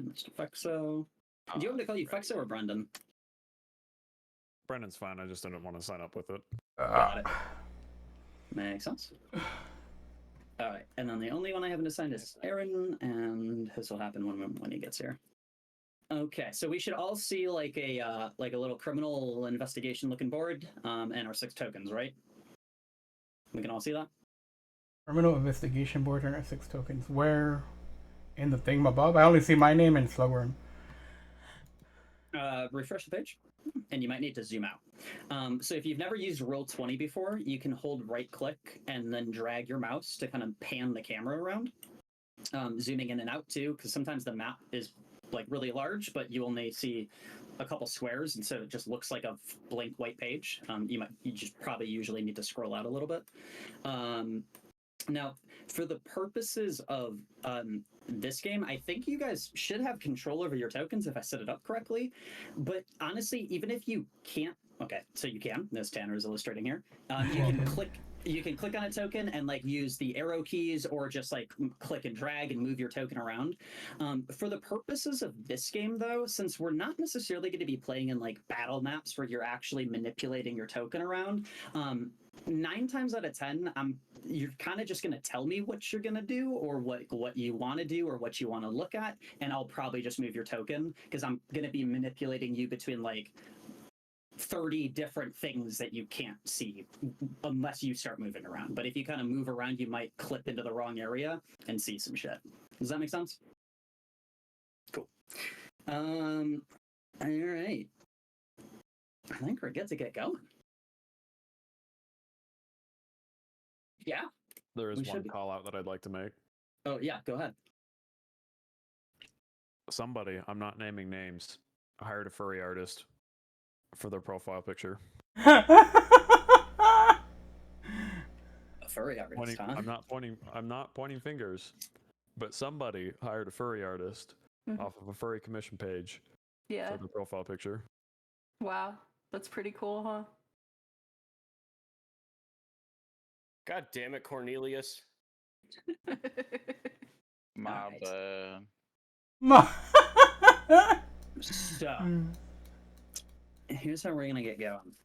Mr. Fexo. Do you want me to call you Fexo or Brendan? Brendan's fine. I just didn't want to sign up with it. Got it. Makes sense. All right, and then the only one I haven't assigned is Aaron, and this will happen when he gets here. Okay, so we should all see like a little criminal investigation looking board, and our 6 tokens, right? We can all see that. Criminal investigation board and our 6 tokens. Where in the thingamabob? I only see my name and Slowworm. Refresh the page, and you might need to zoom out. So if you've never used Roll20 before, you can hold right click and then drag your mouse to kind of pan the camera around, zooming in and out too, because sometimes the map is like really large, but you only see a couple squares, and so it just looks like a blank white page. You just probably usually need to scroll out a little bit. Now, for the purposes of this game, I think you guys should have control over your tokens if I set it up correctly. But honestly, even if you can't, okay, so you can, as Tanner is illustrating here, you can click on a token and like use the arrow keys or just like click and drag and move your token around. For the purposes of this game though, since we're not necessarily going to be playing in like battle maps where you're actually manipulating your token around, 9 times out of 10, you're kind of just going to tell me what you're going to do or what you want to do or what you want to look at, and I'll probably just move your token because I'm going to be manipulating you between like 30 different things that you can't see unless you start moving around. But if you kind of move around, you might clip into the wrong area and see some shit. Does that make sense? Cool. All right. I think we're good to get going. Yeah. There is one call out that I'd like to make. Oh, yeah, go ahead. Somebody, I'm not naming names, hired a furry artist for their profile picture. A furry artist, huh? I'm not pointing fingers, but somebody hired a furry artist off of a furry commission page for the profile picture. Wow, that's pretty cool, huh? God damn it, Cornelius. My bad. So, here's how we're gonna get going.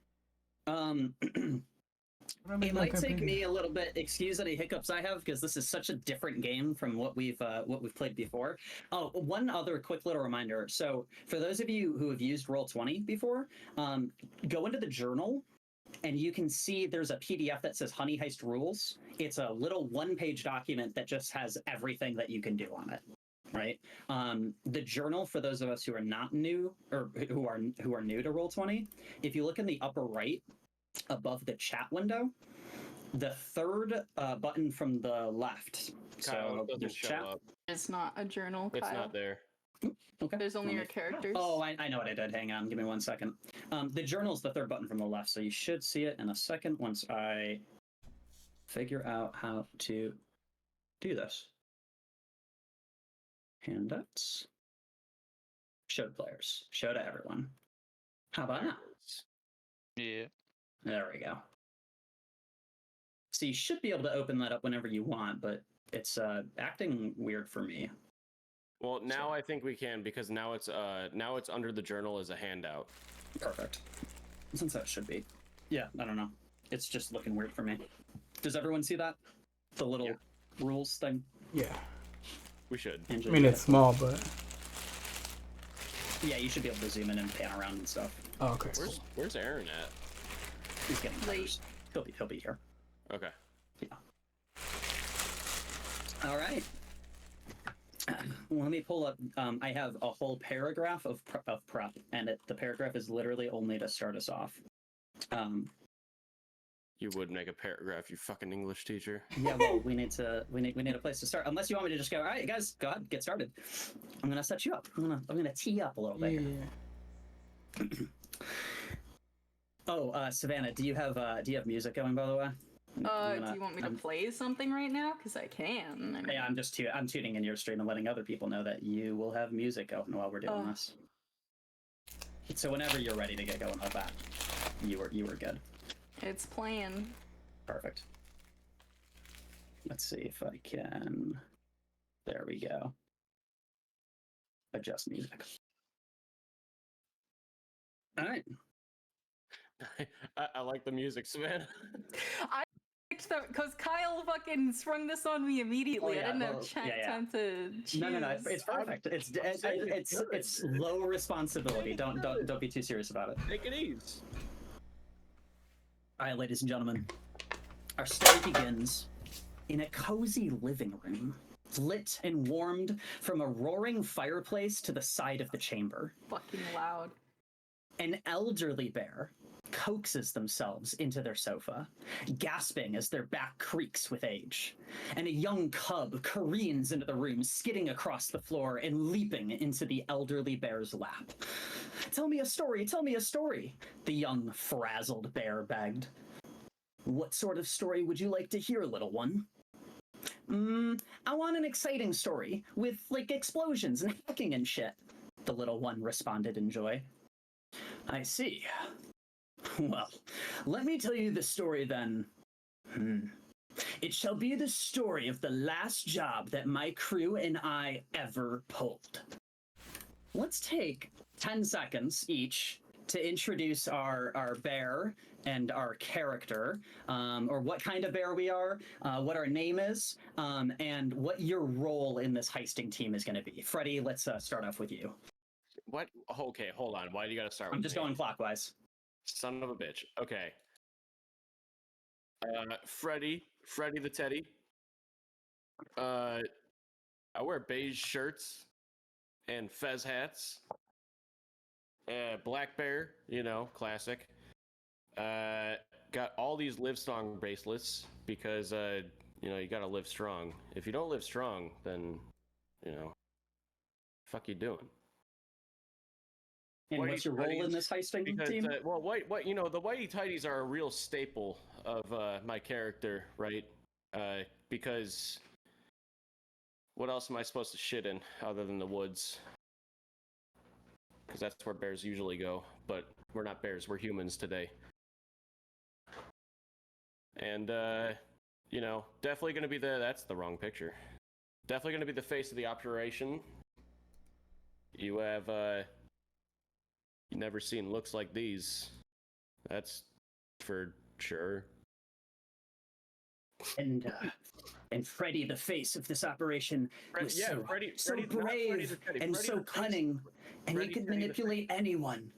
It might take me a little bit. Excuse any hiccups I have because this is such a different game from what we've played before. Oh, one other quick little reminder. So, for those of you who have used Roll20 before, go into the journal. And you can see there's a PDF that says Honey Heist Rules. It's a little 1-page document that just has everything that you can do on it, right? The journal, for those of us who are not new or who are new to Roll20, if you look in the upper right above the chat window, the 3rd button from the left. Kyle, so there's chat. Up. It's not a journal, Kyle. It's not there. Okay. There's only your characters. Oh, I know what I did. Hang on. Give me 1 second. The journal is the 3rd button from the left, so you should see it in a second once I figure out how to do this. Handouts. Show to players. Show to everyone. How about now? Yeah. There we go. So you should be able to open that up whenever you want, but it's acting weird for me. Well, now I think we can because now it's under the journal as a handout. Perfect. Since that should be. Yeah, I don't know. It's just looking weird for me. Does everyone see that? The little rules thing? Yeah. We should. I mean, it's small, but... Yeah, you should be able to zoom in and pan around and stuff. Oh, okay. Where's Aaron at? He's getting late. He'll be here. Okay. Yeah. All right. Let me pull up. I have a whole paragraph of prep, and the paragraph is literally only to start us off. You would make a paragraph, you fucking English teacher. Yeah, well, we need a place to start. Unless you want me to just go. All right, guys, go ahead, get started. I'm gonna set you up. I'm gonna tee up a little bit. Yeah. Oh, Savannah, do you have music going, by the way? Do you want me to play something right now? Because I can. I mean... Yeah, I'm tuning in your stream and letting other people know that you will have music going while we're doing this. So whenever you're ready to get going with that, you were good. It's playing. Perfect. Let's see if I can. There we go. adjust music. All right. I like the music, Savannah. Because Kyle fucking sprung this on me immediately. Oh, yeah, I didn't well, have yeah, yeah. time to choose. No. It's perfect. It's low responsibility. Don't be too serious about it. Take it easy. All right, ladies and gentlemen, our story begins in a cozy living room, lit and warmed from a roaring fireplace to the side of the chamber. Fucking loud. An elderly bear coaxes themselves into their sofa, gasping as their back creaks with age. And a young cub careens into the room, skidding across the floor and leaping into the elderly bear's lap. Tell me a story, the young, frazzled bear begged. What sort of story would you like to hear, little one? I want an exciting story with, like, explosions and hacking and shit, the little one responded in joy. I see. Well, let me tell you the story then. It shall be the story of the last job that my crew and I ever pulled. Let's take 10 seconds each to introduce our bear and our character, or what kind of bear we are, what our name is, and what your role in this heisting team is going to be. Freddie, let's start off with you. What? Okay, hold on. Why do you gotta start with I'm just me? going clockwise. Son of a bitch. Okay. Freddy the Teddy. I wear beige shirts and fez hats. Black Bear, classic. Got all these Live Strong bracelets because, you gotta live strong. If you don't live strong, then, fuck you doing? And what's your role in this heisting team? The whitey tighties are a real staple of my character, right? Because what else am I supposed to shit in other than the woods? Because that's where bears usually go, but we're not bears, we're humans today. And, definitely going to be that's the wrong picture. Definitely going to be the face of the operation. You have, never seen looks like these. That's for sure. And Freddy, the face of this operation, was so brave and so cunning, and he could manipulate anyone.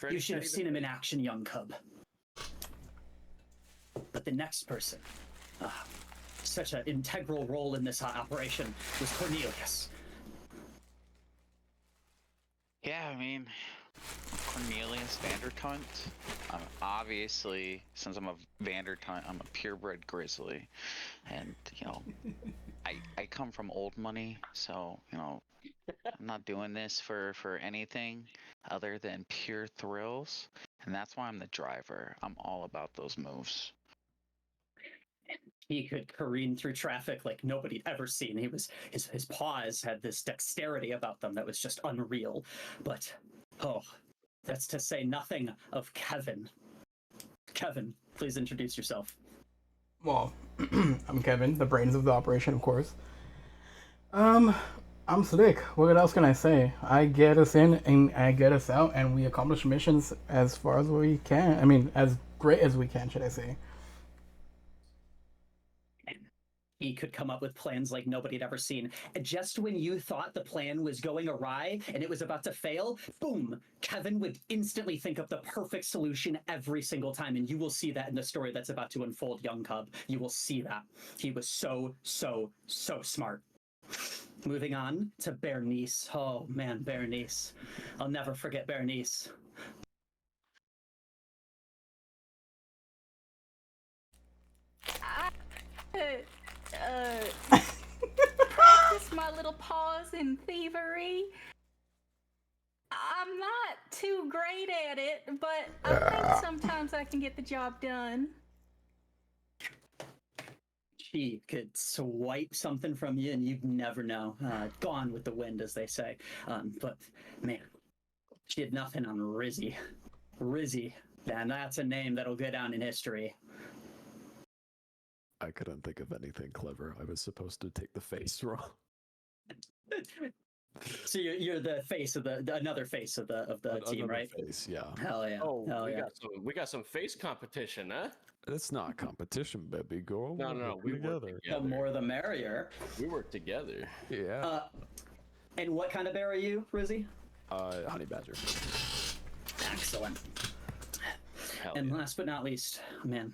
You should have seen him in action, young cub. But the next person, such an integral role in this operation, was Cornelius. Yeah, I mean, Cornelius Vandertunt. Obviously, since I'm a Vandertunt, I'm a purebred grizzly, and I come from old money, so I'm not doing this for anything other than pure thrills, and that's why I'm the driver. I'm all about those moves. He could careen through traffic like nobody'd ever seen. His paws had this dexterity about them that was just unreal. But that's to say nothing of Kevin. Kevin, please introduce yourself. Well, I'm Kevin, the brains of the operation, of course. I'm slick. What else can I say? I get us in and I get us out, and we accomplish missions as far as we can. I mean, as great as we can, should I say. He could come up with plans like nobody had ever seen. Just when you thought the plan was going awry and it was about to fail, boom, Kevin would instantly think of the perfect solution every single time. And you will see that in the story that's about to unfold, young cub. You will see that. He was so smart. Moving on to Bernice. Oh man, Bernice. I'll never forget Bernice. Practice my little paws in thievery. I'm not too great at it, but I think sometimes I can get the job done. She could swipe something from you and you'd never know. Gone with the wind, as they say. But man, she had nothing on Rizzy. Rizzy, man, that's a name that'll go down in history. I couldn't think of anything clever. I was supposed to take the face role. So you're the face of the another face of the team, Another right? face, yeah. Hell yeah. Oh, Hell we yeah. got some face competition, huh? It's not competition, baby girl. No, We're we working work The together. more the merrier. We work together. Yeah. And what kind of bear are you, Rizzy? Honey badger. Excellent. Hell And yeah. last but not least, man,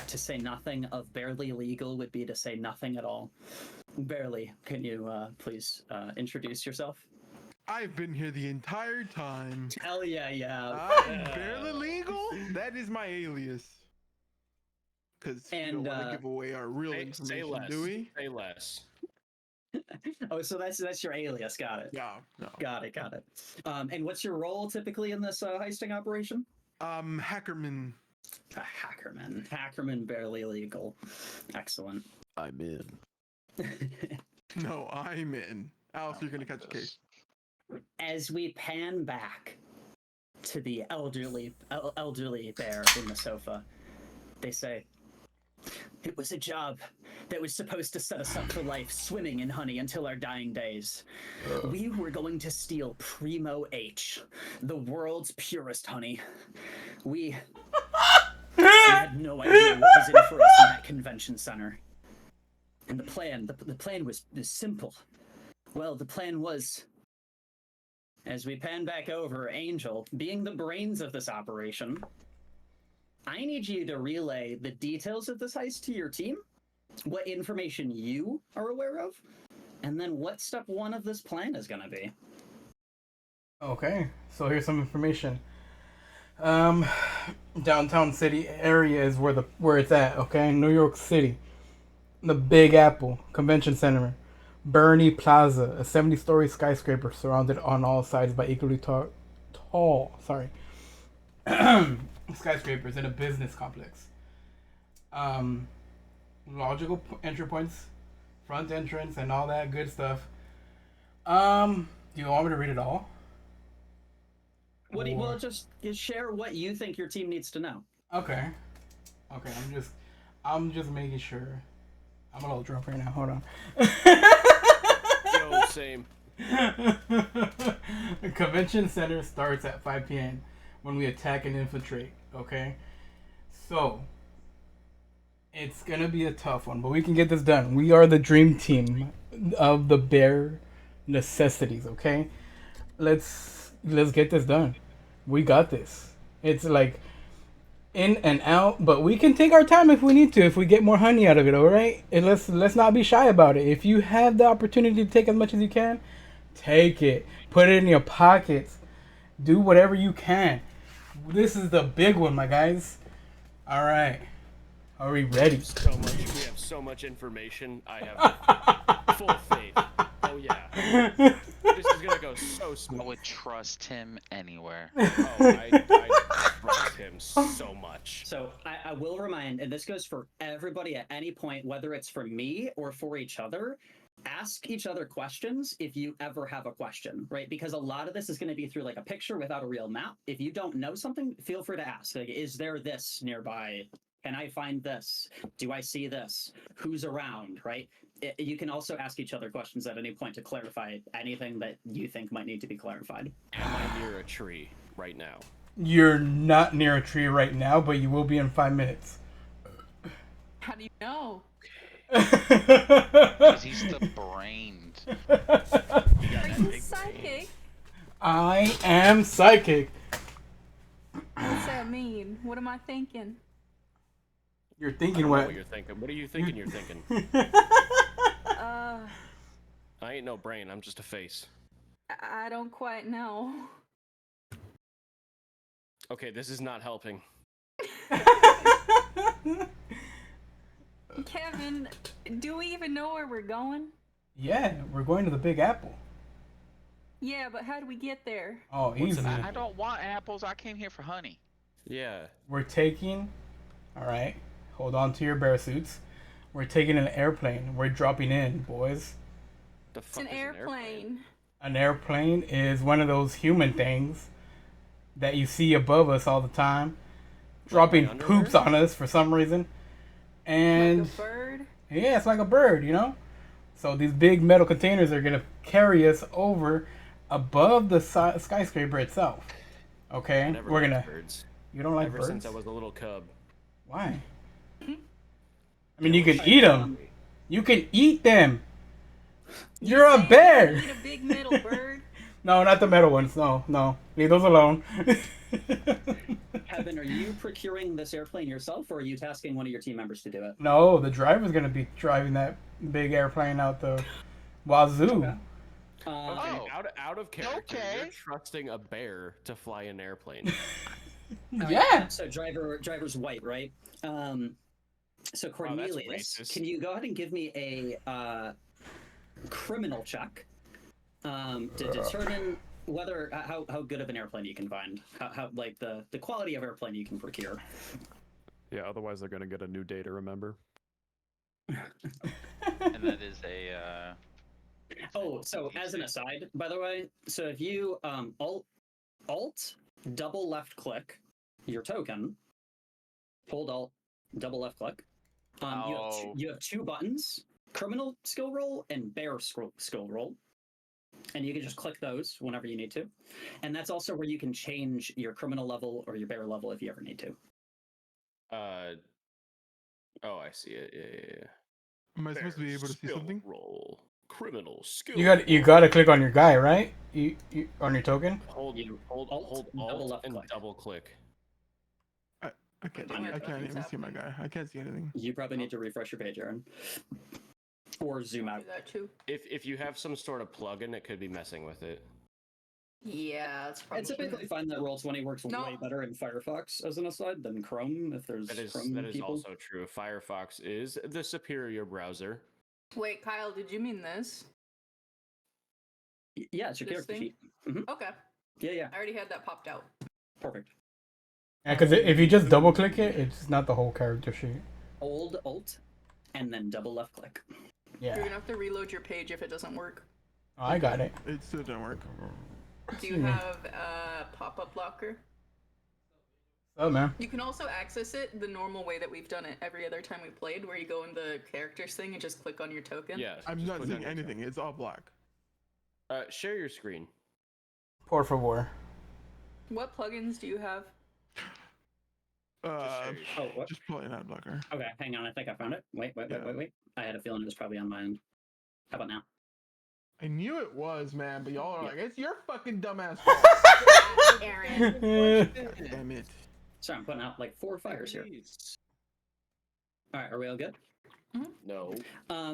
to say nothing of barely legal would be to say nothing at all. Barely, can you please introduce yourself? I've been here the entire time. Hell yeah, yeah. I'm barely legal. That is my alias. Because we don't And, want to give away our real Say information, less. do we? Say less. Oh, so that's your alias. Got it. Yeah, no. Got it. And what's your role typically in this heisting operation? Hackerman. A hackerman. Hackerman barely legal. Excellent. I'm in. No, I'm in. Alice, you're going to catch a case. As we pan back to the elderly bear in the sofa, they say, "It was a job that was supposed to set us up for life, swimming in honey until our dying days. We were going to steal Primo H, the world's purest honey. We had no idea what was in for us in that convention center. And the plan was simple. Well, the plan was, as we pan back over, Angel, being the brains of this operation, I need you to relay the details of this heist to your team, what information you are aware of, and then what step one of this plan is going to be." Okay, so here's some information. Downtown city area is where it's at. Okay, New York City, the Big Apple Convention Center, Bernie Plaza, a 70-story skyscraper surrounded on all sides by equally tall skyscrapers in a business complex. Logical entry points, front entrance, and all that good stuff. Do you want me to read it all? Well, just share what you think your team needs to know. Okay. I'm just making sure. I'm a little drunk right now. Hold on. Yo, same. The convention center starts at 5 p.m. when we attack and infiltrate. Okay, so it's gonna be a tough one, but we can get this done. We are the dream team of the bare necessities. Okay, let's get this done. We got this. It's like in and out, but we can take our time if we need to. If we get more honey out of it, all right. And let's not be shy about it. If you have the opportunity to take as much as you can, take it. Put it in your pockets. Do whatever you can. This is the big one, my guys. All right. Are we ready? We have so much information. I have full faith. Oh yeah. This is gonna go so I smooth. would trust him anywhere. Oh, I trust him so much. So I will remind, and this goes for everybody at any point, whether it's for me or for each other, ask each other questions if you ever have a question, right? Because a lot of this is going to be through like a picture without a real map. If you don't know something, feel free to ask. Like, is there this nearby? Can I find this? Do I see this? Who's around, right? You can also ask each other questions at any point to clarify anything that you think might need to be clarified. Am I near a tree right now? You're not near a tree right now, but you will be in 5 minutes. How do you know? Because he's the brains. I'm psychic. I am psychic. What's that mean? What am I thinking? You're I thinking don't know what? what you're thinking. What are you thinking? You're thinking. Uh, I ain't no brain. I'm just a face. I don't quite know. Okay, this is not helping. Kevin, do we even know where we're going? Yeah, we're going to the Big Apple. Yeah, but how do we get there? Oh, easy. I don't want apples. I came here for honey. Yeah. We're taking. All right, hold on to your bear suits. We're taking an airplane. We're dropping in, boys. The It's fuck an is airplane. An airplane is one of those human things that you see above us all the time, dropping under poops there? on us for some reason. And Like a bird? yeah, it's like a bird, you know? So these big metal containers are gonna carry us over above the skyscraper itself. Okay, I never we're liked gonna. birds. You don't like Ever birds? since I was a little cub. Why? I mean, They you can were eat them. um, You can eat them. You You're a saying bear. you eat a big metal bird? No, not the metal ones. No, no. Leave those alone. Kevin, are you procuring this airplane yourself, or are you tasking one of your team members to do it? No, the driver's gonna be driving that big airplane out the wazoo. Okay. Okay, Oh, out of character, you're okay. trusting a bear to fly an airplane. Yeah. So driver's white, right? So Wow, that's Cornelius, racist. can you go ahead and give me a criminal check to determine whether how good of an airplane you can find, how like the quality of airplane you can procure. Yeah, otherwise they're gonna get a new day to remember. And that is a. Oh, so as an aside, by the way, so if you alt double left click your token, hold alt double left click, you have two buttons: criminal skill roll and bear skill roll, and you can just click those whenever you need to, and that's also where you can change your criminal level or your bear level if you ever need to. Oh, I see it. Yeah. Am I supposed to be able to see Skill something? Roll. Criminal skill. You gotta click on your guy, right? You on your token. Hold Alt, double alt left and click. double click. I can't. On your I can't even see my guy. I can't see anything. You probably need to refresh your page, Aaron, or zoom out. Do that too. If you have some sort of plugin, it could be messing with it. Yeah, that's I probably. typically find that Roll20 works No. way better in Firefox as an aside than Chrome. If there's Chrome That is people. also true. Firefox is the superior browser. Wait, Kyle, did you mean this? Yeah, it's your This character thing? sheet. Okay, Yeah, I already had that popped out. perfect. Yeah, because if you just double click it, it's not the whole character sheet. Hold alt and then double left click. You're Yeah. gonna have to reload your page if it doesn't work. Oh, I got it. It still didn't work. Do you have a pop-up blocker? Oh man. You can also access it the normal way that we've done it every other time we played, where you go in the characters thing and just click on your token. Yeah. I'm just not click seeing on your anything. It's all black. Share your screen. Por favor. What plugins do you have? share your Oh, what? Just pulling ad blocker. Okay, hang on. I think I found it. Wait. I had a feeling it was probably on my end. How about now? I knew it was, man, but y'all are Yeah. like, it's your fucking dumbass. Aaron. God damn it. Sorry, I'm putting out like 4 fires here. All right, are we all good? No.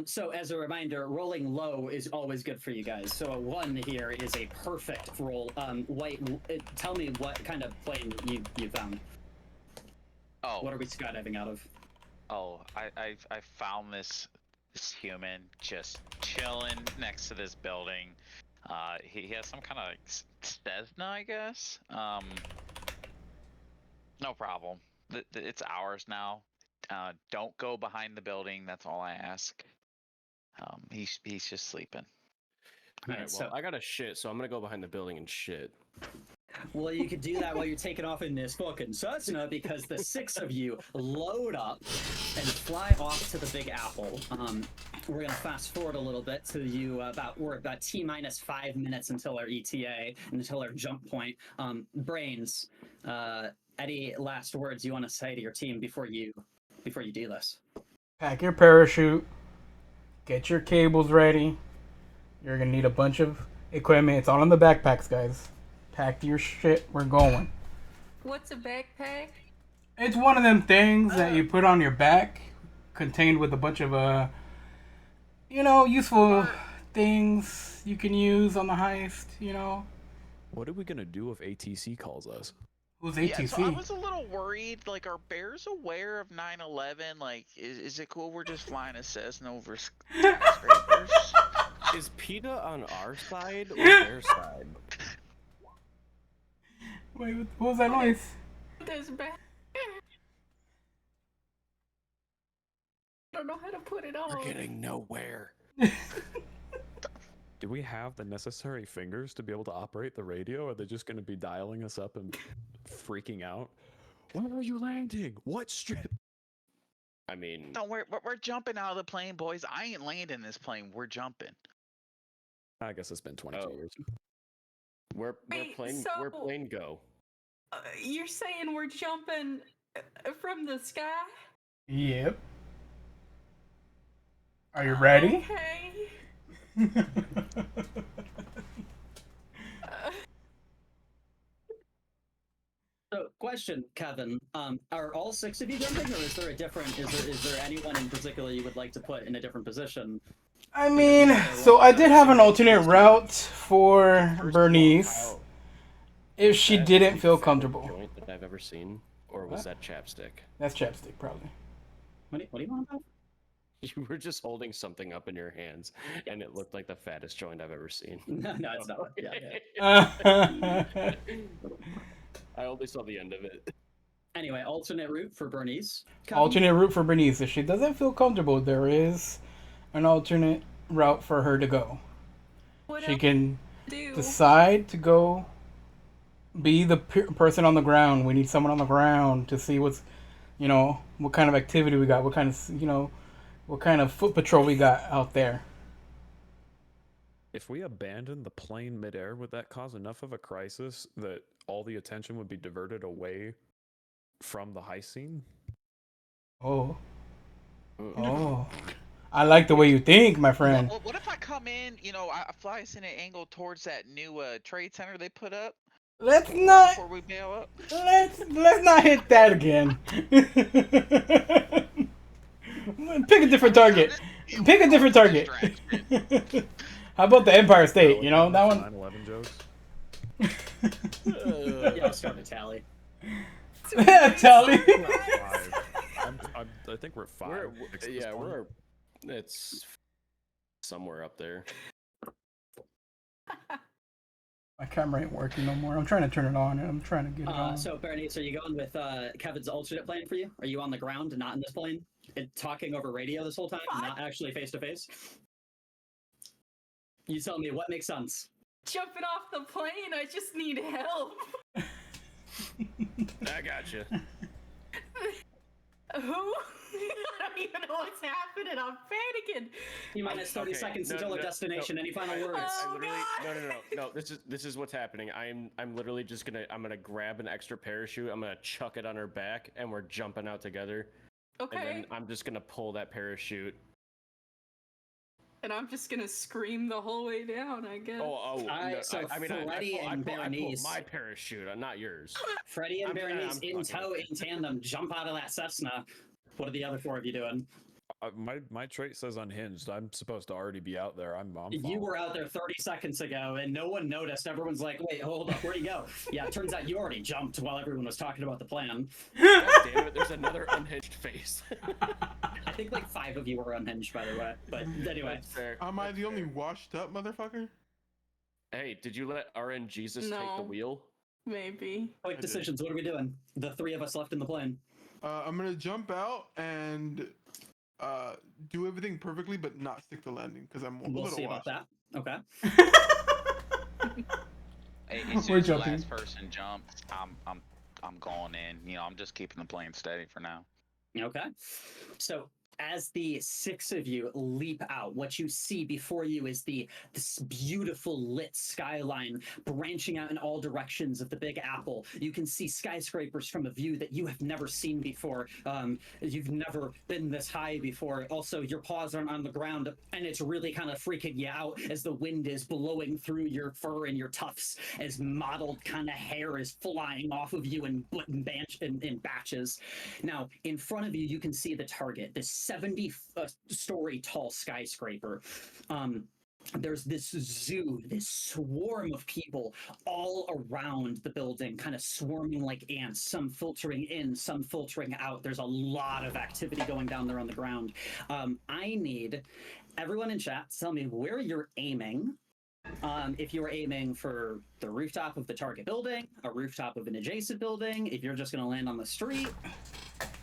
So as a reminder, rolling low is always good for you guys. So a 1 here is a perfect roll. White, tell me what kind of plane you found. Oh. What are we skydiving out of? Oh, I found this human just chilling next to this building. He has some kind of like Cessna, I guess. No problem. It's ours now. Don't go behind the building. That's all I ask. He's just sleeping. All Alright, right, well, so I got to shit, so I'm gonna go behind the building and shit. well, you could do that while you're taking off in this fucking Cessna because the 6 of you load up and fly off to the Big Apple. We're gonna fast forward a little bit to you we're about T-minus 5 minutes until our ETA and until our jump point. Brains, any last words you want to say to your team before you do this? Pack your parachute. Get your cables ready. You're gonna need a bunch of equipment. It's all in the backpacks, guys. Pack your shit. We're going. What's a backpack? It's one of them things that you put on your back, contained with a bunch of useful things you can use on the heist. What are we gonna do if ATC calls us? Who's Yeah, ATC? so I was a little worried. Like, are bears aware of 9/11? Like, is it cool we're just flying a Cessna over skyscrapers? Is PETA on our side or their side? Wait, what was that noise? This back. I don't know how to put it on. We're getting nowhere. Do we have the necessary fingers to be able to operate the radio? Or are they just gonna be dialing us up and freaking out? Where are you landing? What strip? I mean, No, we're jumping out of the plane, boys. I ain't landing this plane. We're jumping. I guess it's been 22 years. Where Wait, plane go? You're saying we're jumping from the sky? Yep. Are you ready? Okay. So, question, Kevin. Are all 6 of you jumping, or is there a different? Is there anyone in particular you would like to put in a different position? I mean, so I did have an alternate route for Bernice if she didn't feel comfortable. Joint that I've ever seen, or was that chapstick? That's chapstick, probably. What do you want about? You were just holding something up in your hands, and it looked like the fattest joint I've ever seen. No, it's not. Yeah. I only saw the end of it. Anyway, alternate route for Bernice. Kevin? Alternate route for Bernice. If she doesn't feel comfortable, there is an alternate route for her to go. She can decide to go be the person on the ground. We need someone on the ground to see what's, what kind of activity we got, what kind of, what kind of foot patrol we got out there. If we abandoned the plane midair, would that cause enough of a crisis that all the attention would be diverted away from the heist scene? Oh. I like the way you think, my friend. What if I come in, I fly us in an angle towards that new trade center they put up? Let's not. Before we bail up. Let's not hit that again. Pick a different target. Pick a different target. How about the Empire State? That one. 9/11 jokes. Yeah, I'll start a tally. Tally. I think we're at 5. It's somewhere up there. My camera ain't working no more. I'm trying to turn it on, and I'm trying to get it on. So, Bernice, are you going with Kevin's alternate plan for you? Are you on the ground and not in this plane? Talking over radio this whole time, not actually face to face? You tell me what makes sense. Jumping off the plane, I just need help. I gotcha. Who? I don't even know what's happening. I'm panicking. T-minus 30 seconds until our destination. Any final words? No. This is what's happening. I'm literally just gonna grab an extra parachute. I'm gonna chuck it on her back, and we're jumping out together. Okay. And then I'm just gonna pull that parachute. And I'm just gonna scream the whole way down, I guess. So Freddie and Berenice. I pulled my parachute, not yours. Freddie and Berenice in tow, in tandem, jump out of that Cessna. What are the other 4 of you doing? My trait says unhinged. I'm supposed to already be out there. I'm You were out there 30 seconds ago, and no one noticed. Everyone's like, wait, hold up, where'd he go? Yeah, it turns out you already jumped while everyone was talking about the plan. God damn it, there's another unhinged face. I think like 5 of you were unhinged, by the way. But anyway. Am I the only washed up motherfucker? Hey, did you let RN Jesus take the wheel? Maybe. Quick decisions, what are we doing? The 3 of us left in the plane. I'm gonna jump out and do everything perfectly, but not stick the landing because I'm a We'll little see washed. about that. Okay. As soon as the last person jumps, I'm going in. I'm just keeping the plane steady for now. Okay. So as the 6 of you leap out, what you see before you is this beautiful lit skyline branching out in all directions of the Big Apple. You can see skyscrapers from a view that you have never seen before. You've never been this high before. Also, your paws aren't on the ground, and it's really kind of freaking you out as the wind is blowing through your fur and your tufts, as mottled kind of hair is flying off of you in batches. Now, in front of you, you can see the target, this 70-story tall skyscraper. There's this zoo, this swarm of people all around the building, kind of swarming like ants, some filtering in, some filtering out. There's a lot of activity going down there on the ground. I need everyone in chat to tell me where you're aiming. If you are aiming for the rooftop of the target building, a rooftop of an adjacent building, if you're just going to land on the street,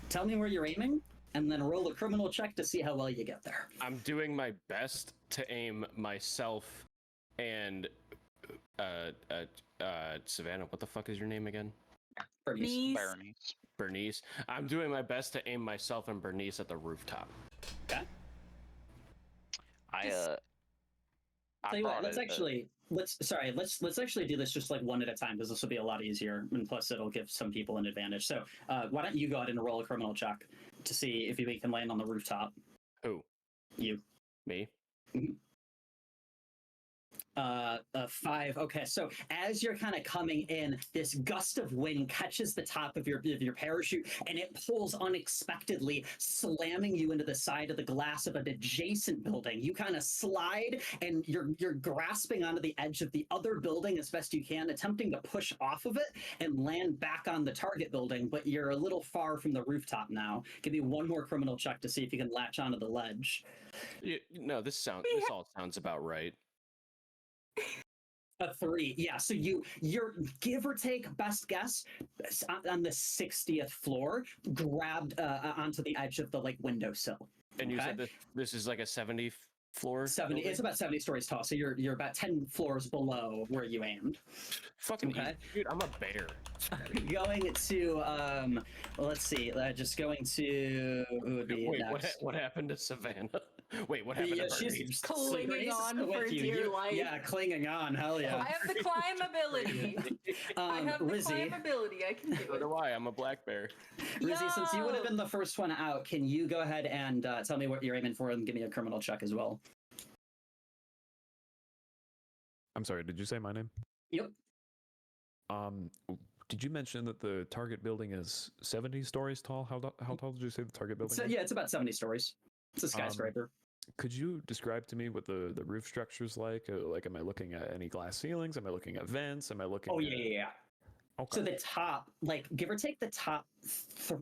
tell me where you're aiming. And then roll a criminal check to see how well you get there. I'm doing my best to aim myself and Savannah, what the fuck is your name again? Bernice. Bernie's. Bernice. I'm doing my best to aim myself and Bernice at the rooftop. Okay. I Tell you what, brought let's it. actually let's actually do this just like one at a time because this will be a lot easier, and plus it'll give some people an advantage. So why don't you go ahead and roll a criminal check to see if you can land on the rooftop? Who? You. Me? A 5. Okay, so as you're kind of coming in, this gust of wind catches the top of your parachute, and it pulls unexpectedly, slamming you into the side of the glass of an adjacent building. You kind of slide, and you're grasping onto the edge of the other building as best you can, attempting to push off of it and land back on the target building. But you're a little far from the rooftop now. Give me one more criminal check to see if you can latch onto the ledge. No, this all sounds about right. A 3, yeah. So you're give or take best guess on the 60th floor, grabbed onto the edge of the like windowsill. And you said this is like a 70 floor. 70. building? It's about 70 stories tall. So you're about 10 floors below where you aimed. Fucking Okay. dude, I'm a bear. Going to let's see. Just going to who would be Wait, next? what happened to Savannah? Wait, what happened to She's Bernice? Clinging Bernice on is with for you. dear life. Yeah, clinging on. Hell yeah. I have the climb ability. I have the Rizzy. climb ability. I can do So it. do I. I'm a black bear. Rizzy, since you would have Yo! been the first one out, can you go ahead and tell me what you're aiming for and give me a criminal check as well? I'm sorry, did you say my name? Yep. Did you mention that the target building is 70 stories tall? How tall did you say the target building So is? yeah, it's about 70 stories. It's a skyscraper. Could you describe to me what the roof structure's like? Like, am I looking at any glass ceilings? Am I looking at vents? Am I looking Oh at... yeah. Okay. So the top, like give or take the top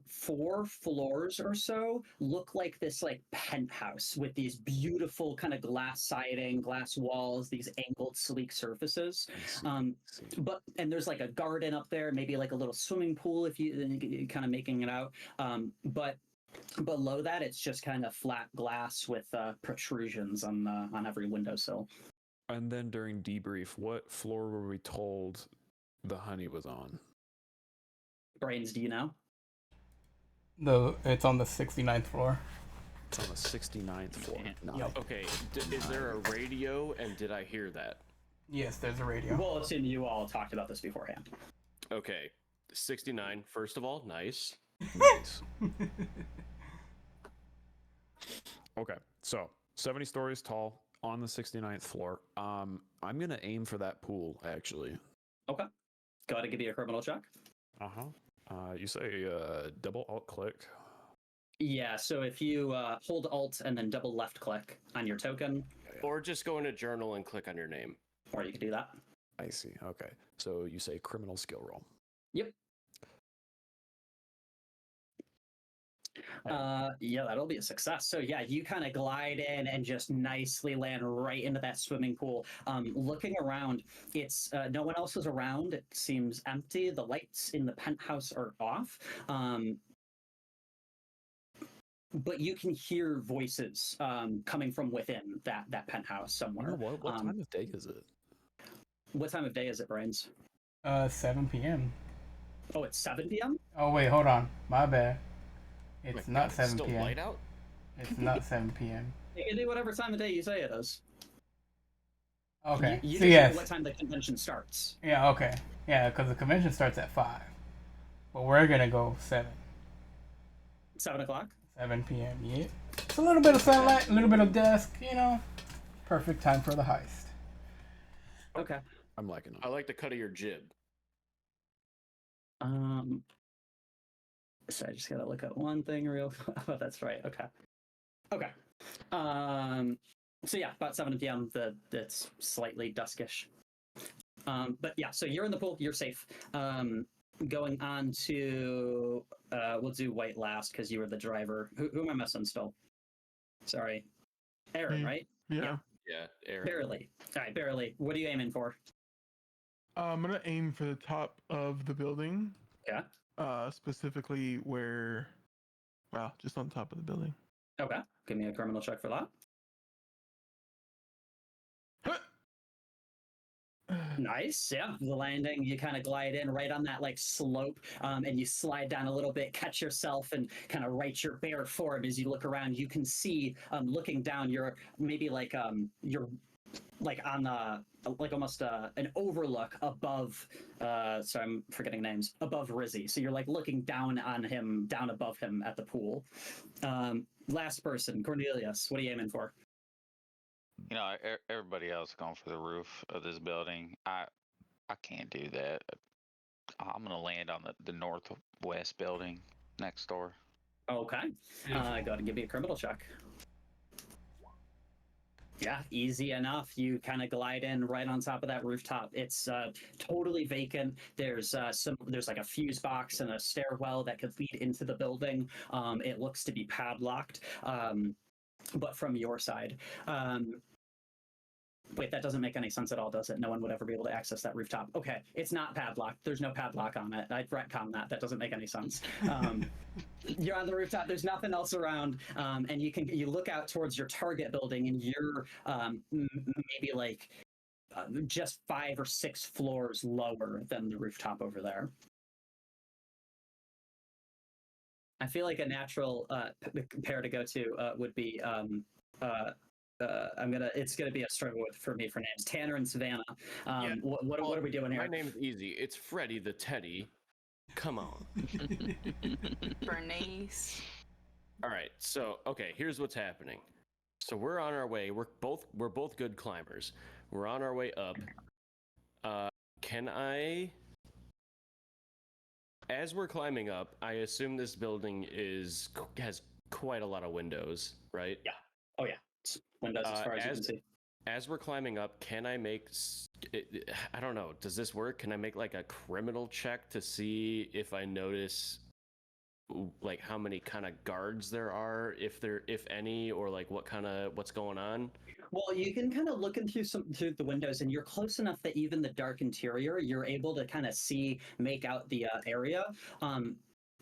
4 floors or so, look like this like penthouse with these beautiful kind of glass siding, glass walls, these angled, sleek surfaces. And there's like a garden up there, maybe like a little swimming pool if you kind of making it out. But below that, it's just kind of flat glass with protrusions on every windowsill. And then during debrief, what floor were we told the honey was on? Brains, do you know? It's on the 69th floor. It's on the 69th floor. Yep. Okay, is there a radio, and did I hear that? Yes, there's a radio. Well, assume you all talked about this beforehand. Okay, 69. First of all, nice. Nice. Okay, so 70 stories tall on the 69th floor. I'm gonna aim for that pool actually. Okay. Got to give you a criminal check. You say double alt click. Yeah, so if you hold Alt and then double left click on your token, Or just go into journal and click on your name. or you can do that. I see. Okay, so you say criminal skill roll. Yep. Yeah, that'll be a success. So yeah, you kind of glide in and just nicely land right into that swimming pool. Looking around, it's no one else is around. It seems empty. The lights in the penthouse are off. But you can hear voices coming from within that penthouse somewhere. You know what time of day is it? What time of day is it, Brains? 7 p.m. Oh, it's 7 p.m.? Oh wait, hold on. My bad. It's Wait, not it's 7 still p.m. light out? It's not 7 p.m. You can do whatever time of day you say it is. Okay. You So just yes. know what time the convention starts. Yeah. Okay. Yeah, because the convention starts at 5, but we're gonna go 7. 7 o'clock? 7 p.m. Yeah. It's a little bit of sunlight, a little bit of dusk. You know, perfect time for the heist. Okay. I'm liking it. I like the cut of your jib. So I just gotta look at one thing real. Oh, that's right. Okay. Okay. So yeah, about 7 p.m. It's slightly duskish. But yeah, so you're in the pool. You're safe. Going on to we'll do White last because you were the driver. Who am I missing still? Sorry, Aaron, Me. right? Yeah. Yeah, Aaron. Barely. All right, barely. What are you aiming for? I'm gonna aim for the top of the building. Yeah. Specifically where, well, just on top of the building. Okay. Give me a criminal check for that. Nice, yeah. The landing, you kind of glide in right on that like slope, and you slide down a little bit, catch yourself, and kind of right your bare form as you look around. You can see, looking down, you're maybe like you're like on like almost an overlook above. So I'm forgetting names, above Rizzy. So you're like looking down on him, down above him at the pool. Last person, Cornelius. What are you aiming for? You know, everybody else going for the roof of this building. I can't do that. I'm gonna land on the northwest building next door. Okay. Go ahead and give me a criminal check. Yeah, easy enough. You kind of glide in right on top of that rooftop. It's totally vacant. There's like a fuse box and a stairwell that could lead into the building. It looks to be padlocked, but from your side. Wait, that doesn't make any sense at all, does it? No one would ever be able to access that rooftop. Okay, it's not padlocked. There's no padlock on it. I'd retcon that. That doesn't make any sense. You're on the rooftop. There's nothing else around, and you look out towards your target building, and you're maybe like just 5 or 6 floors lower than the rooftop over there. I feel like a natural pair to go to would be. It's gonna be a struggle for me for names. Tanner and Savannah. What are we doing here? My name's easy. It's Freddy the Teddy. Come on. Bernice. All right. So okay, here's what's happening. So we're on our way. We're both good climbers. We're on our way up. Can I? As we're climbing up, I assume this building has quite a lot of windows, right? Yeah. Oh yeah. Windows as far as you can see. As we're climbing up, can I make? I don't know. Does this work? Can I make like a criminal check to see if I notice, like how many kind of guards there are, if any, or like what's going on? Well, you can kind of look in through the windows, and you're close enough that even the dark interior, you're able to kind of make out the area.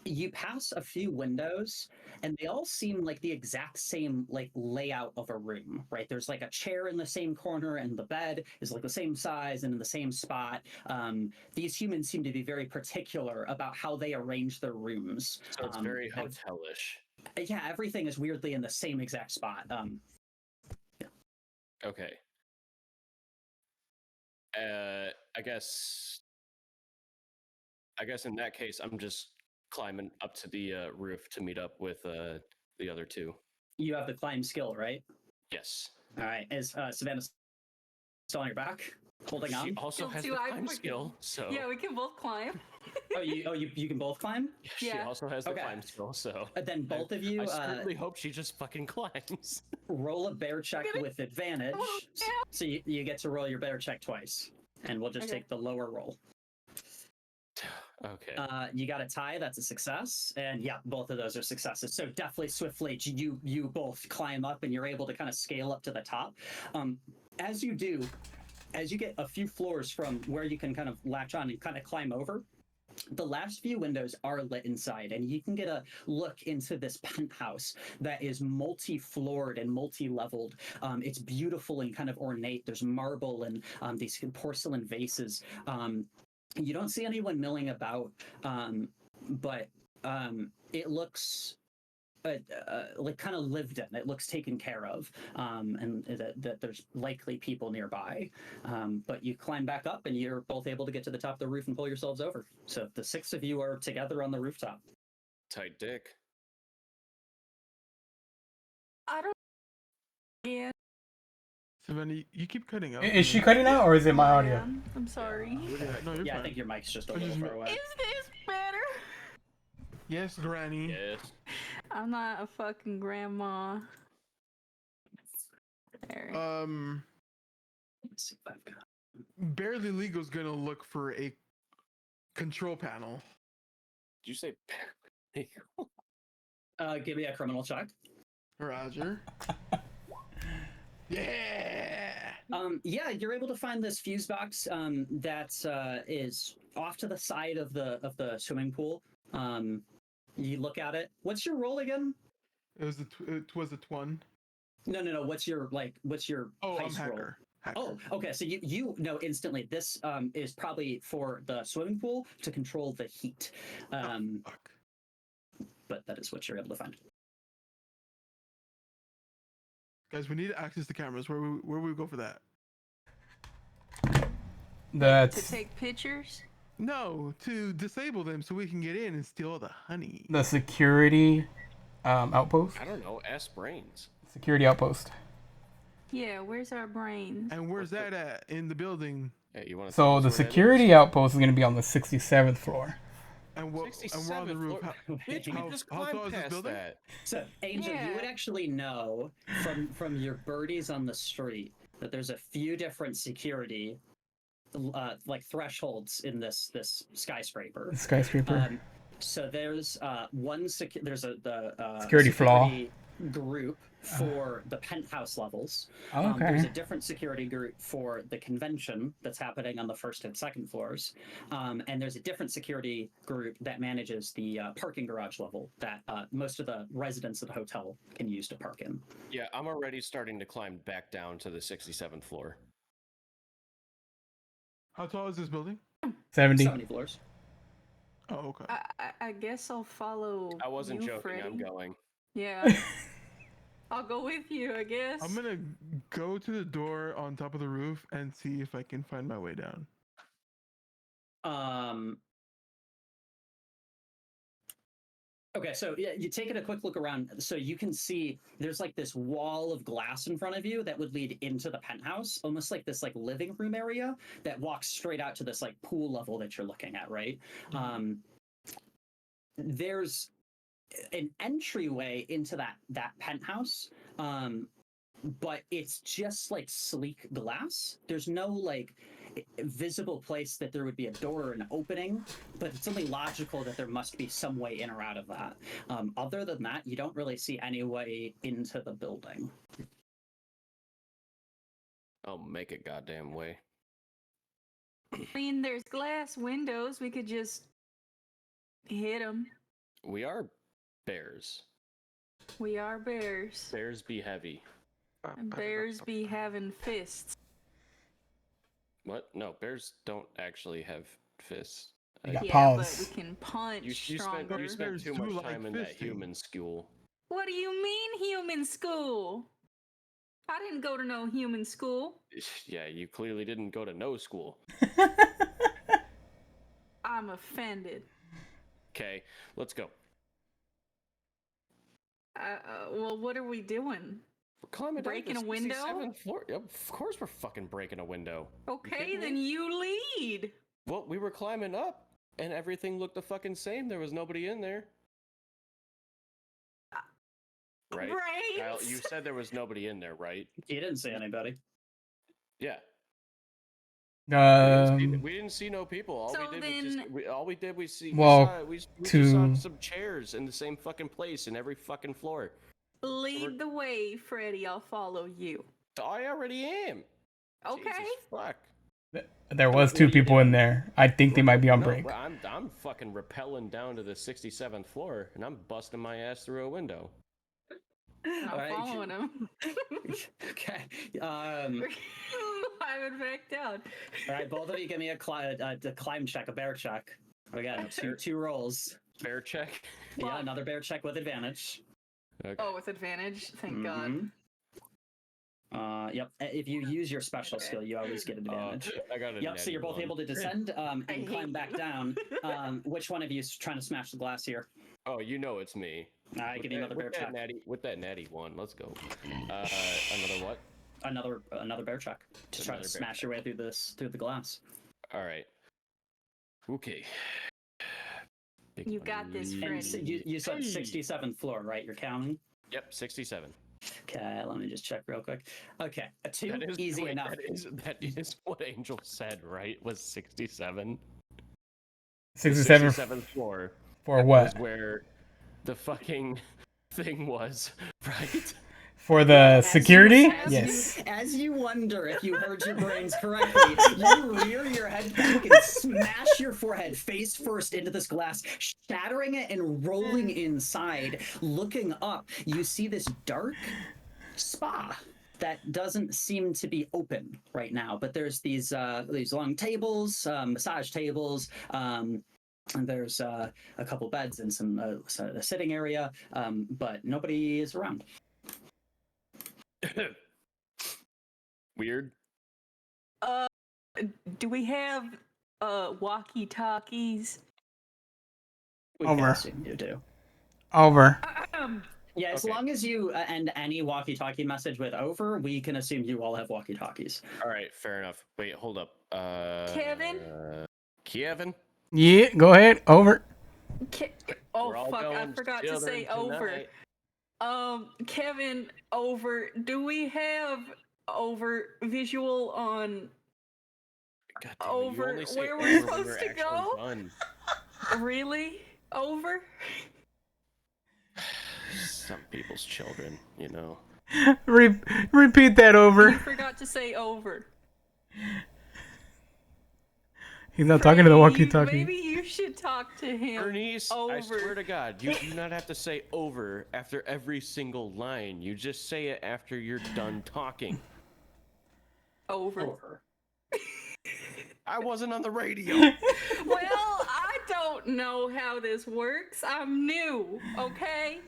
You pass a few windows, and they all seem like the exact same like layout of a room, right? There's like a chair in the same corner, and the bed is like the same size and in the same spot. These humans seem to be very particular about how they arrange their rooms. So it's very hotelish. Yeah, everything is weirdly in the same exact spot. Yeah. Okay. I guess in that case, I'm just climbing up to the roof to meet up with the other two. You have the climb skill, right? Yes. All right. Is Savannah still on your back, holding on? She also has the climb skill, so Yeah, we can both climb. you can both climb? She also has the climb skill, so Then both of you I certainly hope she just fucking climbs. Roll a bear check with advantage. So you get to roll your bear check twice, and we'll just take the lower roll. Okay. You got a tie. That's a success, and yeah, both of those are successes. So definitely, swiftly, you both climb up, and you're able to kind of scale up to the top. As you do, as you get a few floors from where you can kind of latch on and kind of climb over, the last few windows are lit inside, and you can get a look into this penthouse that is multi-floored and multi-leveled. It's beautiful and kind of ornate. There's marble and these porcelain vases. You don't see anyone milling about, but it looks like kind of lived in. It looks taken care of, and that there's likely people nearby. But you climb back up, and you're both able to get to the top of the roof and pull yourselves over. So the 6 of you are together on the rooftop. Tight dick. I don't. Yeah. Savannah, you keep cutting out. Is she cutting out, or is it my audio? I'm sorry. No, you're Yeah, fine. I think your mic's just a little far away. Is this better? Yes, Granny. Yes. I'm not a fucking grandma. There. Let's see if I've got. Barely Legal's gonna look for a control panel. Did you say? Give me a criminal check. Roger. Yeah. Yeah, you're able to find this fuse box that is off to the side of the swimming pool. You look at it. What's your roll again? It was a one. No. What's your Oh, I'm heist roll? Oh, okay. So you know instantly this is probably for the swimming pool to control the heat. Fuck. But that is what you're able to find. Guys, we need to access the cameras. Where we go for that? To That's take pictures? No, to disable them so we can get in and steal all the honey. the security outpost. I don't know. Ask brains. Security outpost. Yeah, where's our brains? And where's that at in the building? Hey, you want to So the security outpost is going to be on the 67th floor. And what? And we're on the roof. Bitch, we just how climbed tall is this past building? that. So, Angel, you would Yeah. actually know from your birdies on the street that there's a few different security like thresholds in this skyscraper. Skyscraper. So there's there's the Security flaw. group for the penthouse levels. Okay. There's a different security group for the convention that's happening on the first and second floors, and there's a different security group that manages the parking garage level that most of the residents of the hotel can use to park in. Yeah, I'm already starting to climb back down to the 67th floor. How tall is this building? 70. 70 floors. Oh, okay. I guess I'll follow. I wasn't you, joking. Freddy. I'm going. Yeah. I'll go with you, I guess. I'm gonna go to the door on top of the roof and see if I can find my way down. Okay, so yeah, you taking a quick look around, so you can see there's like this wall of glass in front of you that would lead into the penthouse, almost like this like living room area that walks straight out to this like pool level that you're looking at, right? There's an entryway into that penthouse, but it's just like sleek glass. There's no like visible place that there would be a door or an opening, but it's only logical that there must be some way in or out of that. Other than that, you don't really see any way into the building. I'll make a goddamn way. I mean, there's glass windows. We could just hit them. We are bears. We are bears. Bears be heavy. And bears be having fists. What? No, bears don't actually have fists. You got Yeah, paws. but we can punch You stronger. spent Bears too do much like time in that fisting. human school. What do you mean, human school? I didn't go to no human school. Yeah, you clearly didn't go to no school. I'm offended. Okay, let's go. Well, what are we doing? We're climbing Breaking down a to window? 67th floor. Yep, of course we're fucking breaking a window. Okay, kidding then me? you lead. Well, we were climbing up, and everything looked the fucking same. There was nobody in there. Right? Kyle, Brains. you said there was nobody in there, right? You didn't see anybody. Yeah. Um, We didn't see no people. All So we did then- was just we see Well, we just to- saw some chairs in the same fucking place in every fucking floor. Lead the way, Freddy. I'll follow you. I already am. Okay. Jesus fuck. there was What two are you people in doing? there. I think they might be on No, break. I'm fucking rappelling down to the 67th floor, and I'm busting my ass through a window. I'm All right. following him. Okay. I haven't backed down. All right, both of you give me a climb check, a bear check. We got two rolls. Bear check. Yeah, another bear check with advantage. Okay. Oh, with advantage. Thank God. Mhm. Yep. If you use your special skill, you always get advantage. I got it. Yep. So you're both able to descend and climb back down. Which one of you is trying to smash the glass here? Oh, you know it's me. All right, give me another bear check. With that natty one, let's go. Another what? Another bear check to try to Another bear smash your way through the glass. All right. Okay. Big You got this, money. And Freddy. so you said 67th floor, right? You're counting. Yep, 67. Okay, let me just check real quick. Okay, two That is easy wait, enough. That is what Angel said, right? Was 67. 67 67th floor for was what? where the fucking thing was, right? For the security? As Yes. As you wonder if you heard your brains correctly, you rear your head back and smash your forehead face first into this glass, shattering it and rolling inside. Looking up, you see this dark spa. that doesn't seem to be open right now. But there's these long tables, massage tables. And there's a couple beds and some a sitting area, but nobody is around. Weird. Do we have walkie-talkies? We can Over. assume you do. Over. Yeah, as Okay. long as you end any walkie-talkie message with "over," we can assume you all have walkie-talkies. All right, fair enough. Wait, hold up. Kevin? Kevin? Yeah, go ahead. Over. Oh We're all fuck! I going forgot to say children over. tonight. Kevin, over. Do we have over visual on God damn it, over you only say where over we're when supposed we're to actually go? done. Really? Over? Some people's children, you know. Repeat that You over. forgot to say over. He's not talking to the Frankie, walkie-talkie. Maybe you should talk to him. Bernice, over. I swear to God, you do not have to say over after every single line. You just say it after you're done talking. Over. I wasn't on the radio. Well, I don't know how this works. I'm new, okay?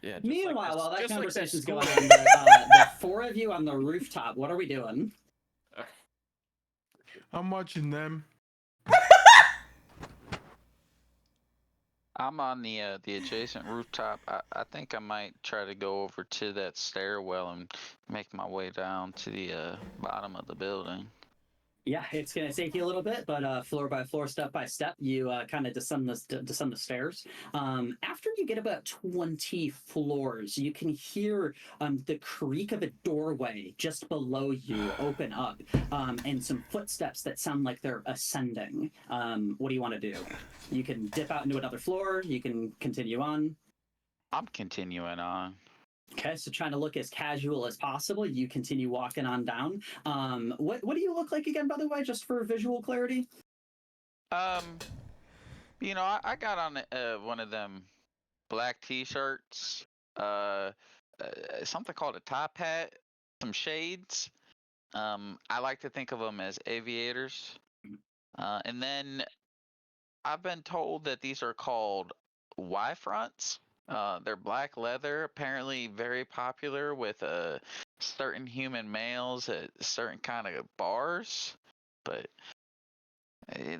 Yeah. Just Meanwhile, like this, while that just like this conversation's school. going on, the four of you on the rooftop, what are we doing? I'm watching them. I'm on the adjacent rooftop. I think I might try to go over to that stairwell and make my way down to the bottom of the building. Yeah, it's gonna take you a little bit, but floor by floor, step by step, you kind of descend the stairs. After you get about 20 floors, you can hear the creak of a doorway just below you open up, and some footsteps that sound like they're ascending. What do you want to do? You can dip out into another floor. You can continue on. I'm continuing on. Okay, so trying to look as casual as possible, you continue walking on down. What do you look like again, by the way, just for visual clarity? You know, I got on one of them black t-shirts, something called a top hat, some shades. I like to think of them as aviators. And then I've been told that these are called Y-fronts. They're black leather, apparently very popular with certain human males at certain kind of bars, but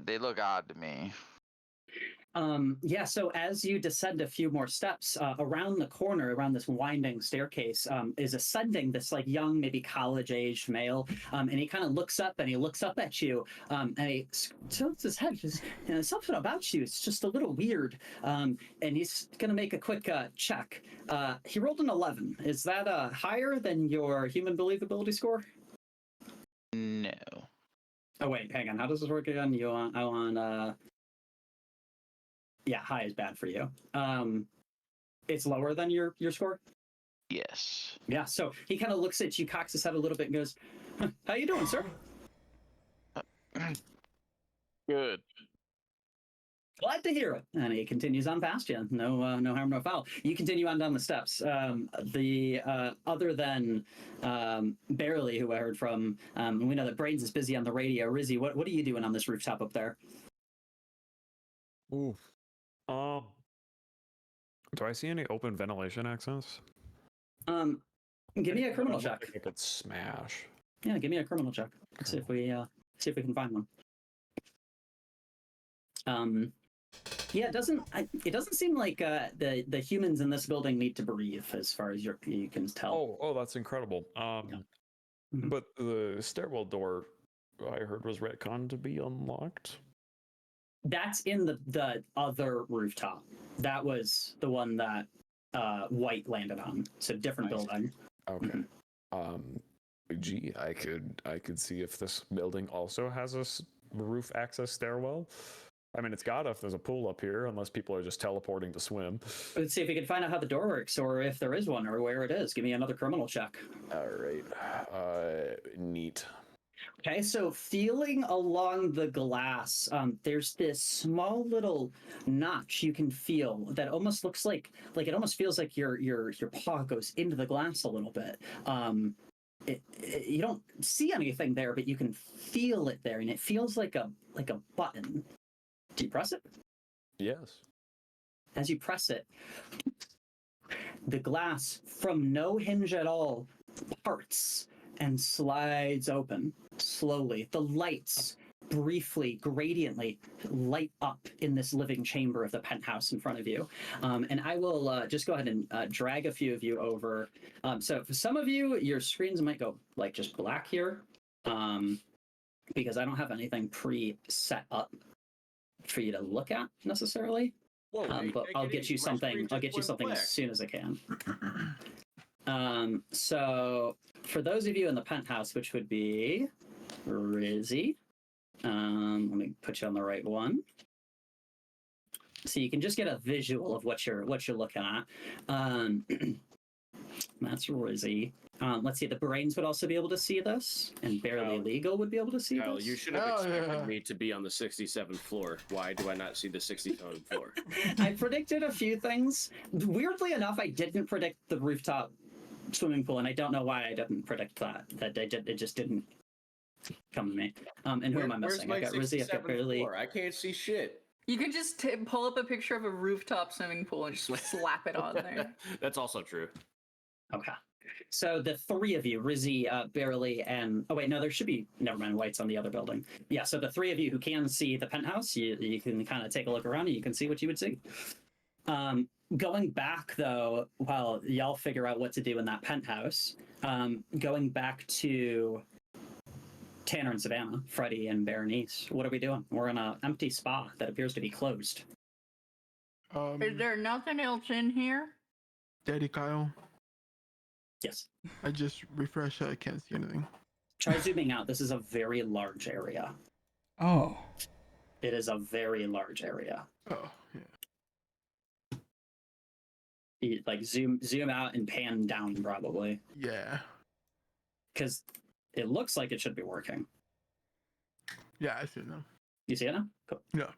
they look odd to me. Yeah, so as you descend a few more steps, around the corner, around this winding staircase, is ascending this like young, maybe college-aged male, and he kind of looks up and he looks up at you, and he tilts his head. Just, something about you, it's just a little weird. And he's gonna make a quick check. He rolled an 11. Is that higher than your human believability score? No. Oh wait, hang on. How does this work again? I want. Yeah, high is bad for you. It's lower than your score? Yes. Yeah, so he kind of looks at you, cocks his head a little bit and goes, how you doing, sir? Good. Glad to hear it. And he continues on past you. No harm, no foul. You continue on down the steps. Other than Barely, who I heard from, we know that Brains is busy on the radio. Rizzy, what are you doing on this rooftop up there? Ooh. Do I see any open ventilation access? Give me a criminal check. I could smash. Yeah, give me a criminal check. Let's see if we can find one. Yeah, it doesn't seem like the humans in this building need to breathe, as far as you can tell. Oh, that's incredible. Mhm. But the stairwell door I heard was retconned to be unlocked. That's in the other rooftop. That was the one that White landed on. So different building. Okay. Gee, I could see if this building also has a roof access stairwell. I mean, it's gotta if there's a pool up here, unless people are just teleporting to swim. Let's see if we can find out how the door works, or if there is one, or where it is. Give me another criminal check. All right. Neat. Okay, so feeling along the glass, there's this small little notch you can feel that almost looks like it almost feels like your paw goes into the glass a little bit. You don't see anything there, but you can feel it there, and it feels like a button. Do you press it? Yes. As you press it, the glass from no hinge at all parts and slides open slowly. The lights briefly, gradiently light up in this living chamber of the penthouse in front of you. And I will just go ahead and drag a few of you over. So for some of you, your screens might go like just black here, because I don't have anything pre-set up for you to look at necessarily. Whoa, But I'll get you something. I'll get you something as soon as I can. So for those of you in the penthouse, which would be Rizzy, let me put you on the right one, so you can just get a visual of what you're looking at. That's Rizzy. Let's see. The brains would also be able to see this, and barely legal would be able to see Kyle, this. you should have expected me to be on the 67th floor. Why do I not see the 67th floor? I predicted a few things. Weirdly enough, I didn't predict the rooftop swimming pool, and I don't know why I didn't predict that. It just didn't come to me. And who am I missing? I got Rizzy. I've got barely. I can't see shit. You can just pull up a picture of a rooftop swimming pool and just slap it on there. That's also true. Okay. So the three of you, Rizzy, Barely, and oh wait, no, there should be. Never mind, White's on the other building. Yeah. So the three of you who can see the penthouse, you can kind of take a look around and you can see what you would see. Going back though, while y'all figure out what to do in that penthouse, going back to Tanner and Savannah, Freddie and Berenice, what are we doing? We're in an empty spa that appears to be closed. Is there nothing else in here? Daddy Kyle, Yes. I just refreshed. I can't see anything. Try zooming out. This is a very large area. Oh. It is a very large area. Oh, yeah. Like zoom out and pan down probably, Yeah. because it looks like it should be working. Yeah, I see it now. You see it now? Cool. Yeah.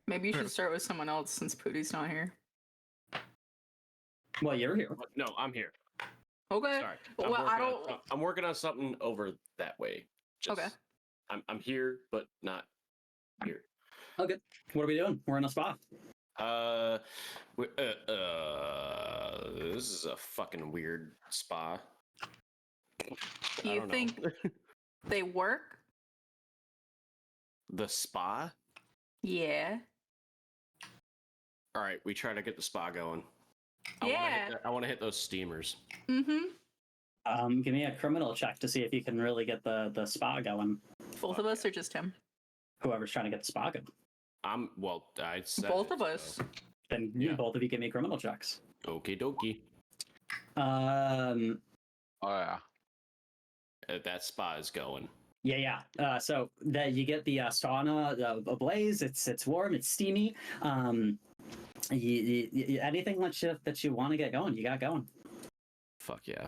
Maybe you should start with someone else since Pootie's not here. Well, you're here. No, I'm here. Okay. Sorry. Well, I'm working on something over that way. Okay. I'm here, but not here. Okay. What are we doing? We're in a spa. This is a fucking weird spa. Do you think they work? The spa? Yeah. All right, we try to get the spa going. Yeah. I want to hit those steamers. Mm-hmm. Give me a criminal check to see if you can really get the spa going. Both of us or just him? Whoever's trying to get the spa going. I said Both it, of us. so- Then both of you give me criminal checks. Okie dokie. Oh yeah. That spa is going. Yeah. So that you get the sauna ablaze. It's warm. It's steamy. Anything that you want to get going, you got going. Fuck yeah.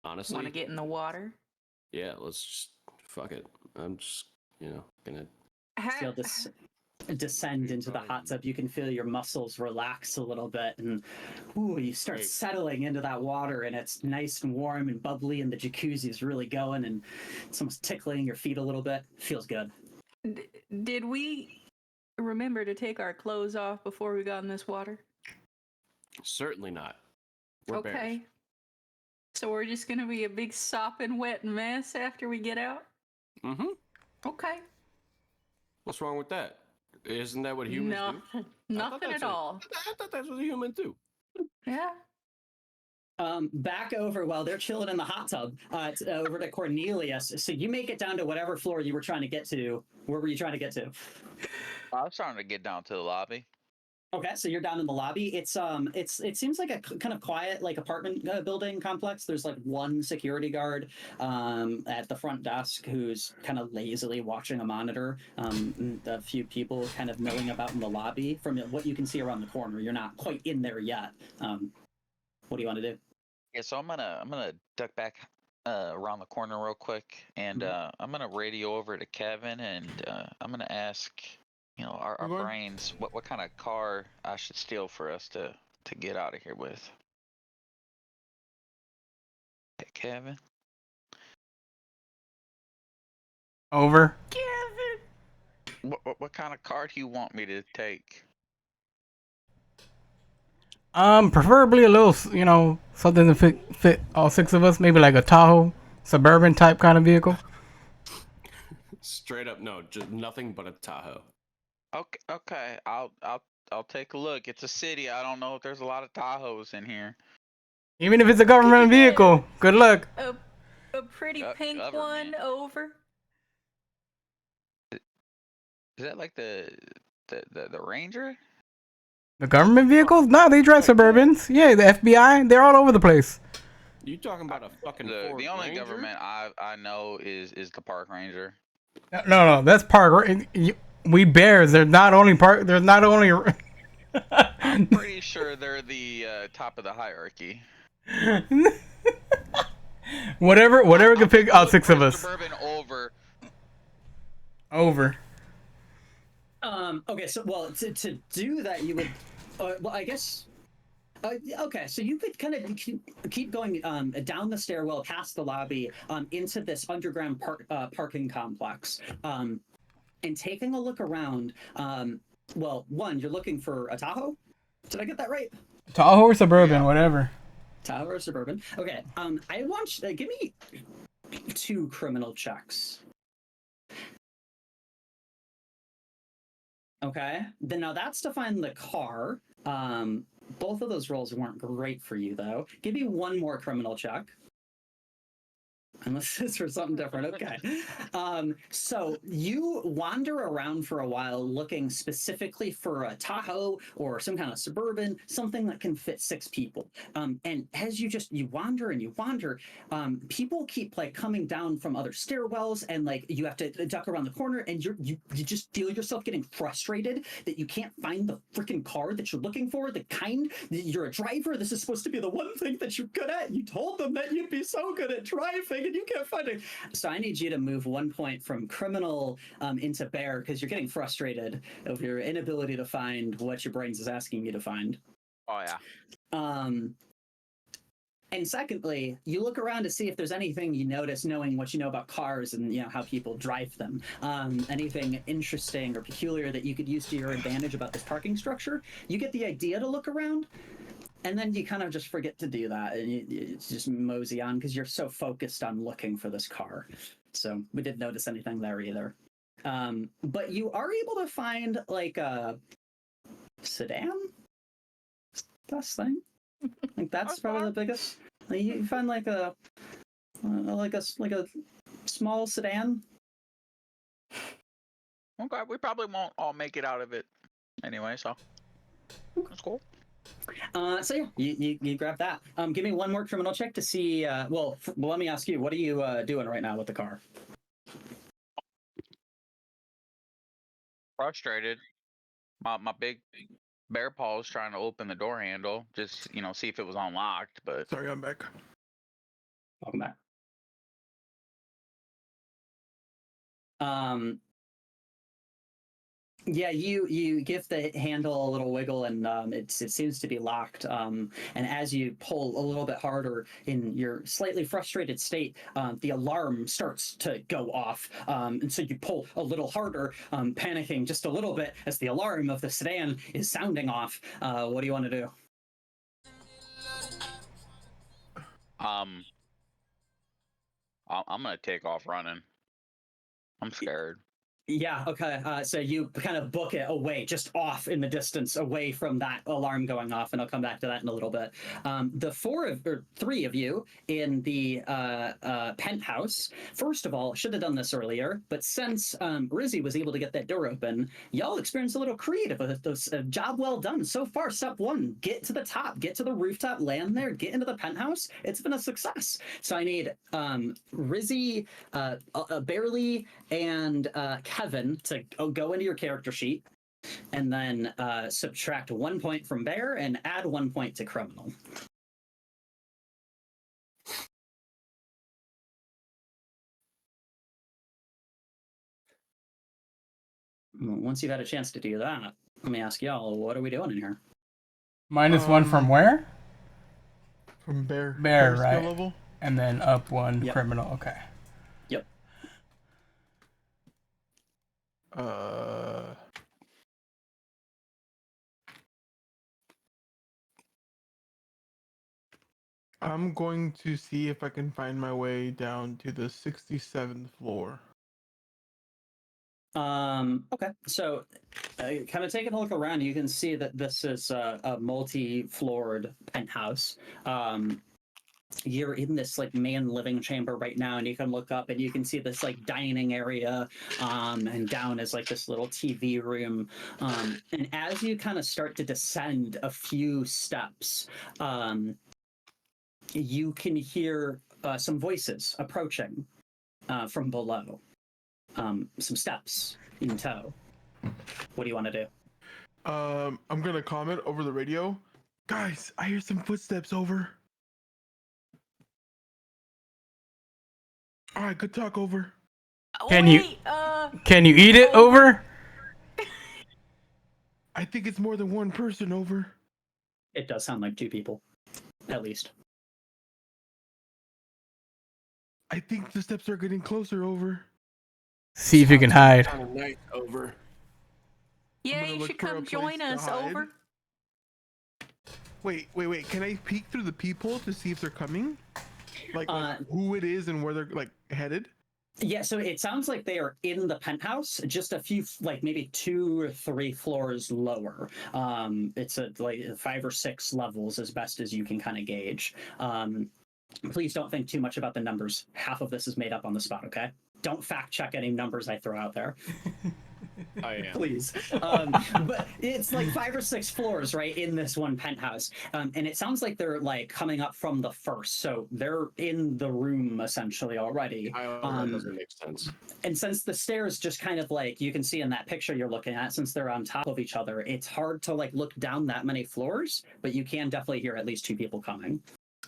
Honestly. Want to get in the water? Yeah, let's just fuck it. I'm just, gonna. Feel this descend into the hot tub. You can feel your muscles relax a little bit, and you start settling into that water, and it's nice and warm and bubbly, and the jacuzzi is really going, and it's almost tickling your feet a little bit. Feels good. Did we remember to take our clothes off before we got in this water? Certainly not. We're Okay. bears. So we're just gonna be a big sopping wet mess after we get out? Mm-hmm. Okay. What's wrong with that? Isn't that what humans do? Nothing at all. I thought that was a human too. Yeah. Back over while they're chilling in the hot tub, over to Cornelius. So you make it down to whatever floor you were trying to get to. Where were you trying to get to? I was trying to get down to the lobby. Okay, so you're down in the lobby. It seems like a kind of quiet, like apartment building complex. There's like one security guard at the front desk who's kind of lazily watching a monitor. A few people kind of milling about in the lobby from what you can see around the corner. You're not quite in there yet. What do you want to do? Yeah, so I'm gonna duck back around the corner real quick, and I'm gonna radio over to Kevin, and I'm gonna ask, our We're going- brains what kind of car I should steal for us to get out of here with. Hey, Kevin. Over. What kind of car do you want me to take? Preferably a little, something to fit all 6 of us. Maybe like a Tahoe, suburban type kind of vehicle. Straight up, no, just nothing but a Tahoe. Okay. I'll take a look. It's a city. I don't know if there's a lot of Tahoes in here. Even if it's a government vehicle. Good luck. A pretty pink government. one over. Is that like the Ranger? The government vehicles? No, they drive Suburbans. Yeah, the FBI. They're all over the place. You talking about a fucking Ford The only Ranger? government I know is the park ranger. No, that's park. We bears. They're not only park. They're not only. I'm pretty sure they're the top of the hierarchy. Whatever can pick out 6 of us. Suburban over. Over. Okay, so to do that, you would, I guess. Okay, so you could kind of keep going down the stairwell, past the lobby, into this underground parking complex, and taking a look around. One, you're looking for a Tahoe. Did I get that right? Tahoe or Suburban, whatever. Tahoe or Suburban. Okay. I want you to give me 2 criminal checks. Okay. Then now that's to find the car. Both of those rolls weren't great for you, though. Give me 1 more criminal check. Unless it's for something different. Okay. So you wander around for a while looking specifically for a Tahoe or some kind of Suburban, something that can fit 6 people. And as you wander and you wander, people keep like coming down from other stairwells, and like you have to duck around the corner, and you just feel yourself getting frustrated that you can't find the freaking car that you're looking for, the kind. You're a driver. This is supposed to be the one thing that you're good at. You told them that you'd be so good at driving, and you can't find it. So I need you to move 1 point from criminal into bear, because you're getting frustrated of your inability to find what your brains is asking you to find. Oh yeah. And secondly, you look around to see if there's anything you notice, knowing what you know about cars and how people drive them. Anything interesting or peculiar that you could use to your advantage about this parking structure. You get the idea to look around, and then you kind of just forget to do that, and you just mosey on because you're so focused on looking for this car. So we didn't notice anything there either. But you are able to find like a sedan. Best thing. Like that's probably the biggest. Like, you find like a small sedan. Okay, we probably won't all make it out of it anyway, so that's cool. So yeah, you grab that. Give me 1 more criminal check to see. Well, let me ask you, what are you doing right now with the car? Frustrated. My big bear paw is trying to open the door handle, just see if it was unlocked, but Sorry, I'm back. Welcome back. Yeah, you give the handle a little wiggle, and it seems to be locked. And as you pull a little bit harder in your slightly frustrated state, the alarm starts to go off. And so you pull a little harder, panicking just a little bit as the alarm of the sedan is sounding off. What do you want to do? I'm gonna take off running. I'm scared. Yeah, okay. So you kind of book it away, just off in the distance, away from that alarm going off, and I'll come back to that in a little bit. The 3 of you in the penthouse, first of all, should have done this earlier, but since Rizzy was able to get that door open, y'all experienced a little creative. A job well done. So far, step 1, get to the top, get to the rooftop, land there, get into the penthouse. It's been a success. So I need Rizzy, Barely, and Kevin to go into your character sheet, and then subtract 1 point from Bear and add 1 point to Criminal. Once you've had a chance to do that, let me ask y'all, what are we doing in here? -1 from where? From Bear, skill right? level. And then up 1 Yep. criminal. Okay. Yep. I'm going to see if I can find my way down to the 67th floor. Okay. So, kind of taking a look around, you can see that this is a multi-floored penthouse. You're in this like main living chamber right now, and you can look up and you can see this like dining area, and down is like this little TV room. And as you kind of start to descend a few steps, you can hear some voices approaching from below. Some steps in tow. What do you want to do? I'm gonna comment over the radio. Guys, I hear some footsteps over. All right, good talk over. Can Wait, you eat it over? I think it's more than one person over. It does sound like 2 people, at least. I think the steps are getting closer over. See if you can hide. Kind of nice over. yeah, gonna you look should for a come place join to us. hide. Over. Wait. Can I peek through the peephole to see if they're coming? Like Uh, who it is and where they're like headed? Yeah, so it sounds like they are in the penthouse, just a few, like maybe 2 or 3 floors lower. It's like 5 or 6 levels as best as you can kind of gauge. Please don't think too much about the numbers. Half of this is made up on the spot, okay? Don't fact check any numbers I throw out there. I am. Please. But it's like 5 or 6 floors, right, in this one penthouse. And it sounds like they're like coming up from the first. So they're in the room essentially already. That doesn't make sense. And since the stairs just kind of like you can see in that picture you're looking at, since they're on top of each other, it's hard to like look down that many floors, but you can definitely hear at least 2 people coming.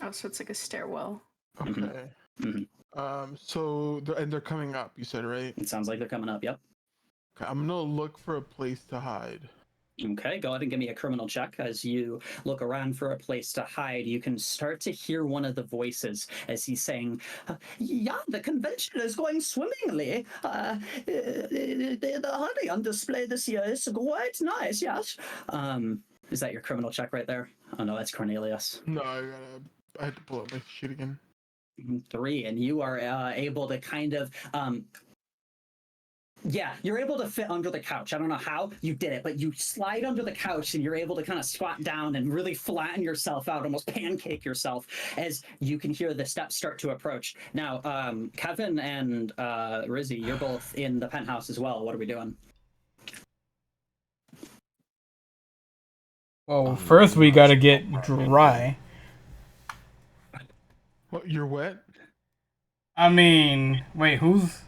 Oh, so it's like a stairwell. Okay. Mhm. So they're coming up. You said, right? It sounds like they're coming up. Yep. Okay, I'm gonna look for a place to hide. Okay, go ahead and give me a criminal check. As you look around for a place to hide, you can start to hear one of the voices as he's saying, yeah, the convention is going swimmingly. The honey on display this year is quite nice, yes. Is that your criminal check right there? Oh no, that's Cornelius. No, I had to pull up my shit again. 3, and you are able to kind of yeah, you're able to fit under the couch. I don't know how you did it, but you slide under the couch and you're able to kind of squat down and really flatten yourself out, almost pancake yourself as you can hear the steps start to approach. Now, Kevin and Rizzy, you're both in the penthouse as well. What are we doing? Well, first we gotta get dry. What? You're wet? I mean, wait, who's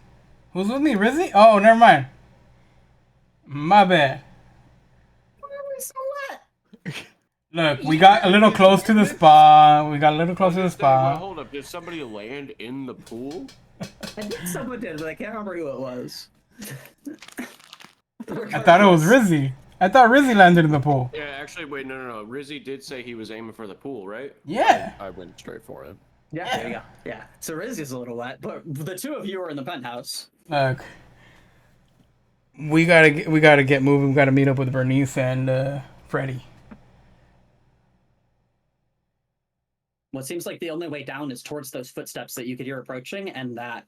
with me? Rizzy? Oh, never mind. My bad. Why are we so wet? Look, we got a little close to the spa. We got a little close to the Well, spa. hold up. Did somebody land in the pool? I think someone did, but I can't remember who it was. I thought it was Rizzy. I thought Rizzy landed in the pool. Yeah, actually, wait, no. Rizzy did say he was aiming for the pool, right? Yeah. I went straight for it. Yeah, there you go. Yeah. So Rizzy's a little wet, but the 2 of you are in the penthouse. Look, we gotta get moving. We gotta meet up with Bernice and Freddie. What seems like the only way down is towards those footsteps that you could hear approaching, and that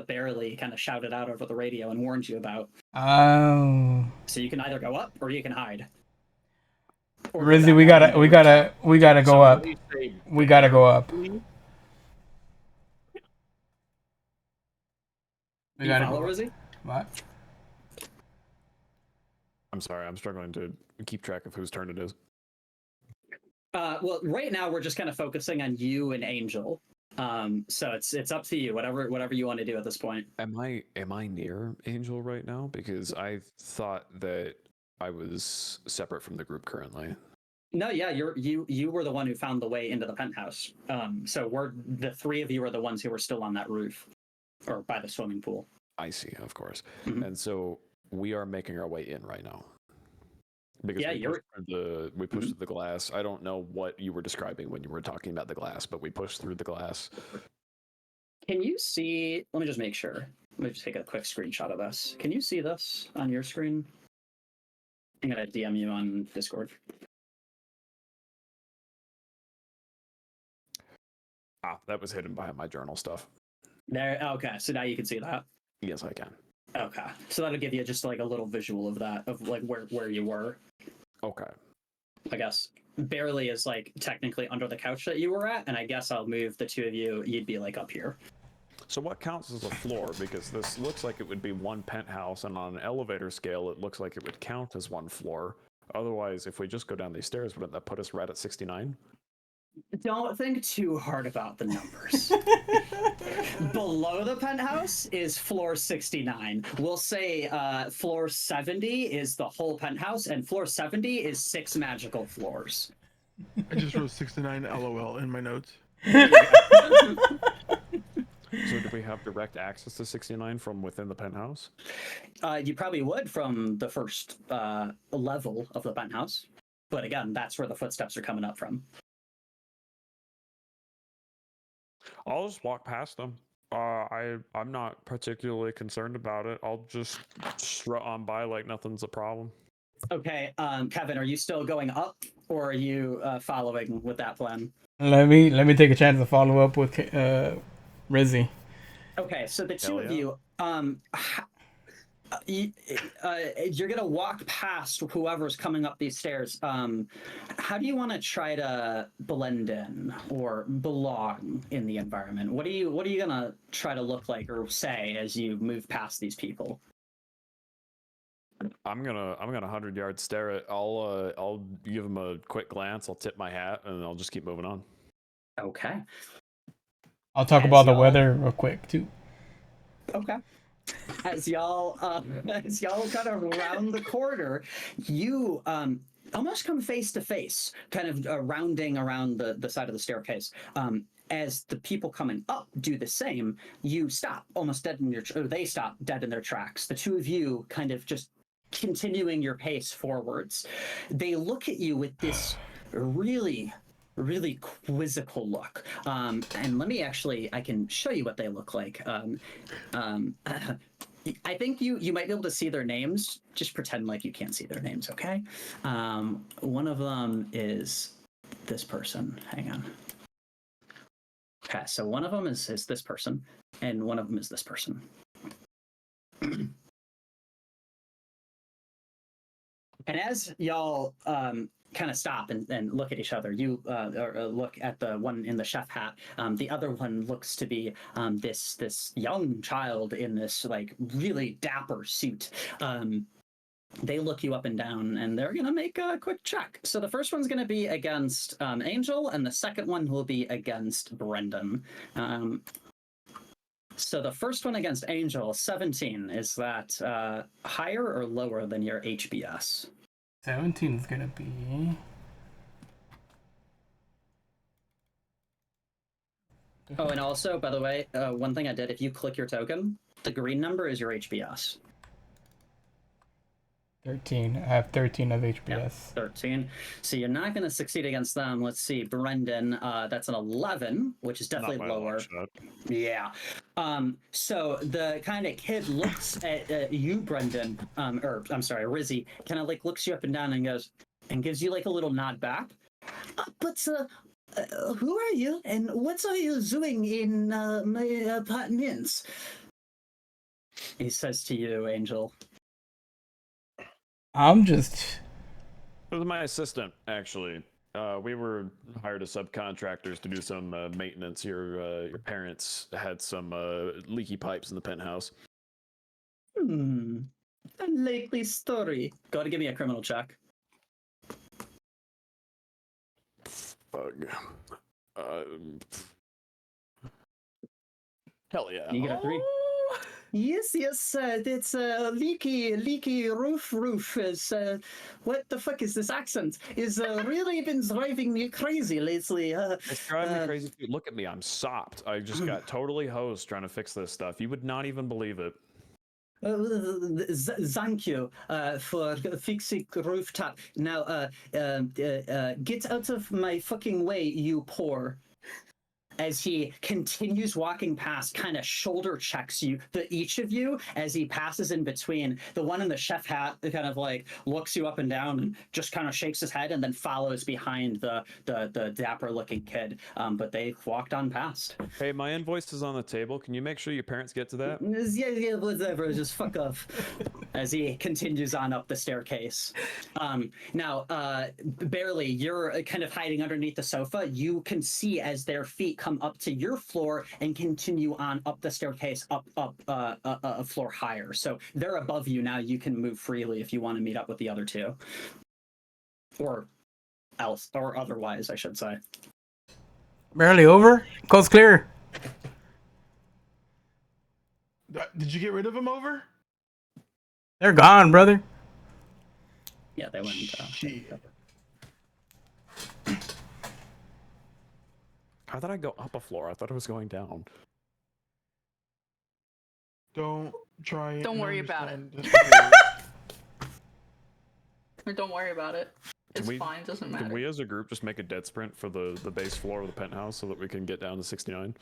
Barely kind of shouted out over the radio and warned you about. Oh, So you can either go up or you can hide. Or go Rizzy, back we down gotta and go up. Somebody say We gotta go up. You We gotta follow go. Rizzy? What? I'm sorry, I'm struggling to keep track of whose turn it is. Well, right now we're just kind of focusing on you and Angel. So it's up to you. Whatever you want to do at this point. Am I near Angel right now? Because I thought that I was separate from the group currently. No, yeah, you were the one who found the way into the penthouse. So we're the 3 of you are the ones who were still on that roof or by the swimming pool. I see, of course. Mhm. And so we are making our way in right now. Because Yeah, we pushed through the glass. I don't know what you were describing when you were talking about the glass, but we pushed through the glass. Can you see? Let me just make sure. Let me just take a quick screenshot of this. Can you see this on your screen? I'm gonna DM you on Discord. That was hidden behind my journal stuff. There. Okay, so now you can see that. Yes, I can. Okay, so that'll give you just like a little visual of that, of like where you were. Okay. I guess barely is like technically under the couch that you were at, and I guess I'll move the two of you. You'd be like up here. So what counts as a floor? Because this looks like it would be one penthouse, and on an elevator scale, it looks like it would count as one floor. Otherwise, if we just go down these stairs, wouldn't that put us right at 69? Don't think too hard about the numbers. Below the penthouse is floor 69. We'll say floor 70 is the whole penthouse, and floor 70 is 6 magical floors. I just wrote 69 LOL in my notes. So do we have direct access to 69 from within the penthouse? You probably would from the first level of the penthouse. But again, that's where the footsteps are coming up from. I'll just walk past them. I'm not particularly concerned about it. I'll just strut on by like nothing's a problem. Okay, Kevin, are you still going up, or are you following with that plan? Let me take a chance to follow up with Rizzy. Okay, so the two of you, you're gonna walk past whoever's coming up these stairs. How do you want to try to blend in or belong in the environment? What are you gonna try to look like or say as you move past these people? I'm gonna 100-yard stare at. I'll give them a quick glance. I'll tip my hat and I'll just keep moving on. Okay. I'll talk about the weather real quick too. Okay. As y'all kind of round the corner, you almost come face to face, kind of rounding around the side of the staircase. As the people coming up do the same, you stop almost dead in your, or they stop dead in their tracks. The two of you kind of just continuing your pace forwards. They look at you with this really quizzical look. And let me I can show you what they look like. I think you might be able to see their names. Just pretend like you can't see their names, okay? One of them is this person. Hang on. Okay, so one of them is this person, and one of them is this person. And as y'all kind of stop and look at each other, you or look at the one in the chef hat. The other one looks to be this young child in this like really dapper suit. They look you up and down, and they're gonna make a quick check. So the first one's gonna be against Angel, and the second one will be against Brendan. So the first one against Angel, 17. Is that higher or lower than your HBS? 17 is gonna be. Oh, and also, by the way, one thing I did, if you click your token, the green number is your HBS. 13. I have 13 of HBS. Yeah, 13. So you're not going to succeed against them. Let's see, Brendan, that's an 11, which is definitely lower. Yeah. So the kind of kid looks at you, Brendan, or I'm sorry, Rizzy, kind of like looks you up and down and goes, and gives you like a little nod back. But who are you, and what are you doing in my apartments? He says to you, Angel. I'm just. It was my assistant, actually. We were hired as subcontractors to do some maintenance. Your parents had some leaky pipes in the penthouse. A likely story. Go ahead and give me a criminal check. Fuck. Hell yeah. You get a 3. Yes, it's a leaky roof is, what the fuck is this accent? Is really been driving me crazy lately. It's driving me crazy too. Look at me, I'm sopped. I just got totally hosed trying to fix this stuff. You would not even believe it. Thank you for fixing rooftop. Now, get out of my fucking way, you poor. As he continues walking past, kind of shoulder checks each of you as he passes in between. The one in the chef hat kind of like looks you up and down and just kind of shakes his head and then follows behind the dapper looking kid. But they walked on past. Hey, my invoice is on the table. Can you make sure your parents get to that? Yeah, whatever. Just fuck off. As he continues on up the staircase. Now, barely, you're kind of hiding underneath the sofa. You can see as their feet come up to your floor and continue on up the staircase, up a floor higher. So they're above you now. You can move freely if you want to meet up with the other two, or otherwise, I should say. Barely over. Coast clear. Did you get rid of him over? They're gone, brother. Yeah, they went. Shit. How did I go up a floor? I thought it was going down. Don't try. Don't and worry about it. understand this. Or don't worry about it. It's we- fine. Doesn't matter. Can we as a group just make a dead sprint for the base floor of the penthouse so that we can get down to 69?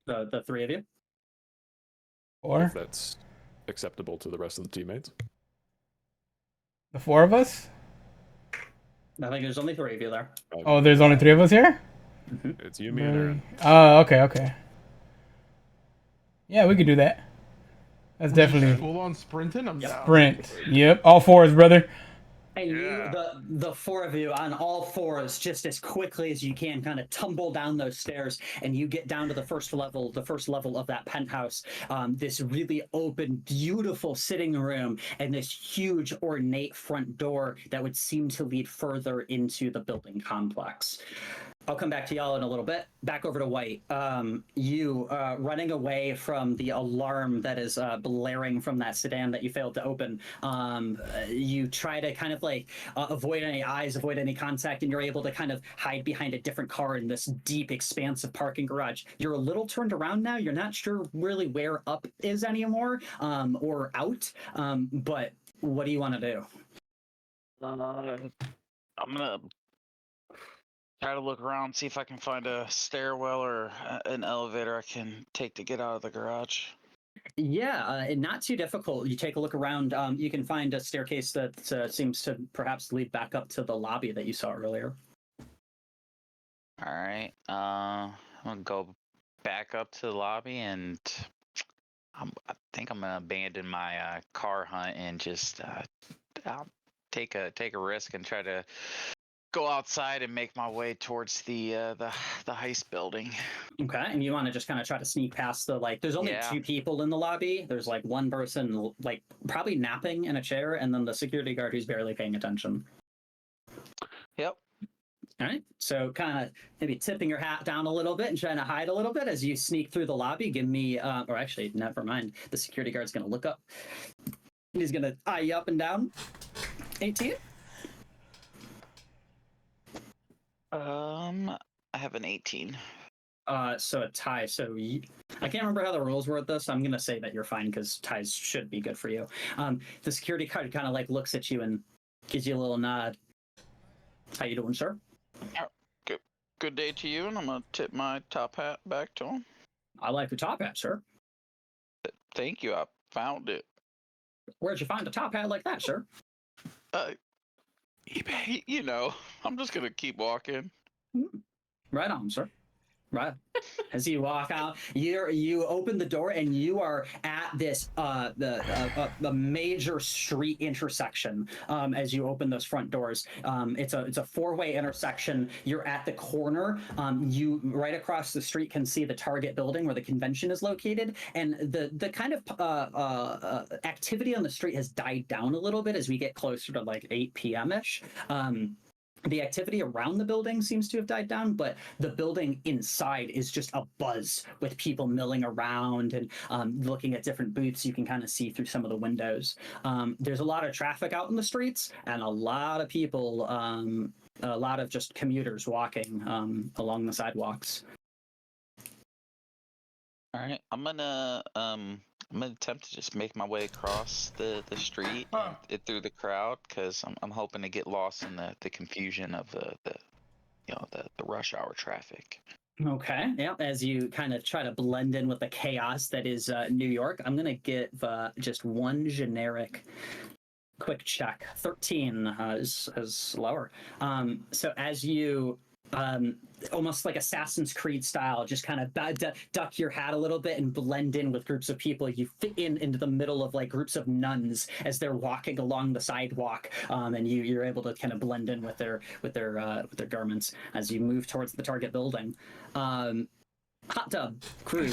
The three of you. Or If that's acceptable to the rest of the teammates. the four of us? I think there's only three of you there. Oh, there's only three of us here? It's you, me, and Aaron. Oh, okay. Yeah, we could do that. That's definitely Full on sprinting. I'm down. sprint. Yep, all fours, brother. And you, the four of you on all fours, just as quickly as you can, kind of tumble down those stairs, and you get down to the first level of that penthouse. This really open, beautiful sitting room, and this huge, ornate front door that would seem to lead further into the building complex. I'll come back to y'all in a little bit. Back over to White. You running away from the alarm that is blaring from that sedan that you failed to open. You try to kind of like avoid any eyes, avoid any contact, and you're able to kind of hide behind a different car in this deep, expansive parking garage. You're a little turned around now. You're not sure really where up is anymore, or out. But what do you want to do? I'm gonna try to look around, see if I can find a stairwell or an elevator I can take to get out of the garage. Yeah, and not too difficult. You take a look around. You can find a staircase that seems to perhaps lead back up to the lobby that you saw earlier. All right. I'm gonna go back up to the lobby, and I think I'm gonna abandon my car hunt and just take a risk and try to go outside and make my way towards the heist building. Okay, and you want to just kind of try to sneak past there's only two people in the lobby. There's like one person like probably napping in a chair, and then the security guard who's barely paying attention. Yep. All right, so kind of maybe tipping your hat down a little bit and trying to hide a little bit as you sneak through the lobby. Give me, or actually, never mind. The security guard's going to look up. He's going to eye you up and down. 18? I have an 18. So a tie. So I can't remember how the rules were with this. So I'm going to say that you're fine because ties should be good for you. The security guard kind of like looks at you and gives you a little nod. How you doing, sir? Good day to you, and I'm gonna tip my top hat back to him. I like your top hat, sir. Thank you. I found it. Where'd you find a top hat like that, sir? eBay. You know, I'm just gonna keep walking. Right on, sir. Right. As you walk out, you open the door and you are at this the major street intersection. As you open those front doors, it's a four-way intersection. You're at the corner. You right across the street can see the Target building where the convention is located, and the kind of activity on the street has died down a little bit as we get closer to like 8 p.m. ish. The activity around the building seems to have died down, but the building inside is just a buzz with people milling around and looking at different booths. You can kind of see through some of the windows. There's a lot of traffic out in the streets and a lot of people, a lot of just commuters walking along the sidewalks. All right, I'm gonna I'm gonna attempt to just make my way across the street Huh. and through the crowd because I'm hoping to get lost in the confusion of the rush hour traffic. Okay, yeah. As you kind of try to blend in with the chaos that is New York, I'm gonna give just one generic quick check. 13 is lower. So as you almost like Assassin's Creed style, just kind of duck your hat a little bit and blend in with groups of people. You fit into the middle of like groups of nuns as they're walking along the sidewalk, and you're able to kind of blend in with their garments as you move towards the target building. Hot tub crew,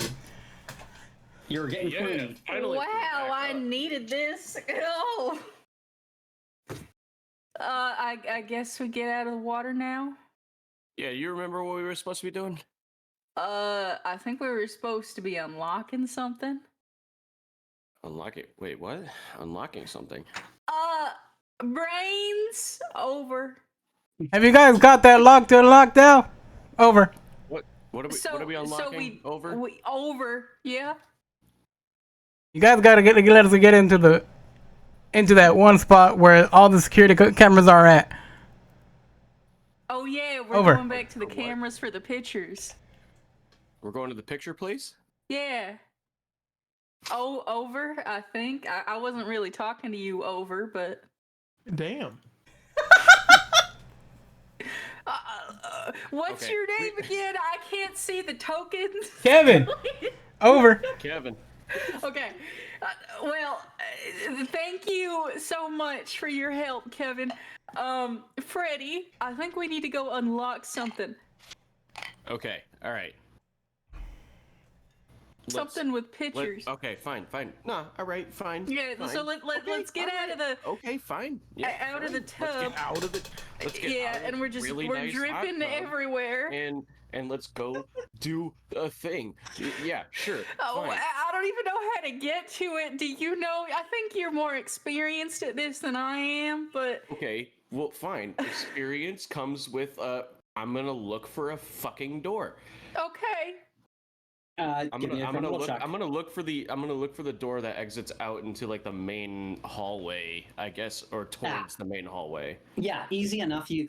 you're getting croony. Finally, Wow, I needed this. Oh. I guess we get out of the water now. Yeah, you remember what we were supposed to be doing? I think we were supposed to be unlocking something. Unlocking. Wait, what? Unlocking something. Brains over. Have you guys got that locked and locked out? Over. What are we unlocking? Over. Over. Yeah. You guys gotta let us get into that one spot where all the security cameras are at. Oh yeah, we're Over. going back to the cameras for the pictures. We're going to the picture place. Yeah. Oh, over. I think I wasn't really talking to you, over, but. Damn. What's Okay, your name again? I can't see the tokens. Kevin. Over. Kevin. Okay. Well, thank you so much for your help, Kevin. Freddy, I think we need to go unlock something. Okay. All right. Something with pictures. Okay. Fine. No. All right. Fine. Yeah. Fine. So let's get out of the. Okay. Fine. Yeah, out of the fine. tub. Let's get out of the. Let's get Yeah, out of and the we're just really we're nice dripping hot tub everywhere. And let's go do a thing. Yeah. Sure. Oh, Fine. I don't even know how to get to it. Do you know? I think you're more experienced at this than I am, but. Okay. Well, fine. Experience comes with I'm gonna look for a fucking door. Okay. I'm Give me a criminal check. gonna look for the door that exits out into like the main hallway, I guess, or towards the main hallway. Yeah, easy enough. You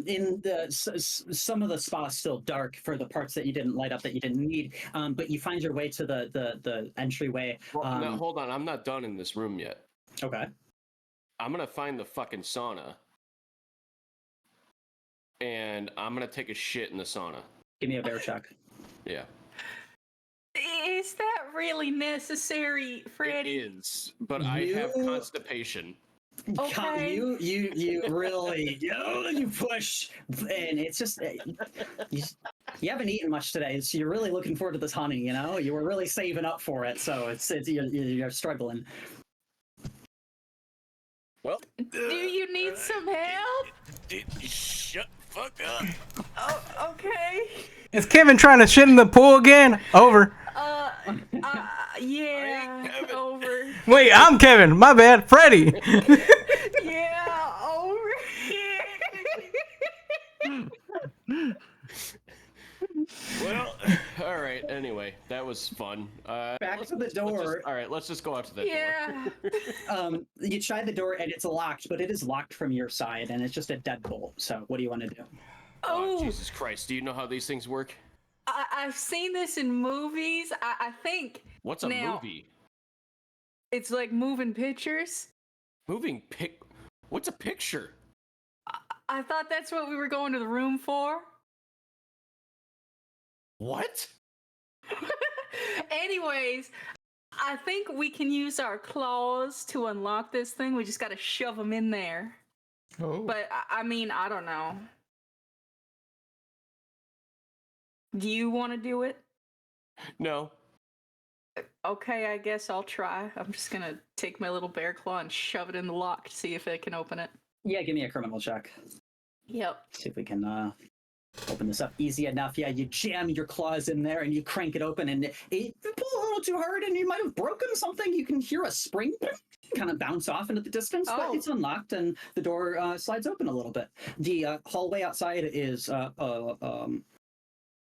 in the some of the spots still dark for the parts that you didn't light up that you didn't need, but you find your way to the entryway. Well, no, hold on, I'm not done in this room yet. Okay. I'm gonna find the fucking sauna, and I'm gonna take a shit in the sauna. Give me a bear check. Yeah. Is that really necessary, Freddy? It is, but I have constipation. Okay. You really you push, and it's just you haven't eaten much today, so you're really looking forward to this honey. You know, you were really saving up for it, so it's you're struggling. Well, Do you need some help? Shut the fuck up. Oh, okay. Is Kevin trying to shit in the pool again? Over. Yeah, over. Wait, I'm Kevin. My bad. Freddy. Yeah, over. Well, all right. Anyway, that was fun. Back to the door. All right, let's just go out to the Yeah. door. You try the door and it's locked, but it is locked from your side, and it's just a deadbolt. So what do you want to do? Oh, Jesus Christ! Do you know how these things work? I've seen this in movies. I think. What's a now, movie? It's like moving pictures. What's a picture? I thought that's what we were going to the room for. What? Anyways, I think we can use our claws to unlock this thing. We just gotta shove them in there. Oh. But I mean, I don't know. Do you want to do it? No. Okay, I guess I'll try. I'm just gonna take my little bear claw and shove it in the lock to see if it can open it. Yeah, give me a criminal check. Yep. See if we can open this up easy enough. Yeah, you jam your claws in there and you crank it open, and you pull a little too hard and you might have broken something. You can hear a spring kind of bounce off into the distance, but it's unlocked and the door slides open a little bit. The hallway outside is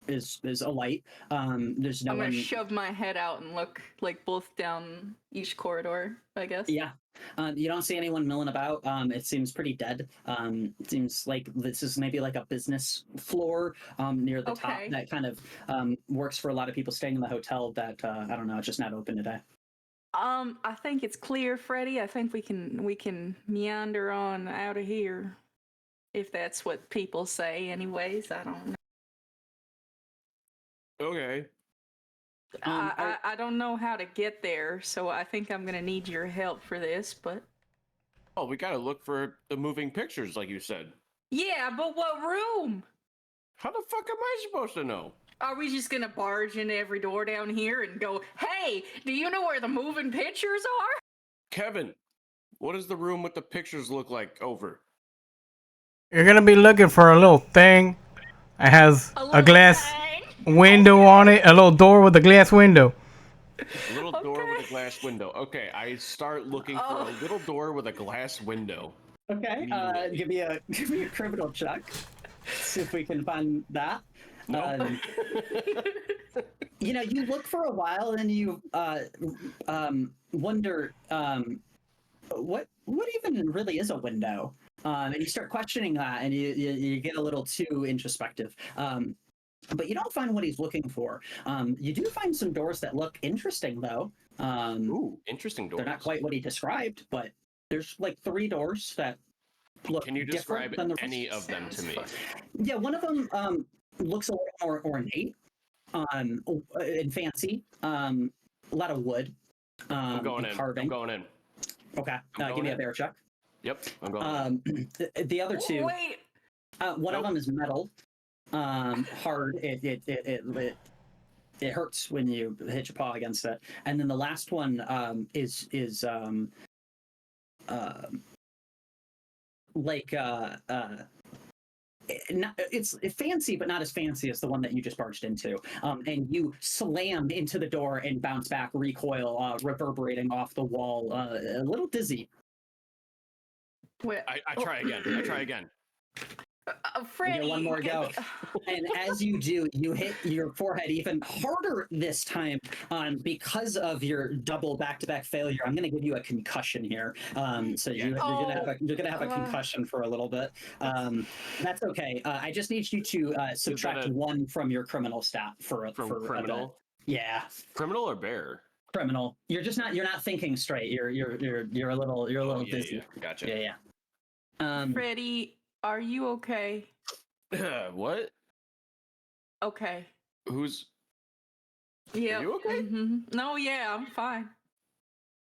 is alight. There's no I'm gonna one. shove my head out and look like both down each corridor, I guess. Yeah. You don't see anyone milling about. It seems pretty dead. It seems like this is maybe like a business floor near the top Okay. that kind of works for a lot of people staying in the hotel that I don't know, it's just not open today. I think it's clear, Freddy. I think we can meander on out of here, if that's what people say. Anyways, I don't know. Okay. I don't know how to get there, so I think I'm gonna need your help for this. But Oh, we gotta look for the moving pictures, like you said. yeah, but what room? How the fuck am I supposed to know? Are we just gonna barge into every door down here and go, "Hey, do you know where the moving pictures are?" Kevin, what does the room with the pictures look like over? You're gonna be looking for a little thing. It has a little glass thing. window on it, a little door with a glass window. A little door with a glass window. Okay, I start looking for a little door with a glass window. Okay. Give me a criminal check. See if we can find that. Nope. You know, you look for a while and you wonder what even really is a window, and you start questioning that, and you get a little too introspective. But you don't find what he's looking for. You do find some doors that look interesting, though. Ooh, interesting doors. They're not quite what he described, but there's like 3 doors that look Can you different describe than the any of them to me? Yeah, one of them looks a little more ornate and fancy. A lot of wood. I'm going and in. Carving. I'm going in. Okay, I'm give me a in. bear check. Yep, I'm going in. The other 2. Wait. One of them is metal. Hard. It hurts when you hit your paw against it. And then the last one is like it's fancy, but not as fancy as the one that you just barged into. And you slam into the door and bounce back, recoil, reverberating off the wall, a little dizzy. Wait, I try again. I try again. Freddy. You get one more go. And as you do, you hit your forehead even harder this time because of your double back-to-back failure. I'm going to give you a concussion here. So you're going to have a concussion for a little bit. That's okay. I just need you to subtract 1 from your criminal stat for criminal. Yeah. Criminal or bear? Criminal. You're not thinking straight. You're a little dizzy. Yeah. Gotcha. Yeah. Freddy, are you okay? What? Okay. Who's? Yeah. Are you okay? Mm-hmm. No, yeah, I'm fine.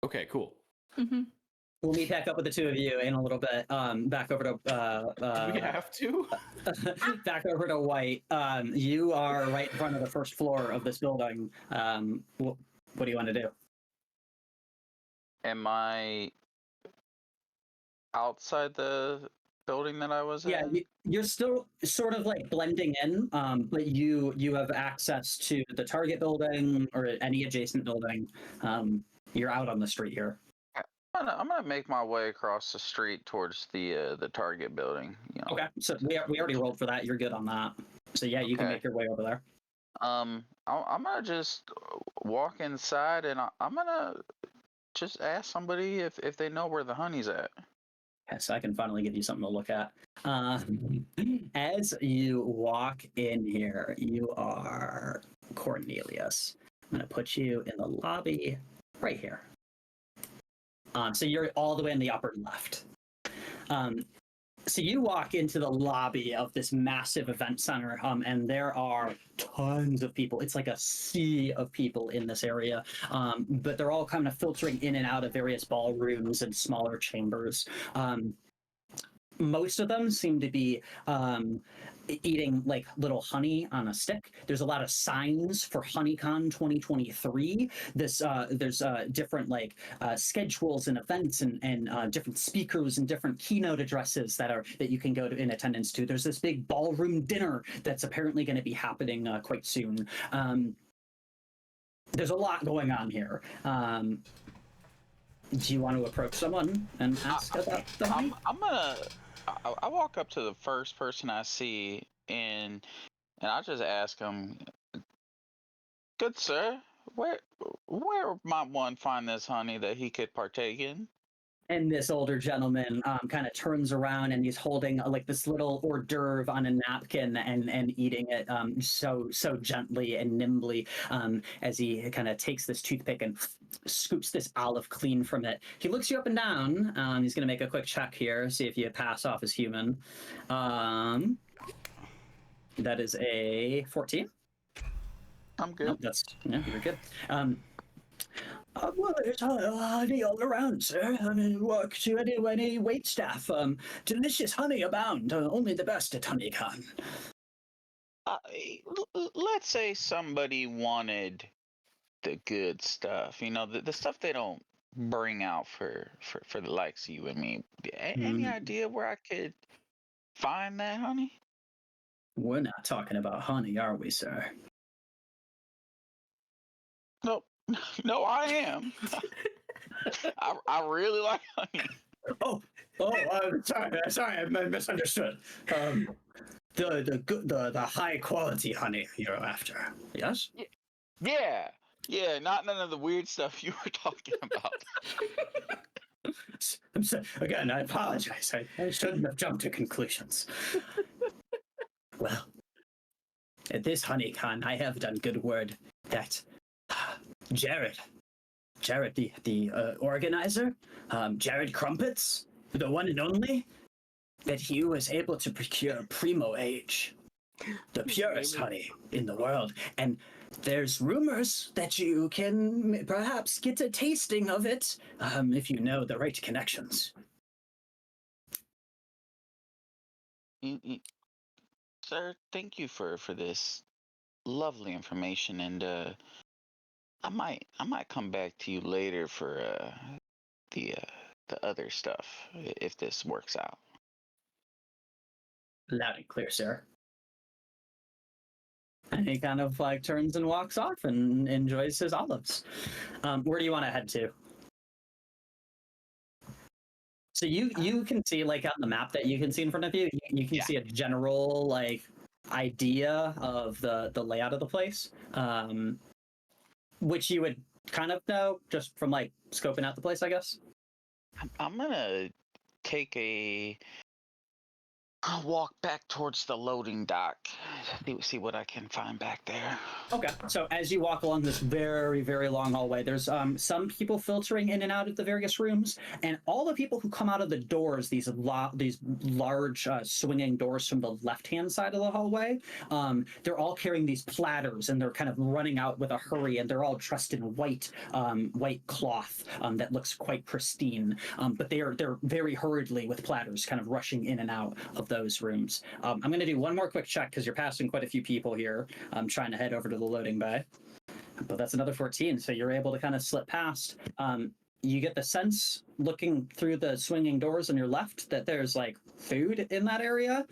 Okay, cool. Mm-hmm. We'll meet back up with the 2 of you in a little bit. Back over to Do we have to? back over to White. You are right in front of the first floor of this building. What do you want to do? Am I outside the building that I was in? Yeah, you're still sort of like blending in, but you have access to the target building or any adjacent building. You're out on the street here. I'm gonna make my way across the street towards the target building. You know. Okay, so we already rolled for that. You're good on that. So yeah, you can make your way over there. I'm gonna just walk inside and I'm gonna just ask somebody if they know where the honey's at. Yes, I can finally give you something to look at. As you walk in here, you are Cornelius. I'm going to put you in the lobby right here. So you're all the way in the upper left. So you walk into the lobby of this massive event center, and there are tons of people. It's like a sea of people in this area, but they're all kind of filtering in and out of various ballrooms and smaller chambers. Most of them seem to be eating like little honey on a stick. There's a lot of signs for HoneyCon 2023. There's different like schedules and events and different speakers and different keynote addresses that you can go to in attendance to. There's this big ballroom dinner that's apparently going to be happening quite soon. There's a lot going on here. Do you want to approach someone and ask about the honey? I walk up to the first person I see, and and I'll just ask him, "Good sir, where might one find this honey that he could partake in?" And this older gentleman kind of turns around and he's holding like this little hors d'oeuvre on a napkin and eating it so gently and nimbly as he kind of takes this toothpick and scoops this olive clean from it. He looks you up and down. He's going to make a quick check here, see if you pass off as human. That is a 14. I'm good. Nope, you're good. Well, there's honey all around, sir. I mean, work to any wait staff. Delicious honey abound. Only the best at HoneyCon. Let's say somebody wanted the good stuff. You know, the stuff they don't bring out for the likes of you and me. Any idea where I could find that honey? We're not talking about honey, are we, sir? Nope. No, I am. I really like honey. Sorry, I misunderstood. The high quality honey you're after, yes? Yeah, not none of the weird stuff you were talking about. Again, I apologize. I shouldn't have jumped to conclusions. Well, at this HoneyCon, I have done good word that Jared, the organizer, Jared Crumpets, the one and only, that he was able to procure Primo Age, the purest honey in the world. And there's rumors that you can perhaps get a tasting of it if you know the right connections. Sir, thank you for this lovely information, and I might come back to you later for the other stuff if this works out. Loud and clear, sir. And he kind of like turns and walks off and enjoys his olives. Where do you want to head to? So you can see, like, on the map that you can see in front of you, you can see a general like idea of the layout of the place, which you would kind of know just from like scoping out the place, I guess. I'm gonna take I'll walk back towards the loading dock, see what I can find back there. Okay, so as you walk along this very, very long hallway, there's some people filtering in and out of the various rooms, and all the people who come out of the doors, these large swinging doors from the left-hand side of the hallway, they're all carrying these platters, and they're kind of running out with a hurry, and they're all dressed in white cloth that looks quite pristine, but they're very hurriedly with platters kind of rushing in and out of those rooms. I'm going to do one more quick check because you're passing quite a few people here. I'm trying to head over to the loading bay, but that's another 14, so you're able to kind of slip past. You get the sense, looking through the swinging doors on your left, that there's like food in that area.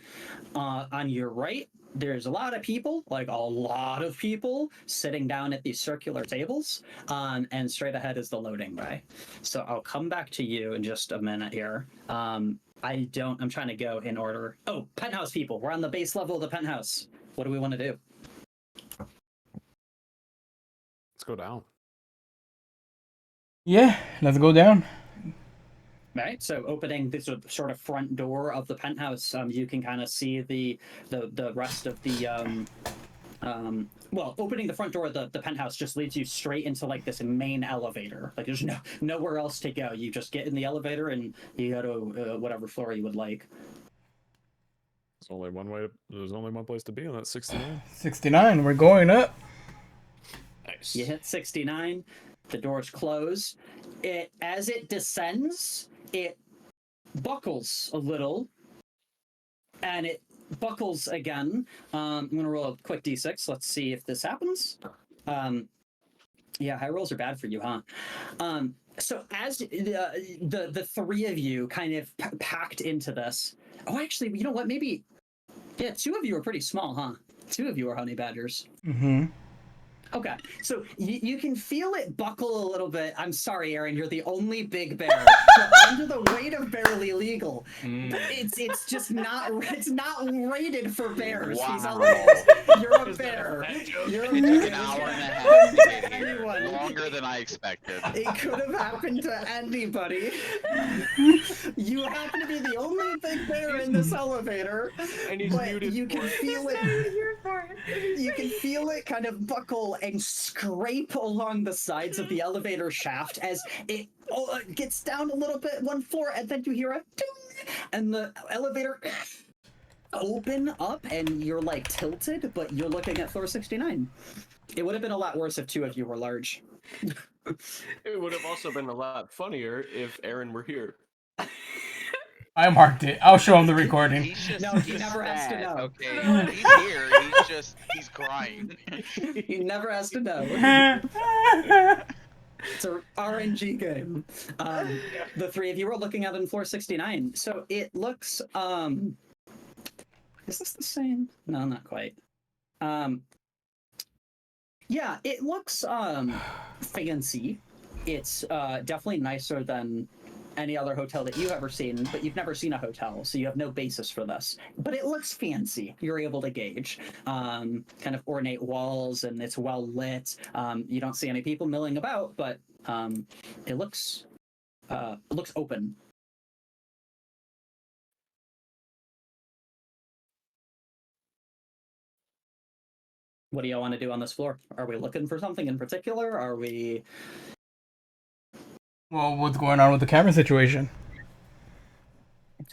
On your right, there's a lot of people sitting down at these circular tables, and straight ahead is the loading bay. So I'll come back to you in just a minute here. I'm trying to go in order. Oh, penthouse people. We're on the base level of the penthouse. What do we want to do? Let's go down. Yeah, let's go down. Right. So opening this sort of front door of the penthouse, you can kind of see the rest of the opening the front door of the penthouse just leads you straight into like this main elevator. Like there's nowhere else to go. You just get in the elevator and you go to whatever floor you would like. There's only one place to be, and that's 69. 69. We're going up. Nice. You hit 69. The doors close. As it descends, it buckles a little, and it buckles again. I'm gonna roll a quick d6. Let's see if this happens. Yeah, high rolls are bad for you, huh? So as the three of you kind of packed into this. Oh, actually, you know what? Maybe, yeah, two of you are pretty small, huh? Two of you are honey badgers. Mm-hmm. Okay, so you can feel it buckle a little bit. I'm sorry, Aaron, you're the only big bear. So under the weight kind of barely legal. It's just not rated for bears. He's Wow. you're a bear. You're a It bear. took an hour and a half to get here. Anyone. Longer than I expected. It could have happened to anybody. You happen to be the only big bear in this elevator, And he's but muted you can for it. feel it. You can feel it kind of buckle and scrape along the sides of the elevator shaft as it gets down a little bit one floor, and then you hear a ding, and the elevator open up, and you're like tilted, but you're looking at floor 69. It would have been a lot worse if two of you were large. It would have also been a lot funnier if Aaron were here. I marked it. I'll show him the recording. He's just No, he he's never asked to sad, know. Okay, he's here. He's crying. He never asked to know. It's a RNG game. The three of you are looking at it in floor 69. So it looks is this the same? No, not quite. Yeah, it looks fancy. It's definitely nicer than any other hotel that you've ever seen, but you've never seen a hotel, so you have no basis for this. But it looks fancy. You're able to gauge. Kind of ornate walls, and it's well lit. You don't see any people milling about, but it looks open. What do y'all want to do on this floor? Are we looking for something in particular? Are we... Well, what's going on with the camera situation?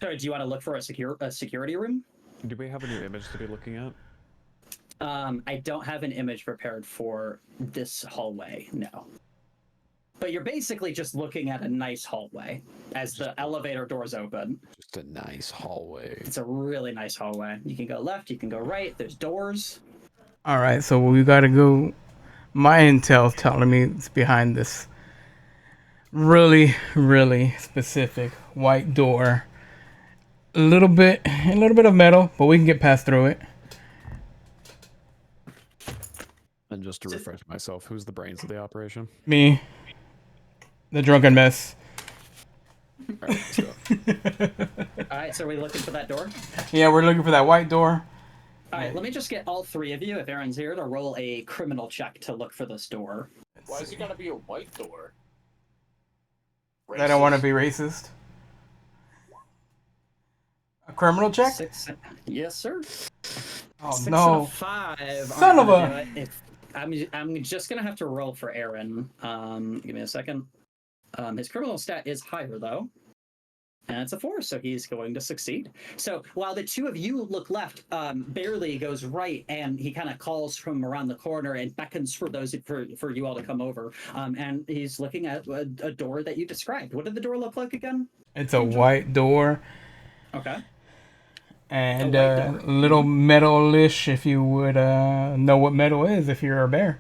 So, do you want to look for a security room? Do we have a new image to be looking at? I don't have an image prepared for this hallway, no. But you're basically just looking at a nice hallway as the elevator doors open. Just a nice hallway. It's a really nice hallway. You can go left, you can go right, there's doors. All right, so we gotta go. My intel's telling me it's behind this really, really specific white door. A little bit of metal, but we can get past through it. And just to refresh myself, who's the brains of the operation? Me, the drunken mess. All right, let's go. All right, so are we looking for that door? Yeah, we're looking for that white door. All right, let me just get all three of you, if Aaron's here, to roll a criminal check to look for this door. Why is it gotta be a white door? I don't want to be racist. A criminal check? 6. Yes, sir. Oh 6 no! and a 5. Son of aren't a- gonna do it. I'm just gonna have to roll for Aaron. Give me a second. His criminal stat is higher though, and it's a 4, so he's going to succeed. So while the two of you look left, Barely goes right, and he kind of calls from around the corner and beckons for for you all to come over. And he's looking at a door that you described. What did the door look like again? It's a white door Okay. and A white door. little metalish, if you would know what metal is if you're a bear.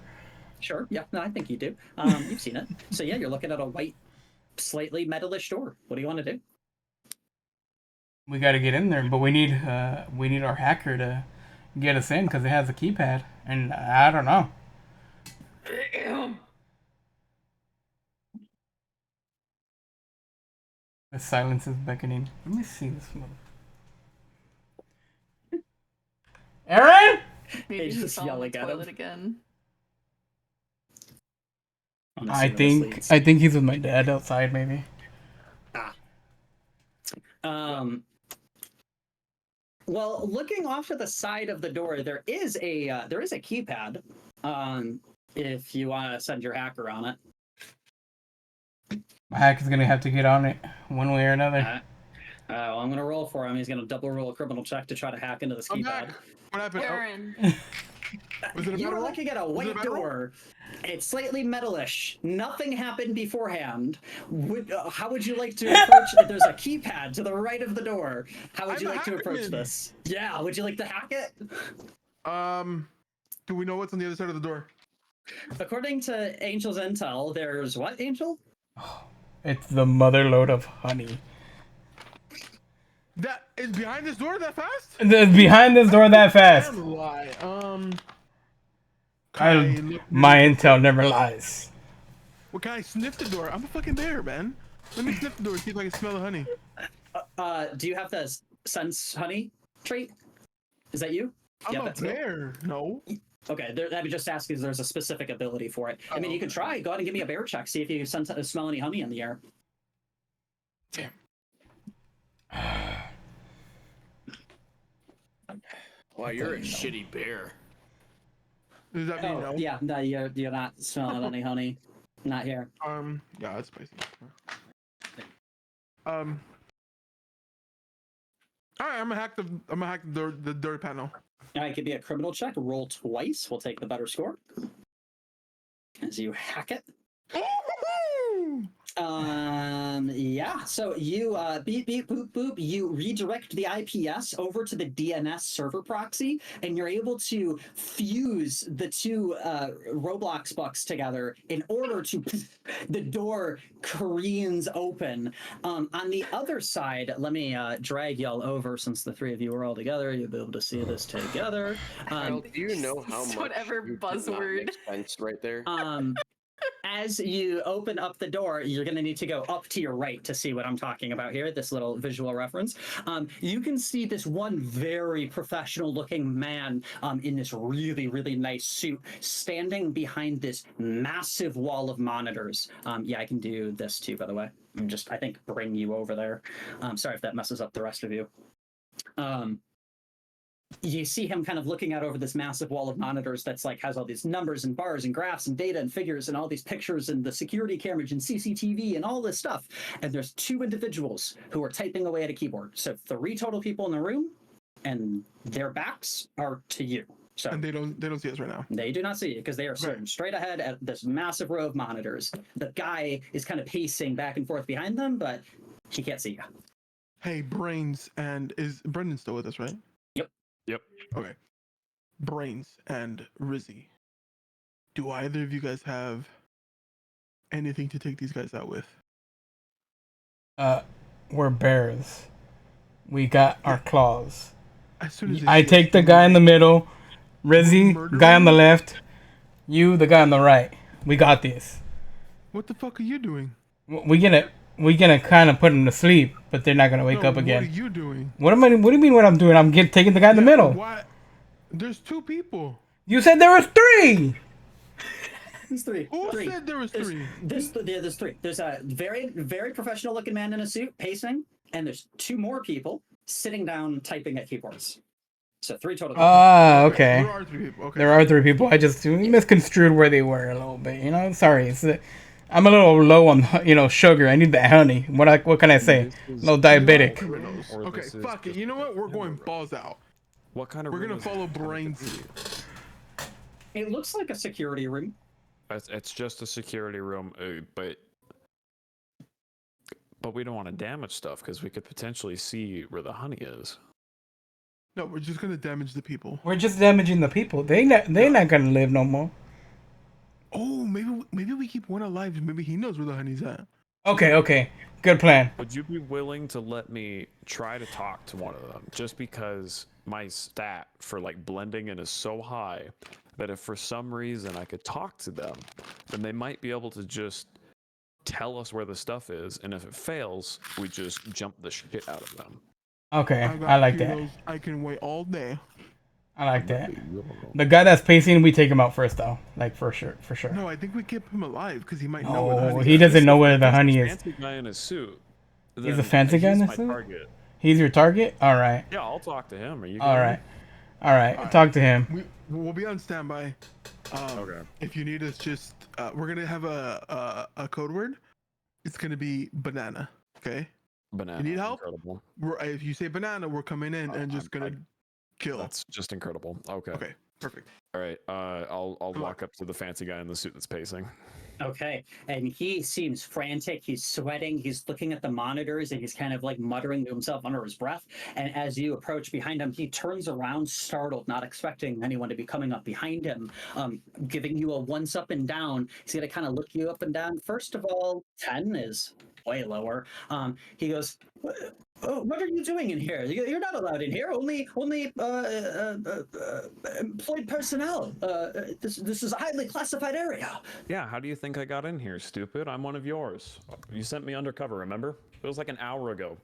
Sure. Yeah. No, I think you do. You've seen it. So yeah, you're looking at a white, slightly metalish door. What do you want to do? We got to get in there, but we need our hacker to get us in because it has a keypad, and I don't know. The silence is beckoning. Let me see this one. Aaron? Maybe just he's on the yelling at him. toilet again. I'm I assuming think this I think he's with my dad outside, maybe. leads. Well, looking off to the side of the door, there is a keypad. If you want to send your hacker on it. My hacker's gonna have to get on it one way or another. Well, I'm gonna roll for him. He's gonna double roll a criminal check to try to hack into this I'm keypad. back. What happened? Oh, Aaron, was it a You were metal? looking at a Was it a white metal? door. It's slightly metalish. Nothing happened beforehand. How would you like to approach it? There's a keypad to the right of the door. How would I'm you a like to approach hackerman. this? Yeah, would you like to hack it? Do we know what's on the other side of the door? According to Angel's intel, there's what, Angel? It's the mother load of honey. That is behind this door that fast? It's behind this door that fast. Damn lie. My intel never lies. What can I sniff the door? I'm a fucking bear, man. Let me sniff the door, see if I can smell the honey. Do you have the sense honey trait? Is that you? I'm Yeah, a that's you. bear. No. Okay, I would just ask because there's a specific ability for it. I mean, you could try. Go ahead and give me a bear check. See if you smell any honey in the air. Damn. Wow, you're a shitty bear. Does that mean no? Yeah, no, you're not smelling any honey. Not here. Yeah, that's spicy. All right, I'm gonna hack the dirt panel. All right, give me a criminal check. Roll twice. We'll take the better score. As you hack it. Yeah. So you beep beep boop boop. You redirect the IPS over to the DNS server proxy, and you're able to fuse the two Roblox bucks together in order to the door careens open. On the other side, let me drag y'all over since the three of you are all together. You'll be able to see this together. Kyle, do you know how much Whatever you did not buzzword. make sense right there? As you open up the door, you're going to need to go up to your right to see what I'm talking about here, this little visual reference. You can see this one very professional looking man in this really, really nice suit standing behind this massive wall of monitors. Yeah, I can do this too, by the way. I think, bring you over there. Sorry if that messes up the rest of you. You see him kind of looking out over this massive wall of monitors that's like has all these numbers and bars and graphs and data and figures and all these pictures and the security cameras and CCTV and all this stuff. And there's two individuals who are typing away at a keyboard. So 3 total people in the room, and their backs are to you. So And they don't see us right now. they do not see you because they are staring straight ahead at this massive row of monitors. The guy is kind of pacing back and forth behind them, but he can't see you. Hey, Brains, and is Brendan still with us, right? Yep. Okay. Brains and Rizzy. Do either of you guys have anything to take these guys out with? We're bears. We got our claws. As soon as they I see take us, the guy in the middle, Rizzy, murder guy on the him? left, you, the guy on the right. We got this. What the fuck are you doing? We gonna kind of put him to sleep, but they're not gonna wake No, up again. What are you doing? What do you mean what I'm doing? I'm taking the guy in the middle. Why? There's 2 people. You said there was 3. There's 3. Who 3. said there was 3? There's 3. There's a very, very professional looking man in a suit pacing, and there's 2 more people sitting down typing at keyboards. So 3 total. Okay. There are 3 people. Okay. There are 3 people. I just misconstrued where they were a little bit. Sorry. I'm a little low on sugar. I need that honey. What can I say? A little diabetic. Criminals. Okay, fuck it. You know what? We're going balls out. What kind of? We're room gonna is it follow intended to Brains. be? It looks like a security room. It's just a security room, but we don't want to damage stuff because we could potentially see where the honey is. No, we're just gonna damage the people. We're just damaging the people. They're not gonna live no more. Oh, maybe we keep one alive. Maybe he knows where the honey's at. Okay. Good plan. Would you be willing to let me try to talk to one of them? Just because my stat for like blending in is so high that if for some reason I could talk to them, then they might be able to just tell us where the stuff is, and if it fails, we just jump the shit out of them. Okay, got I like that. kilos. I can wait all day. I like that. The guy that's pacing, we take him out first, though. Like for sure. No, I think we keep him alive because he might know where the No, honey he is. doesn't know where the honey is. Fancy guy in a suit. He's a then fancy guy in a my suit? target. He's your target. All right. Yeah, I'll talk to him. Are you? All good? right. Talk to him. We'll be on standby. Okay. If you need us, just we're gonna have a code word. It's gonna be banana. Okay. Banana. You need help? Incredible. If you say banana, we're coming in and just gonna kill. That's just incredible. Okay. Okay. Perfect. All right. I'll Come walk up to the fancy guy in the suit that's pacing. Okay, and he seems frantic. He's sweating. He's looking at the monitors, and he's kind of like muttering to himself under his breath. And as you approach behind him, he turns around, startled, not expecting anyone to be coming up behind him, giving you a once up and down. He's gonna kind of look you up and down. First of all, 10 is way lower. He goes, Oh, what are you doing in here? You're not allowed in here. Only employed personnel. This is a highly classified area. Yeah, how do you think I got in here, stupid? I'm one of yours. You sent me undercover, remember? It was like an hour ago.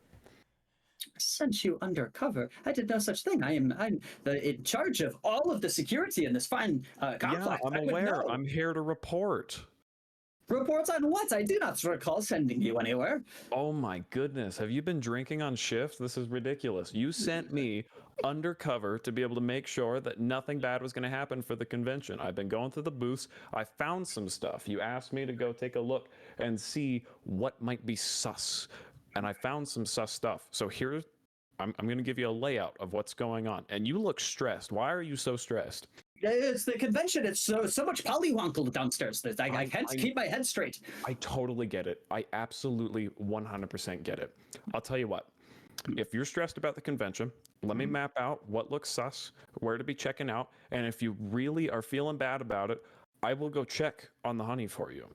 Sent you undercover. I did no such thing. I'm in charge of all of the security in this fine complex. Yeah, I'm I would aware. know. I'm here to report. Reports on what? I do not recall sending you anywhere. Oh my goodness. Have you been drinking on shift? This is ridiculous. You sent me undercover to be able to make sure that nothing bad was going to happen for the convention. I've been going through the booths. I found some stuff. You asked me to go take a look and see what might be sus. And I found some sus stuff. So here's, I'm going to give you a layout of what's going on. And you look stressed. Why are you so stressed? It's the convention. It's so much polywonkle downstairs that I can't keep my head straight. I totally get it. I absolutely 100% get it. I'll tell you what. If you're stressed about the convention, let me map out what looks sus, where to be checking out, and if you really are feeling bad about it, I will go check on the honey for you.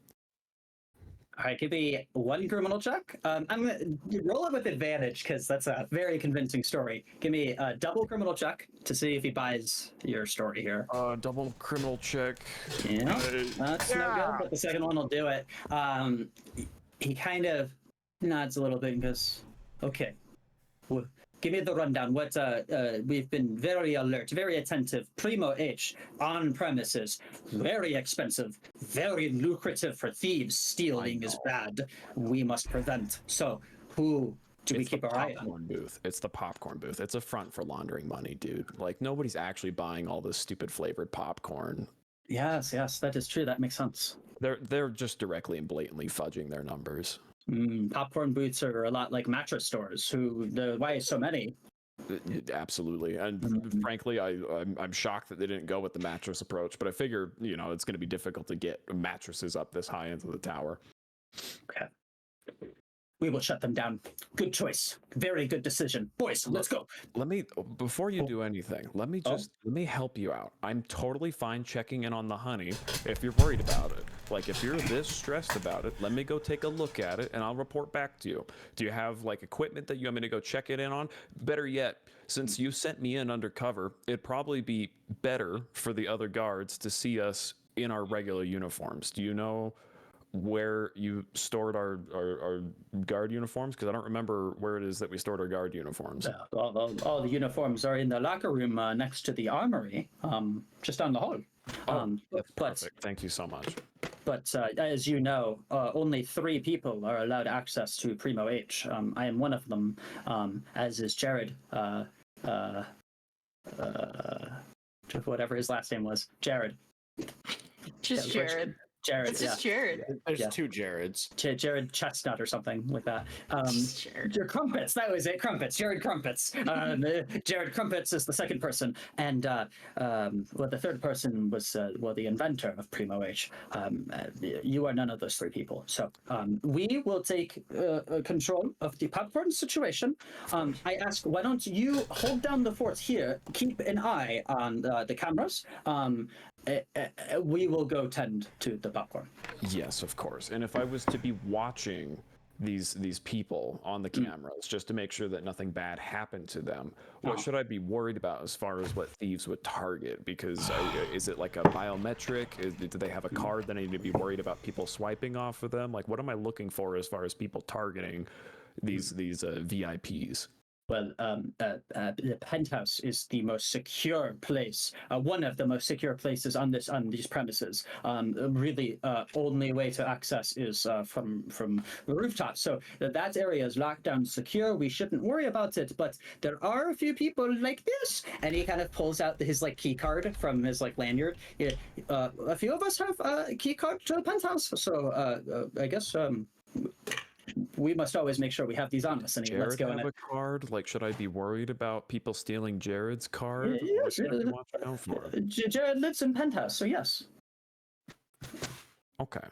All right, give me one criminal check. I'm gonna roll it with advantage because that's a very convincing story. Give me a double criminal check to see if he buys your story here. Double criminal check. Yeah, that's no good, but the second one will do it. He kind of nods a little bit and goes, "Okay, well, give me the rundown. What we've been very alert, very attentive. Primo H on premises, very expensive, very lucrative for thieves. Stealing is bad. We must prevent. So, who do we keep our eye on?" Popcorn booth. It's the popcorn booth. It's a front for laundering money, dude. Like nobody's actually buying all this stupid flavored popcorn. Yes, that is true. That makes sense. They're just directly and blatantly fudging their numbers. Popcorn booths are a lot like mattress stores. Why so many? Absolutely, and frankly, I'm shocked that they didn't go with the mattress approach. But I figure, it's going to be difficult to get mattresses up this high into the tower. Okay, we will shut them down. Good choice. Very good decision, boys. Let's go. Before you do anything, let me help you out. I'm totally fine checking in on the honey if you're worried about it. Like if you're this stressed about it, let me go take a look at it and I'll report back to you. Do you have like equipment that you want me to go check it in on? Better yet, since you sent me in undercover, it'd probably be better for the other guards to see us in our regular uniforms. Do you know where you stored our guard uniforms? Because I don't remember where it is that we stored our guard uniforms. All the uniforms are in the locker room next to the armory, just down the hall. That's perfect. Thank you so much. But as you know, only 3 people are allowed access to Primo H. I am one of them, as is Jared. Whatever his last name was, Jared. Just Jared. Jared, It's just Jared. There's 2 Jareds. Jared Chestnut or something like that. Jared. Crumpets, that was it. Crumpets, Jared Crumpets. Jared Crumpets is the second person, and the third person was the inventor of Primo H. You are none of those 3 people, so we will take control of the popcorn situation. I ask, why don't you hold down the fort here? Keep an eye on the cameras. We will go tend to the popcorn. Yes, of course. And if I was to be watching these people on the cameras just to make sure that nothing bad happened to them, what should I be worried about as far as what thieves would target? Because is it like a biometric? Do they have a card that I need to be worried about people swiping off of them? Like, what am I looking for as far as people targeting these VIPs? Well, the penthouse is the most secure place, one of the most secure places on these premises. Really, only way to access is from the rooftop. So that area is locked down, secure. We shouldn't worry about it. But there are a few people like this, and he kind of pulls out his key card from his lanyard. A few of us have a key card to the penthouse, so I guess. We must always make sure we have these on us. And let's go. Have a card? Like, should I be worried about people stealing Jared's card? Yes, Jared lives in penthouse, so yes. Okay.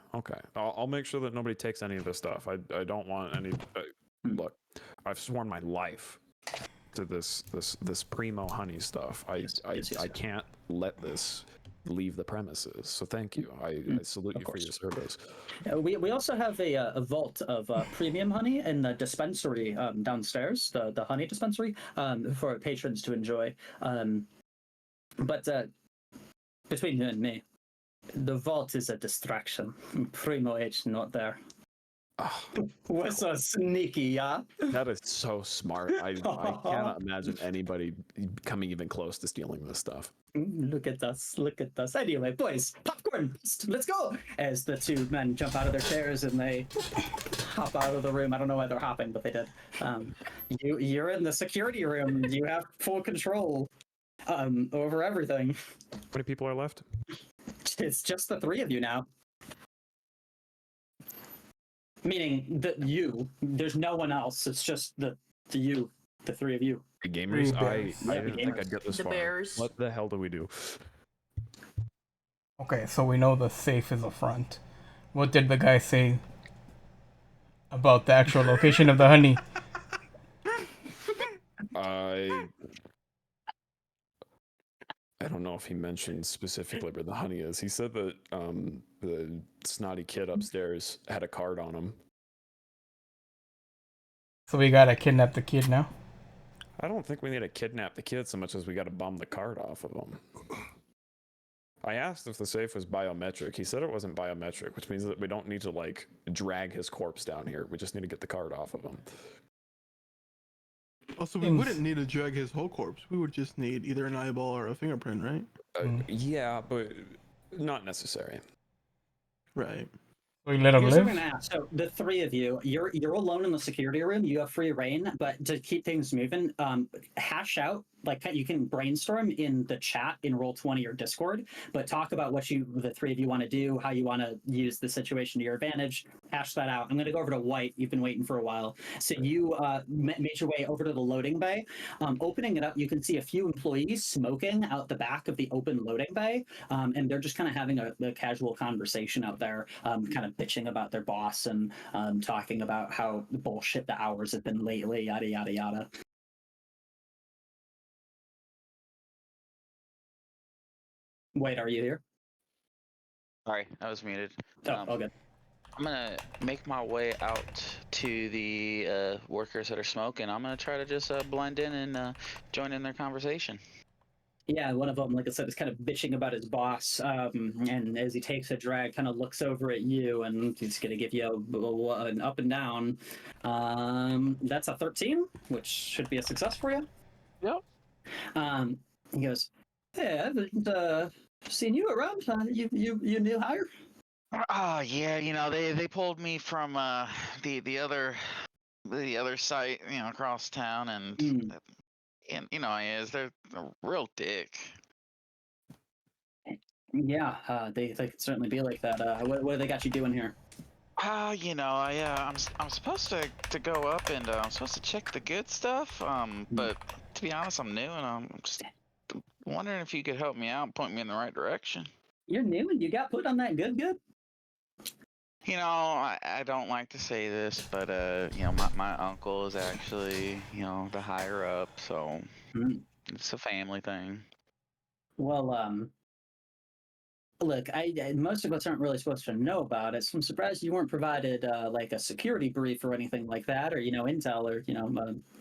I'll make sure that nobody takes any of this stuff. I don't want any. Look, I've sworn my life to this Primo honey stuff. I can't let this leave the premises. So thank you. I salute Of you for your course. service. We also have a vault of premium honey in the dispensary downstairs, the honey dispensary, for patrons to enjoy. But between you and me, the vault is a distraction. Primo H not there. Ah, What's so sneaky, yeah? that is so smart. I cannot imagine anybody coming even close to stealing this stuff. Look at us, look at us. Anyway, boys, popcorn, let's go! As the two men jump out of their chairs and they hop out of the room. I don't know why they're hopping, but they did. You're in the security room. You have full control over everything. How many people are left? It's just the three of you now. Meaning that you. There's no one else. It's just the you, the three of you. The gamers? Three bears. I Yeah, didn't the think gamers. I'd get this The far. bears. What the hell do we do? Okay, so we know the safe is a front. What did the guy say about the actual location of the honey? I don't know if he mentioned specifically where the honey is. He said that the snotty kid upstairs had a card on him. So we gotta kidnap the kid now. I don't think we need to kidnap the kid so much as we got to bomb the card off of him. I asked if the safe was biometric. He said it wasn't biometric, which means that we don't need to like drag his corpse down here. We just need to get the card off of him. Also, we wouldn't need to drag his whole corpse. We would just need either an eyeball or a fingerprint, right? Yeah, but not necessary. Right. We let him Here's what I'm live. gonna ask. So the three of you, you're alone in the security room. You have free reign, but to keep things moving, hash out like you can brainstorm in the chat in Roll20 or Discord, but talk about what the three of you want to do, how you want to use the situation to your advantage. Hash that out. I'm gonna go over to White. You've been waiting for a while, so you made your way over to the loading bay. Opening it up, you can see a few employees smoking out the back of the open loading bay, and they're just kind of having a casual conversation out there, kind of bitching about their boss and talking about how bullshit the hours have been lately, yada yada yada. Wait, are you here? Sorry, I was muted. Oh, all good. I'm gonna make my way out to the workers that are smoking. I'm gonna try to just blend in and join in their conversation. Yeah, one of them, like I said, is kind of bitching about his boss, and as he takes a drag, kind of looks over at you, and he's going to give you an up and down. That's a 13, which should be a success for you. Yep. He goes, "Hey, I haven't seen you around. You new hire?" Oh yeah, you know they pulled me from the other site, you know, across town, and you know they're a real dick. Yeah, they could certainly be like that. What do they got you doing here? You know, I'm supposed to go up and I'm supposed to check the good stuff. But to be honest, I'm new and I'm just wondering if you could help me out, point me in the right direction. You're new and you got put on that good? You know, I don't like to say this, but you know, my uncle is actually, you know, the higher up, so it's a family thing. Well, look, most of us aren't really supposed to know about it, so I'm surprised you weren't provided like a security brief or anything like that, or intel, or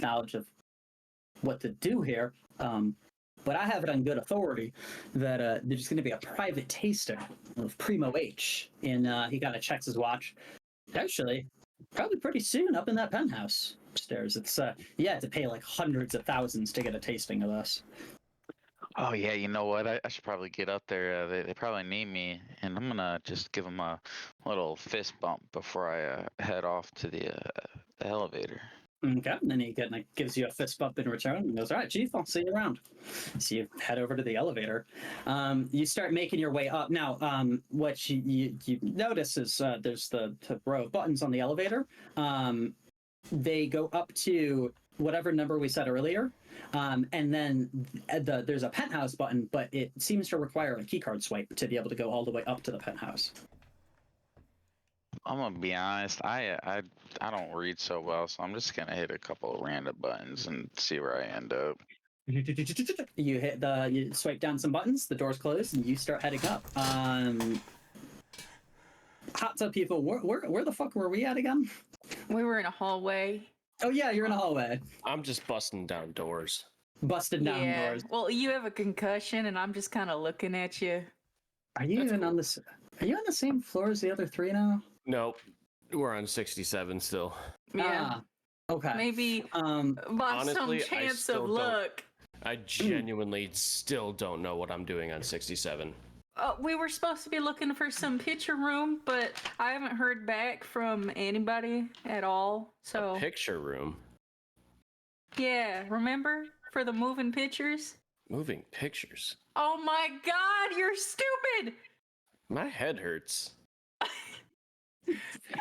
knowledge of what to do here. But I have it on good authority that there's going to be a private tasting of Primo H, and he kind of checks his watch. Actually, probably pretty soon up in that penthouse upstairs. It's you have to pay like hundreds of thousands to get a tasting of this. Oh yeah, you know what? I should probably get up there. They probably need me, and I'm gonna just give them a little fist bump before I head off to the elevator. Okay, and then he gives you a fist bump in return and goes, "All right, Chief, I'll see you around." So you head over to the elevator. You start making your way up. Now, what you notice is there's the row of buttons on the elevator. They go up to whatever number we said earlier, and then there's a penthouse button, but it seems to require a keycard swipe to be able to go all the way up to the penthouse. I'm gonna be honest. I don't read so well, so I'm just gonna hit a couple of random buttons and see where I end up. You you swipe down some buttons, the doors close, and you start heading up. Hot tub people, where the fuck were we at again? We were in a hallway. Oh yeah, you're in a hallway, I'm just busting down doors. busted down Yeah. doors. Well, you have a concussion, and I'm just kind of looking at you. Are you That's even cool. on this? Are you on the same floor as the other three now? Nope. We're on 67 still. Yeah. Okay. Maybe by honestly, some I chance still of don't- luck. I genuinely still don't know what I'm doing on 67. We were supposed to be looking for some picture room, but I haven't heard back from anybody at all. So Picture room? yeah, remember for the moving pictures? Moving pictures? Oh my God, you're stupid. My head hurts.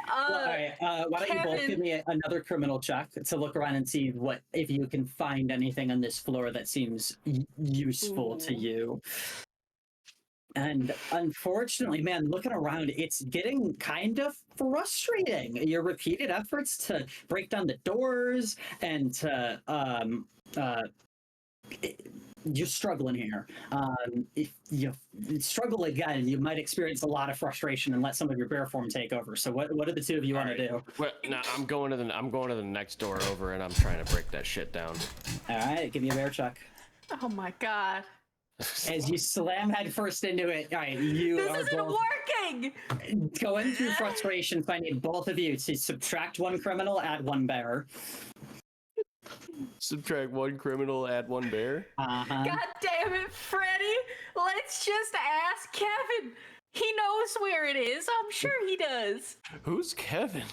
All right. Why don't you both Kevin. give me another criminal check to look around and see if you can find anything on this floor that seems useful to Ooh. you. And unfortunately, man, looking around, it's getting kind of frustrating. Your repeated efforts to break down the doors and to you're struggling here. If you struggle again, you might experience a lot of frustration and let some of your bear form take over. So, what do the two of you want to do? Well, no, I'm going to the next door over, and I'm trying to break that shit down. All right, give me a bear check. Oh my God. As you slam headfirst into it, all right, you This are isn't both working. going through frustration. So I need both of you to subtract one criminal, add one bear. Subtract one criminal, add one bear. Uh-huh. God damn it, Freddy. Let's just ask Kevin. He knows where it is. I'm sure he does. Who's Kevin?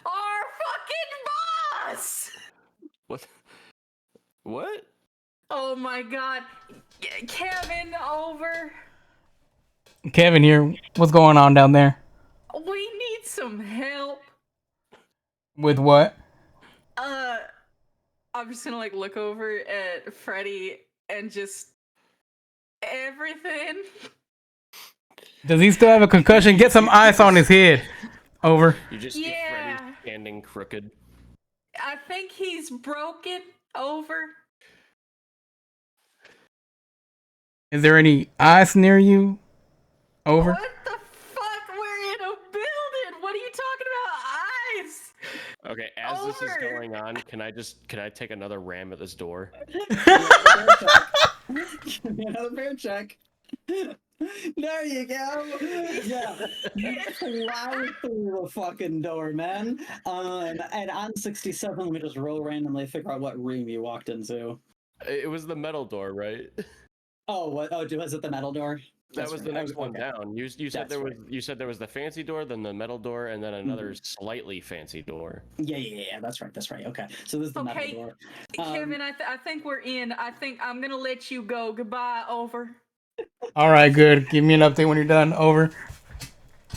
Our fucking boss. What? What? Oh my God. Kevin, over. Kevin here. What's going on down there? We need some help. With what? I'm just gonna like look over at Freddy and just everything. Does he still have a concussion? Get some ice on his head. Over. You just see Yeah. Freddy standing crooked. I think he's broken. Over. Is there any ice near you? Over. What the fuck? We're in a building. What are you talking about? Ice. Okay, as this is Over. going on, can I take another ram at this door? Give me another bear check. There you go. Yeah, you plow through the fucking door, man. And on 67, let me just roll randomly, figure out what room you walked into. It was the metal door, right? Oh, what? Oh, was it the metal door? That That's was right. the next Okay. one down. You said That's there was right. you said there was the fancy door, then the metal door, and then another slightly fancy door. Yeah. That's right. Okay. So this is the metal Okay, door. Kevin, I think we're in. I think I'm gonna let you go. Goodbye. Over. All right, good. Give me an update when you're done. Over.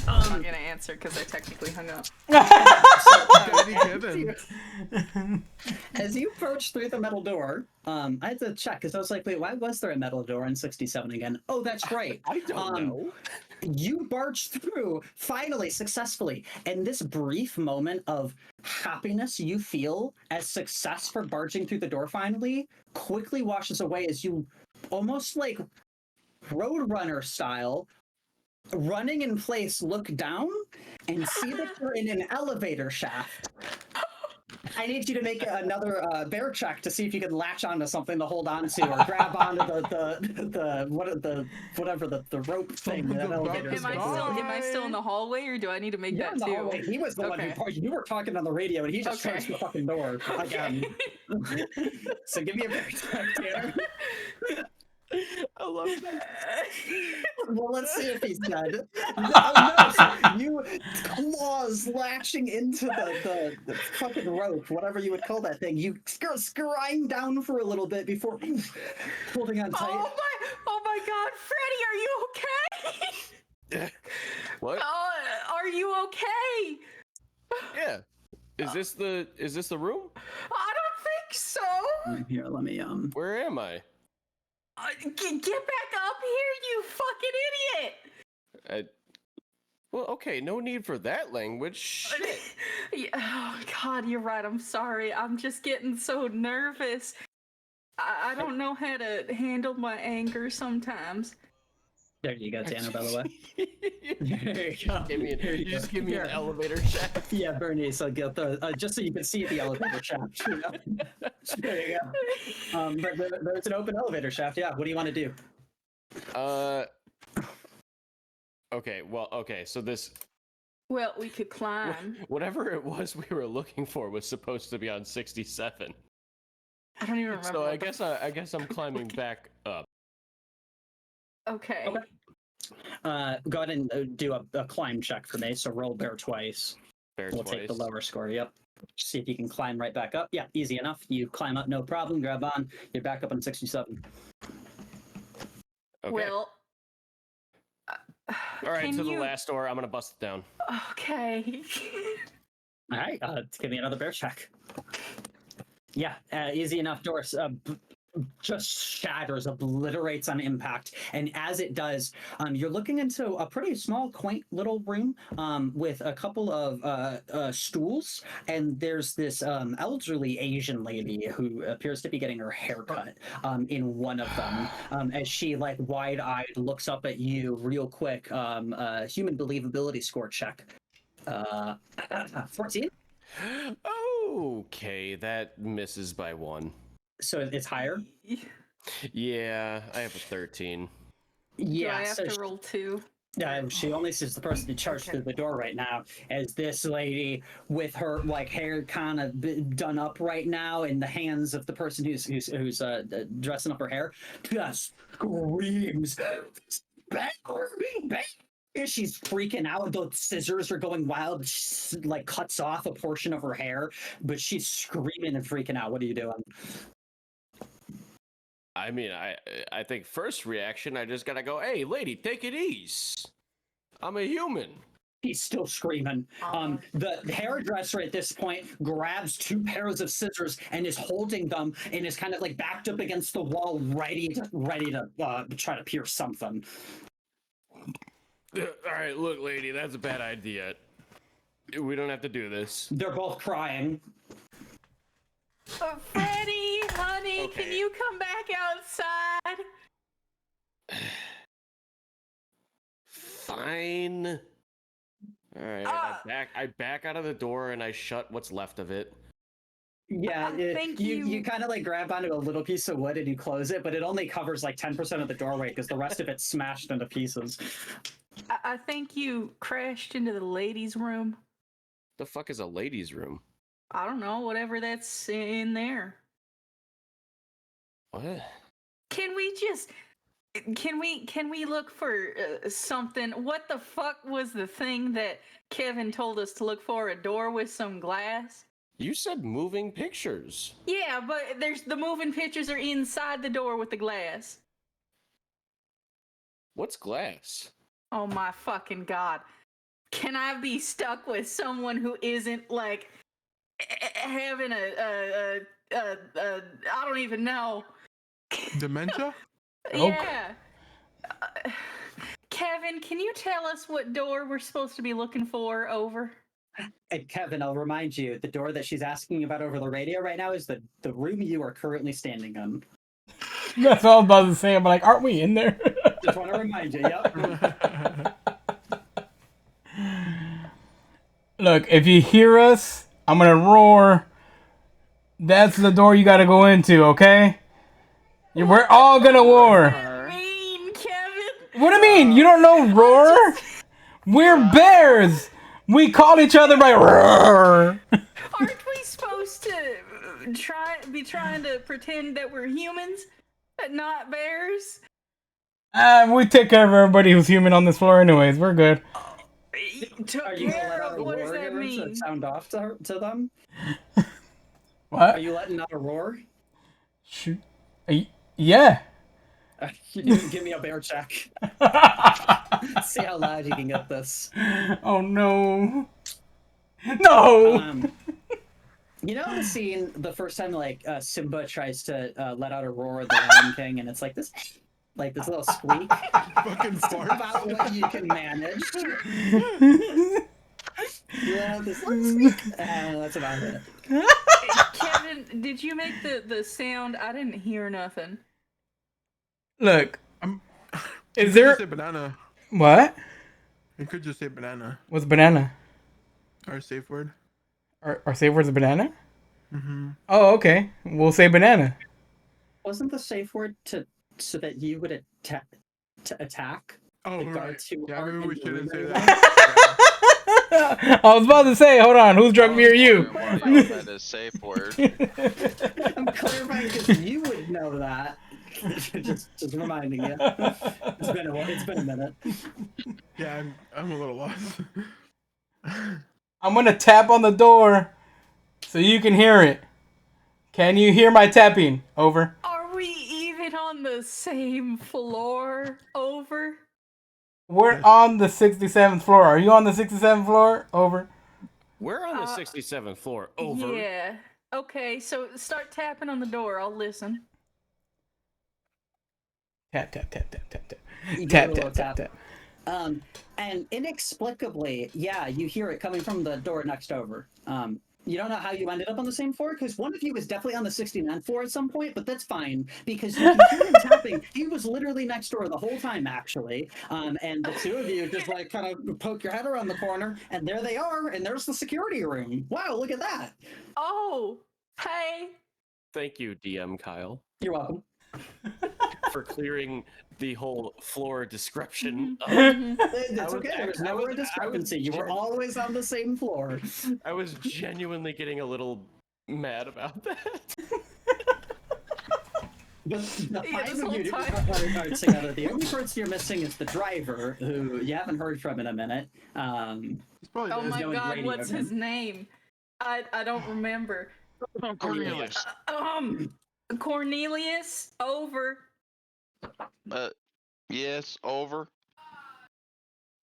I'm not gonna answer because I technically hung up. Daddy Kevin. As you approach through the metal door, I had to check because I was like, wait, why was there a metal door in 67 again? Oh, that's right. I don't know. You barge through, finally, successfully. And this brief moment of happiness you feel as success for barging through the door finally quickly washes away as you almost like Roadrunner style, running in place, look down and see that you're in an elevator shaft. I need you to make another bear check to see if you can latch onto something to hold on to, or grab onto the rope thing that elevator is. Am I still in the hallway, or do I need to make You're that in the too? hallway. He was the one who you were talking on the radio, and he just Okay. chose the fucking door again. So give me a bear check, Tanner. I love that. Well, let's see if he's dead. No, you claws latching into the fucking rope, whatever you would call that thing. You scrying down for a little bit before holding on tight. Oh my God, Freddy, are you okay? What? Are you okay? Yeah. Is this the room? I don't think so. Here, let me Where am I? Get back up here, you fucking idiot! Well, okay, no need for that language. Shit. Yeah, oh God, you're right. I'm sorry. I'm just getting so nervous. I don't know how to handle my anger sometimes. There you go, Tanner, by the way. There you go. You just give me an Here. elevator shaft. Yeah, Bernie, so get the, just so you can see the elevator shaft. You know? There you go. But there's an open elevator shaft, yeah. What do you want to do? Okay, so this Well, we could climb. whatever it was we were looking for was supposed to be on 67. I don't even remember. So what the I guess I'm climbing back up. Okay. Okay. Go ahead and do a climb check for me. So roll bear twice. We'll take the lower score. Yep. See if you can climb right back up. Yeah, easy enough. You climb up, no problem. Grab on. You're back up on 67. Okay. Well. All right, can to the you- last door. I'm gonna bust it down. Okay. All right. Give me another bear check. Yeah, easy enough. Doors just shatters, obliterates on impact, and as it does, you're looking into a pretty small, quaint little room with a couple of stools, and there's this elderly Asian lady who appears to be getting her hair cut in one of them. As she, like, wide-eyed looks up at you real quick. Human believability score check. 14. Okay, that misses by 1. So it's higher. Yeah, I have a 13. Yeah, Do I have so to roll 2? she only sees the person who charged through the door right now as this lady with her like hair kind of done up right now in the hands of the person who's dressing up her hair just screams, "Bang, bang." And she's freaking out. The scissors are going wild. She, like, cuts off a portion of her hair, but she's screaming and freaking out. What are you doing? I mean, I think first reaction, I just gotta go, hey, lady, take it easy. I'm a human. He's still screaming. The hairdresser at this point grabs 2 pairs of scissors and is holding them and is kind of like backed up against the wall, ready to try to pierce something. All right, look, lady, that's a bad idea. We don't have to do this. They're both crying. Freddy, honey, Okay. can you come back outside? Fine. All right, I back out of the door and I shut what's left of it. Yeah, Thank you you. kind of like grab onto a little piece of wood and you close it, but it only covers like 10% of the doorway because the rest of it's smashed into pieces. I think you crashed into the ladies' room. The fuck is a ladies' room? I don't know, whatever that's in there. What? Can we look for something? What the fuck was the thing that Kevin told us to look for? A door with some glass? You said moving pictures. Yeah, but there's the moving pictures are inside the door with the glass. What's glass? Oh my fucking god. Can I be stuck with someone who isn't like having a I don't even know. Dementia? Yeah. Kevin, can you tell us what door we're supposed to be looking for over? And Kevin, I'll remind you, the door that she's asking about over the radio right now is the room you are currently standing in. That's all I was about to say. I'm like, aren't we in there? Just want to remind you, yep. Look, if you hear us, I'm gonna roar. That's the door you gotta go into, okay? We're all gonna roar. Mean, Kevin. What do you mean? You don't know roar? We're bears. We call each other by roar. Aren't we supposed to trying to pretend that we're humans, not bears? We take care of everybody who's human on this floor anyways. We're good. Are you gonna let out a What does roar that here mean? to sound off to them? What? Are you letting out a roar? Shoot. Yeah. Give me a bear check. See how loud you can get this. Oh no. No. You know the scene the first time like Simba tries to let out a roar of the Lion King, and it's like this little squeak. Fucking fart. About what you can manage. You let out this little squeak. That's about it. Kevin, Kevin, did you make the sound? I didn't hear nothing. Look, You is could there just say banana? what? You could just say banana. What's banana? Our safe word. Our safe word's banana? Mm-hmm. Oh, okay. We'll say banana. Wasn't the safe word so that you would attack Oh, the right. guards who Yeah, aren't maybe in we the shouldn't room say anymore? that. I was about to say, hold on, who's drunk, me or you? Why you call that a safe word? I'm clarifying because you would know that. just reminding you. It's been a minute. Yeah, I'm a little lost. I'm gonna tap on the door so you can hear it. Can you hear my tapping? Over. Are we even on the same floor? Over. We're Yes. on the 67th floor. Are you on the 67th floor? Over. We're on the 67th floor. Over. Yeah. Okay, so start tapping on the door. I'll listen. Tap, tap, tap, tap, tap, tap. You Tap, get a little tap, tap, tap. And inexplicably, yeah, you hear it coming from the door next over. You don't know how you ended up on the same floor because one of you was definitely on the 69th floor at some point, but that's fine because you can hear him tapping. He was literally next door the whole time, actually. And the two of you just like kind of poke your head around the corner, and there they are, and there's the security room. Wow, look at that. Oh, hey. Thank you, DM Kyle, You're welcome. for clearing the whole floor description. Mhm. It's okay. There was never a discrepancy. You were always on the same floor. I was genuinely getting a little mad about that. The Yeah, five this of whole you time. are together. The only person you're missing is the driver, who you haven't heard from in a minute. It's probably Oh this. my going god, radio what's again. his name? I don't remember. Cornelius. Cornelius, over. Yes, over.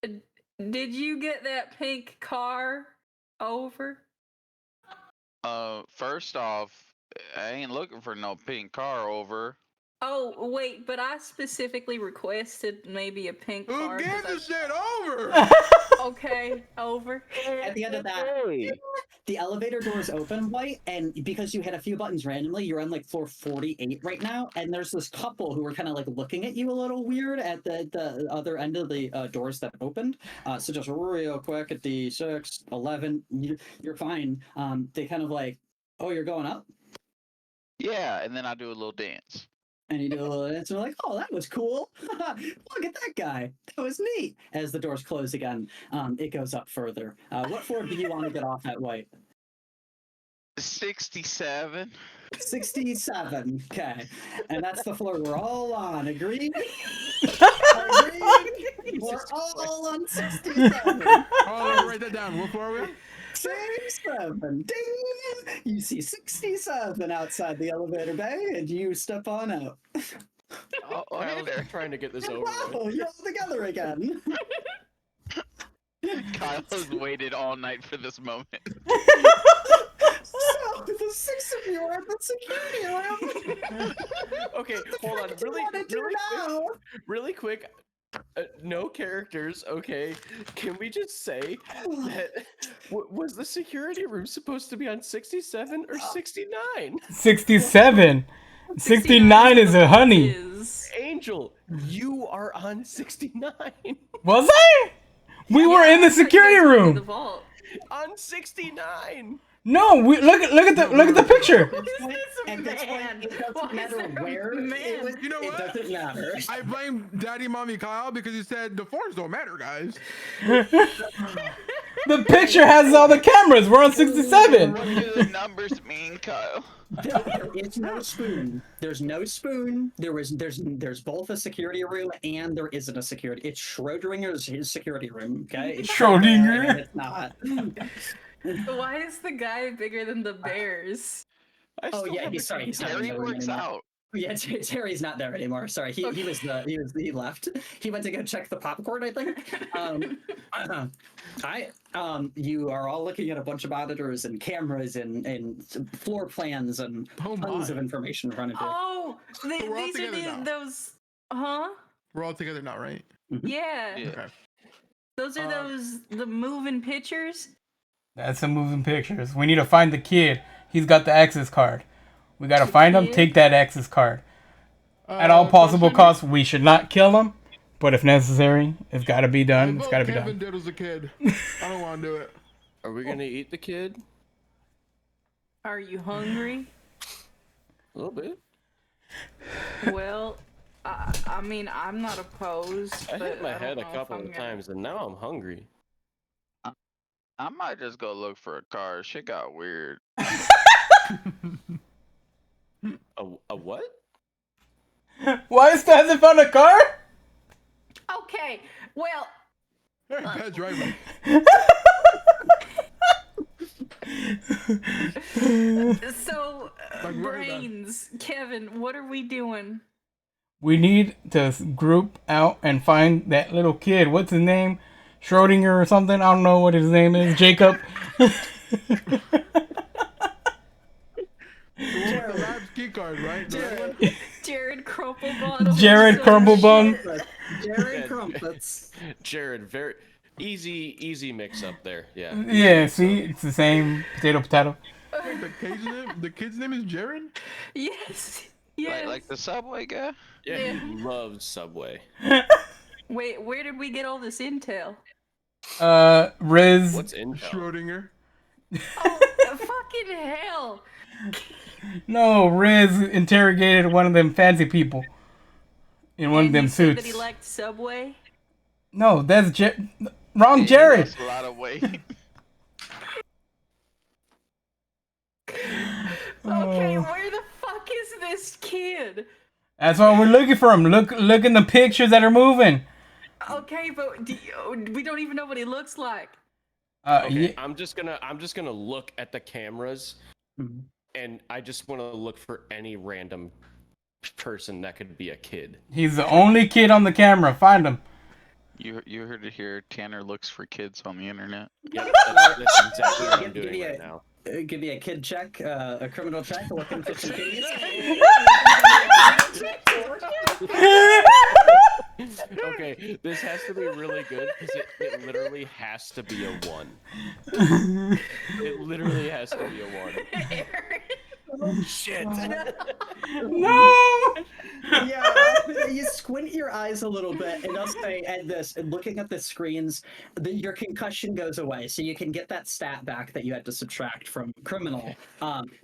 Did you get that pink car? Over. First off, I ain't looking for no pink car, over. Oh, wait, but I specifically requested maybe a pink Who car. 'cause gives a I- shit? Over. Okay, over. At the end of that, the elevator doors open, White, and because you hit a few buttons randomly, you're on like floor 48 right now, and there's this couple who are kind of like looking at you a little weird at the other end of the doors that opened. So just real quick at the 6, 11, you're fine. They kind of like, oh, you're going up? Yeah, and then I do a little dance. And you do a little dance, and they're like, oh, that was cool. Look at that guy. That was neat. As the doors close again, it goes up further. What floor do you want to get off at, White? 67. 67. Okay. And that's the floor we're all on. Agreed? Agreed? We're all on 67. Oh, write that down. What floor are we on? 67. Ding! You see 67 outside the elevator bay, and you step on out. Oh, hey Kyle's there. trying to get this over Wow, with. you're all together again. Kyle has waited all night for this moment. So, the 6 of you are at the security room. Okay, hold on. What do you wanna do now? Really quick. No characters, okay. Can we just say that was the security room supposed to be on 67 or 69? 67. 69 is a honey. Is. Angel, you are on 69. Was I? We were in the security The room. vault. On 69. No, we look at the picture. Who is this At this point, man? it Why doesn't is matter there a where it man? was. You know It what? doesn't matter. I blame Daddy, Mommy, Kyle because he said the floors don't matter, guys. The picture has all the cameras. We're on 67. What do the numbers mean, Kyle? There is no spoon. There's no spoon. There's both a security room and there isn't a security. It's Schrodinger's his security room. Okay. It's Schrodinger? and it's not. Why is the guy bigger than the bears? I Oh still yeah, have he's sorry. He's not in Terry the room works anymore. out. Yeah, Terry's not there anymore. Sorry, he left. He went to go check the popcorn, I think. You are all looking at a bunch of monitors and cameras and floor plans and Oh tons my. of information in front of you. Oh, we're all these are together now. those. Huh? We're all together now, right? Yeah. Yeah. Okay. Those are the moving pictures. That's some moving pictures. We need to find the kid. He's got the access card. We gotta find him, kid? take that access card. At all possible question? costs, we should not kill him, but if necessary, it's gotta be I done. It's vote gotta be Kevin done. did as a kid. I don't want to do it. Are we gonna eat the kid? Are you hungry? A little bit. Well, I mean, I'm not opposed. I but hit my don't head a know if couple I'm of gonna- times, and now I'm hungry. I might just go look for a car. Shit got weird. A what? Why still hasn't found a car? Okay, well, Hey, bad driver. so Like, where is that? brains, Kevin, what are we doing? We need to group out and find that little kid. What's his name? Schrodinger or something? I don't know what his name is. Jacob. The one with the lab's key card, right? The red one? Jared Crumplebottom. Jared Crumplebum. Jared Crumpets. Jared, very easy mix up there. Yeah. Yeah, see? It's the same potato. Wait, the kid's name is Jared? Yes. Yes. Like the subway guy? Yeah, he loves Subway. Wait, where did we get all this intel? Riz. What's in? Schrodinger. Oh, fucking hell! No, Riz interrogated one of them fancy people in one of And them he said that suits. he liked Subway. No, that's wrong He Jared. lost a lot of weight. Okay, where the fuck is this kid? That's why we're looking for him. Look in the pictures that are moving. Okay, but we don't even know what he looks like. Okay, Yeah, I'm just gonna look at the cameras, and I just want to look for any random person that could be a kid. he's the only kid on the camera. Find him. You heard it here. Tanner looks for kids on the internet. Yep, that's exactly what I'm Give doing me right a- now. Give me a kid check, a criminal check, looking for some kitties. Okay, this has to be really good because it literally has to be a 1. It literally has to be a 1. Shit. No. Yeah, you squint your eyes a little bit, and I'll say, and looking at the screens, your concussion goes away, so you can get that stat back that you had to subtract from criminal.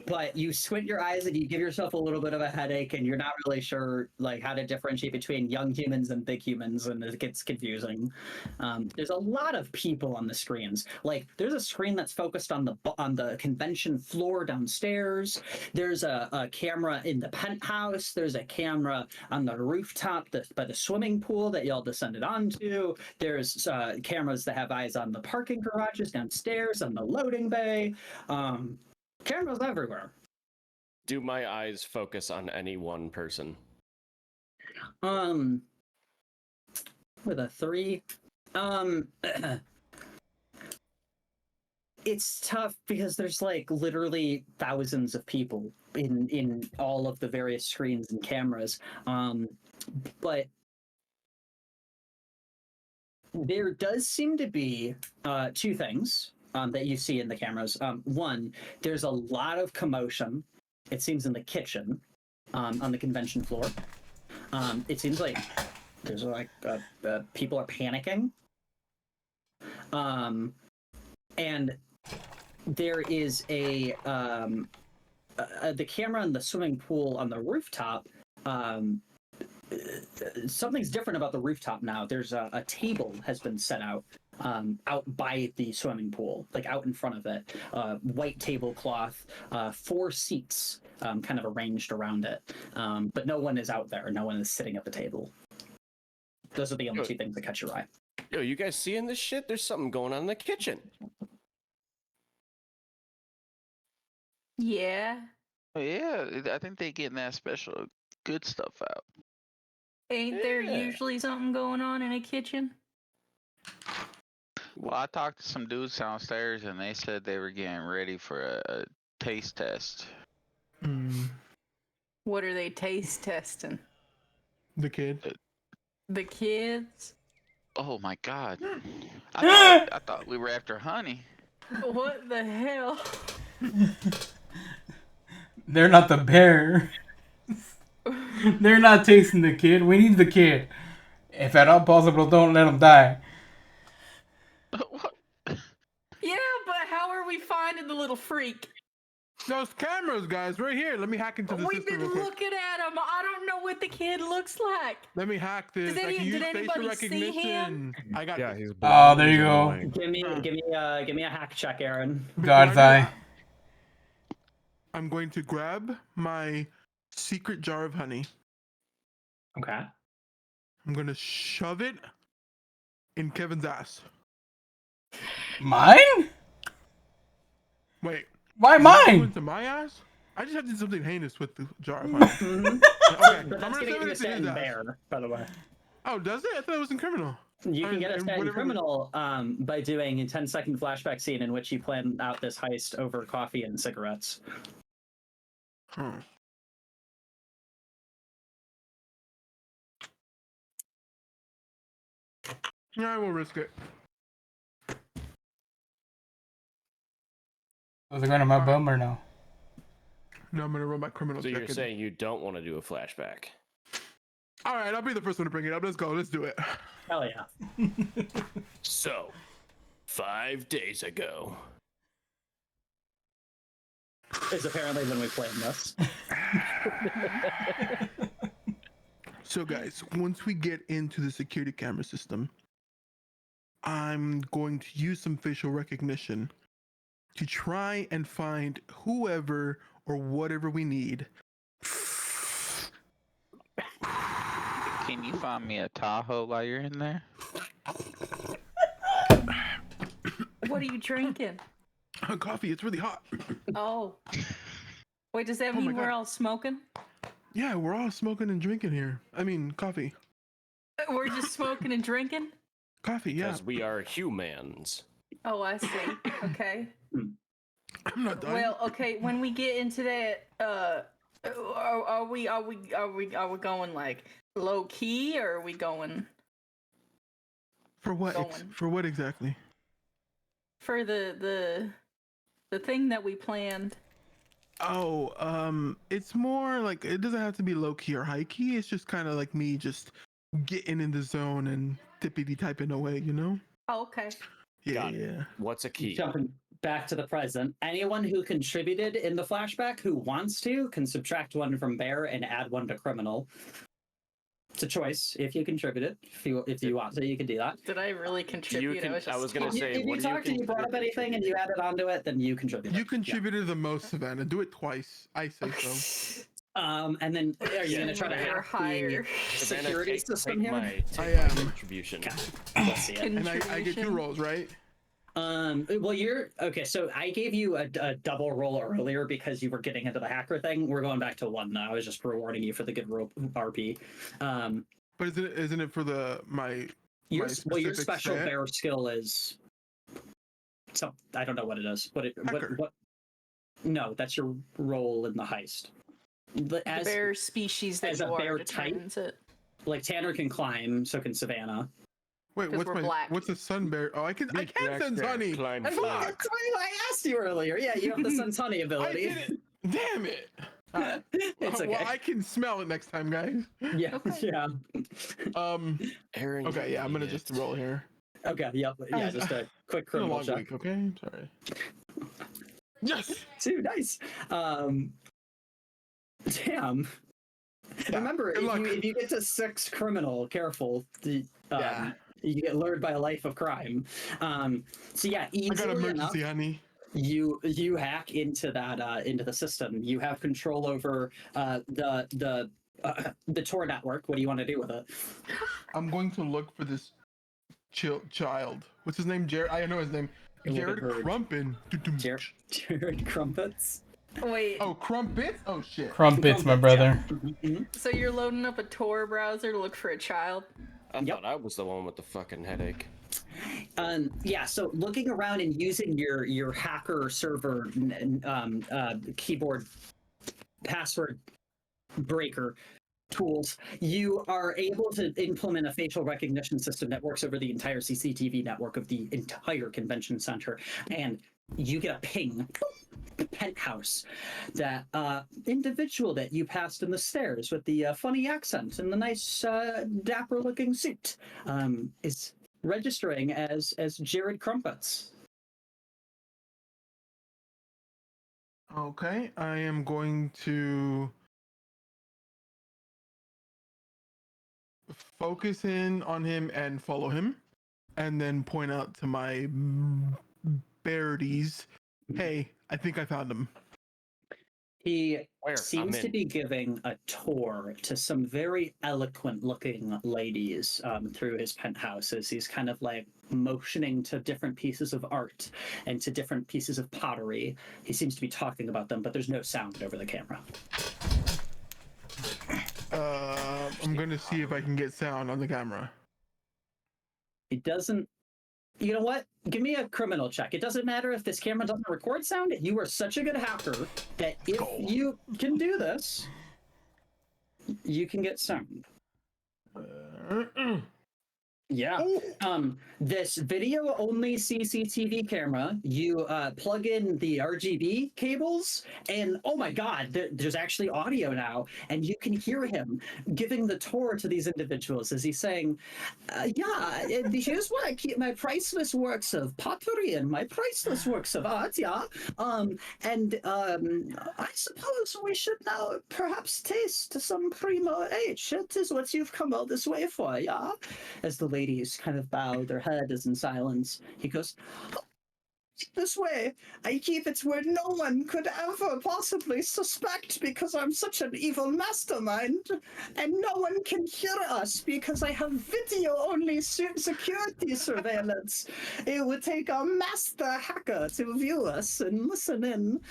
But you squint your eyes and you give yourself a little bit of a headache, and you're not really sure like how to differentiate between young humans and big humans, and it gets confusing. There's a lot of people on the screens. Like, there's a screen that's focused on the convention floor downstairs. There's a camera in the penthouse. There's a camera on the rooftop by the swimming pool that y'all descended onto. There's cameras that have eyes on the parking garages downstairs, on the loading bay. Cameras everywhere. Do my eyes focus on any one person? With a 3. It's tough because there's like literally thousands of people in all of the various screens and cameras. But there does seem to be 2 things that you see in the cameras. One, there's a lot of commotion. It seems in the kitchen on the convention floor. It seems like there's like people are panicking. And there is the camera in the swimming pool on the rooftop. Something's different about the rooftop now. There's a table has been set out by the swimming pool, like out in front of it. White tablecloth, 4 seats kind of arranged around it. But no one is out there. No one is sitting at the table. Those are the only 2 things that catch your eye. Yo, you guys seeing this shit? There's something going on in the kitchen. Yeah. Oh, yeah, I think they getting that special good stuff out. Ain't there Yeah. usually something going on in a kitchen? Well, I talked to some dudes downstairs, and they said they were getting ready for a taste test. What are they taste testing? The kid. The kids? Oh my god! I thought we were after Honey. What the hell? They're not the bear. They're not tasting the kid. We need the kid. If at all possible, don't let him die. What? Yeah, but how are we finding the little freak? Those cameras, guys, right here. Let me hack into the We've system been real quick. looking at him. I don't know what the kid looks like. Let me hack this. Does I can use did facial anybody see recognition. I got Yeah, this. he's. Oh, there you go. annoying. Give me a hack check, Aaron. God's eye. I'm going to grab my secret jar of honey. Okay. I'm going to shove it in Kevin's ass. Mine? Wait. Why did that go mine? into my ass? I just have to do something heinous with the jar of honey. Mhm. Okay, But I'm that's gonna gonna shove give you it a into stat his in ass. bear, by the way. Oh, does it? I thought it was in criminal. You can get a And stat in whatever- criminal by doing a 10-second flashback scene in which you plan out this heist over coffee and cigarettes. Huh. Yeah, I will risk it. Was it going to my bum or no? No, I'm gonna roll my criminal So check. you're saying you don't want to do a flashback? All right, I'll be the first one to bring it up. Let's go. Let's do it. Hell yeah. So, 5 days ago. Is apparently when we planned this. So, guys, once we get into the security camera system, I'm going to use some facial recognition to try and find whoever or whatever we need. Can you find me a Tahoe while you're in there? What are you drinking? Coffee, it's really hot. Oh. Wait, does that Oh my mean we're God. all smoking? Yeah, we're all smoking and drinking here. I mean, coffee. We're just smoking and drinking? Coffee, yeah. Because we are humans. Oh, I see. Okay. I'm not done. Well, okay, when we get into that, are we going like low key, or are we going For what? going. For what exactly? for the thing that we planned? Oh, it's more like it doesn't have to be low key or high key. It's just kind of like me just getting in the zone and tippity typing away, you know? Oh, okay. Yeah, Got it. yeah. What's a key? Jumping back to the present, anyone who contributed in the flashback who wants to can subtract one from bear and add one to criminal. It's a choice. If you contributed, if you want to, you can do that. Did I really contribute? I was gonna say, If you what do you talked and you brought up consider anything and you added onto it, then you contributed. You contributed the most, Savannah. Do it twice. I say so. And then are you gonna try to Or hack the higher. Savannah, security system here? I my am. contribution. Okay. Let's see it. And I get 2 Contribution. rolls, right? Well, you're okay. So I gave you a double roll earlier because you were getting into the hacker thing. We're going back to 1 now. I was just rewarding you for the good RP. But isn't it for my Your specific special stat? bear skill is. So I don't know what it is. Hacker. What? No, that's your role in the heist. The As bear species that as you a are bear type? determines it. like Tanner can climb, so can Savannah. Wait, 'Cause we're black. what's a sun bear? Oh, I can sense honey. Climb That's flag. what I asked you earlier. Yeah, you have the Sun's honey I ability. did it. Damn it. It's okay. Well, I can smell it next time, guys. Yeah, Okay. yeah. Aaron, Okay, you yeah, I'm gonna idiot. just roll here. Okay, yep. Yeah, just a quick It's been a criminal long check. week, okay? I'm sorry. Yes. Too nice. Damn. Remember, good luck. if you get to 6 criminal, careful. Yeah. You get lured by a life of crime. So yeah, I got easily enough, emergency honey. you hack into that into the system. You have control over the Tor network. What do you want to do with it? I'm going to look for this child. What's his name? Jared. I know his name. It would Jared have heard. Crumpin. Jared Crumpets. Wait, Oh, Crumpets? Oh shit. Crumpets, my brother. so you're loading up a Tor browser to look for a child? I Yep. thought I was the one with the fucking headache. Yeah, so looking around and using your hacker server keyboard password breaker tools, you are able to implement a facial recognition system that works over the entire CCTV network of the entire convention center. And you get a ping. Penthouse. That individual that you passed in the stairs with the funny accent and the nice dapper-looking suit is registering as Jared Crumpets. Okay, I am going to focus in on him and follow him, and then point out to my beardies, hey, I think I found him. He Where? seems to be giving a tour to some very eloquent looking ladies through his penthouse as he's kind of like motioning to different pieces of art and to different pieces of pottery. He seems to be talking about them, but there's no sound over the camera. I'm going to see if I can get sound on the camera. It doesn't. You know what? Give me a criminal check. It doesn't matter if this camera doesn't record sound. You are such a good hacker that if you can do this, you can get sound. Yeah. This video only CCTV camera, you plug in the RGB cables, and oh my god, there's actually audio now, and you can hear him giving the tour to these individuals as he's saying, yeah, here's where I keep my priceless works of pottery and my priceless works of art, yeah. I suppose we should now perhaps taste some primo H. It is what you've come all this way for, yeah? As the ladies kind of bow their head as in silence, he goes, this way, I keep it where no one could ever possibly suspect because I'm such an evil mastermind, and no one can hear us because I have video-only security surveillance. It would take a master hacker to view us and listen in.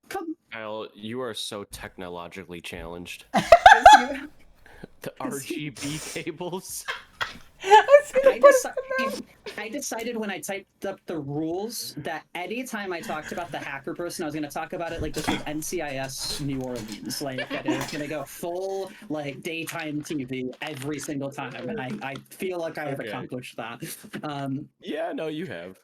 Come. Kyle, you are so technologically challenged. The RGB cables. I decided when I typed up the rules that anytime I talked about the hacker person, I was going to talk about it like this was NCIS New Orleans. Like, that it was going to go full, like, daytime TV every single time. And I feel like I have accomplished that. Yeah, no, you have.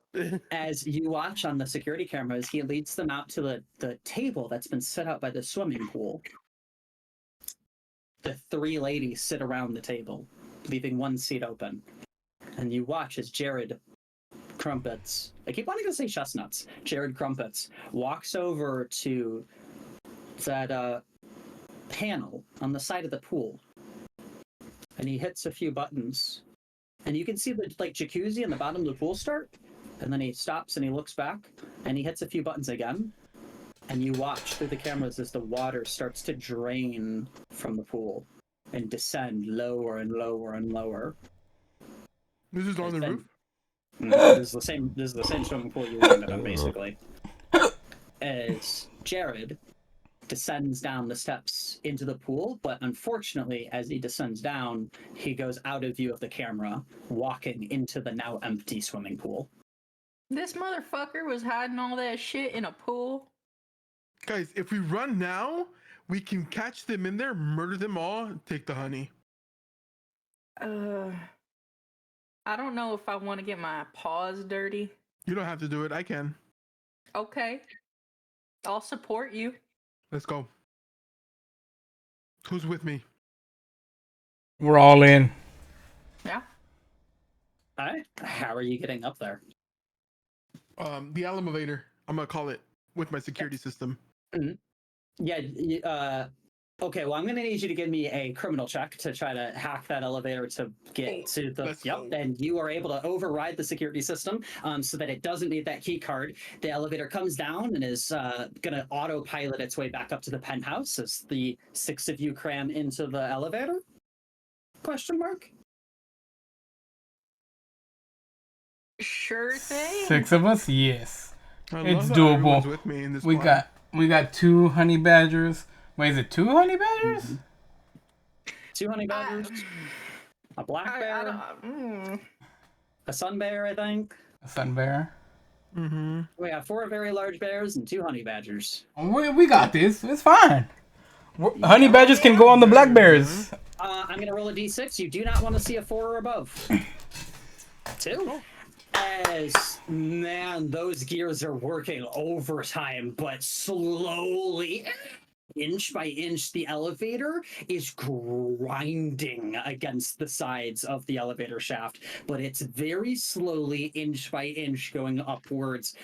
As you watch on the security cameras, he leads them out to the table that's been set out by the swimming pool. The three ladies sit around the table, leaving one seat open. And you watch as Jared Crumpets, I keep wanting to say chestnuts, Jared Crumpets walks over to that panel on the side of the pool. And he hits a few buttons. And you can see the like jacuzzi in the bottom of the pool start. And then he stops and he looks back and he hits a few buttons again. And you watch through the cameras as the water starts to drain from the pool and descend lower and lower and lower. This is on the roof? This is the same swimming pool you landed on, basically. As Jared descends down the steps into the pool, but unfortunately, as he descends down, he goes out of view of the camera, walking into the now empty swimming pool. This motherfucker was hiding all that shit in a pool. Guys, if we run now, we can catch them in there, murder them all, and take the honey. I don't know if I want to get my paws dirty. You don't have to do it. I can. Okay. I'll support you. Let's go. Who's with me? We're all in. Yeah. All right. How are you getting up there? The elevator. I'm gonna call it with my security system. Mm-hmm. Yeah. Okay. Well, I'm gonna need you to give me a criminal check to try to hack that elevator to get to the. Yep. And you are able to override the security system, so that it doesn't need that key card. The elevator comes down and is gonna autopilot its way back up to the penthouse as the six of you cram into the elevator. Question mark. Sure thing. 6 of us, yes. I It's love how everyone's doable. with me in this We plan. got 2 honey badgers. Wait, is it 2 honey badgers? Mm-hmm. 2 honey badgers, a black bear, a sun bear, I think. A sun bear. Mm-hmm. We got 4 very large bears and 2 honey badgers. We got this. It's fine. Honey badgers can go on the black bears. I'm gonna roll a d6. You do not want to see a 4 or above. 2. Yes, man, those gears are working overtime, but slowly, inch by inch, the elevator is grinding against the sides of the elevator shaft, but it's very slowly, inch by inch, going upwards.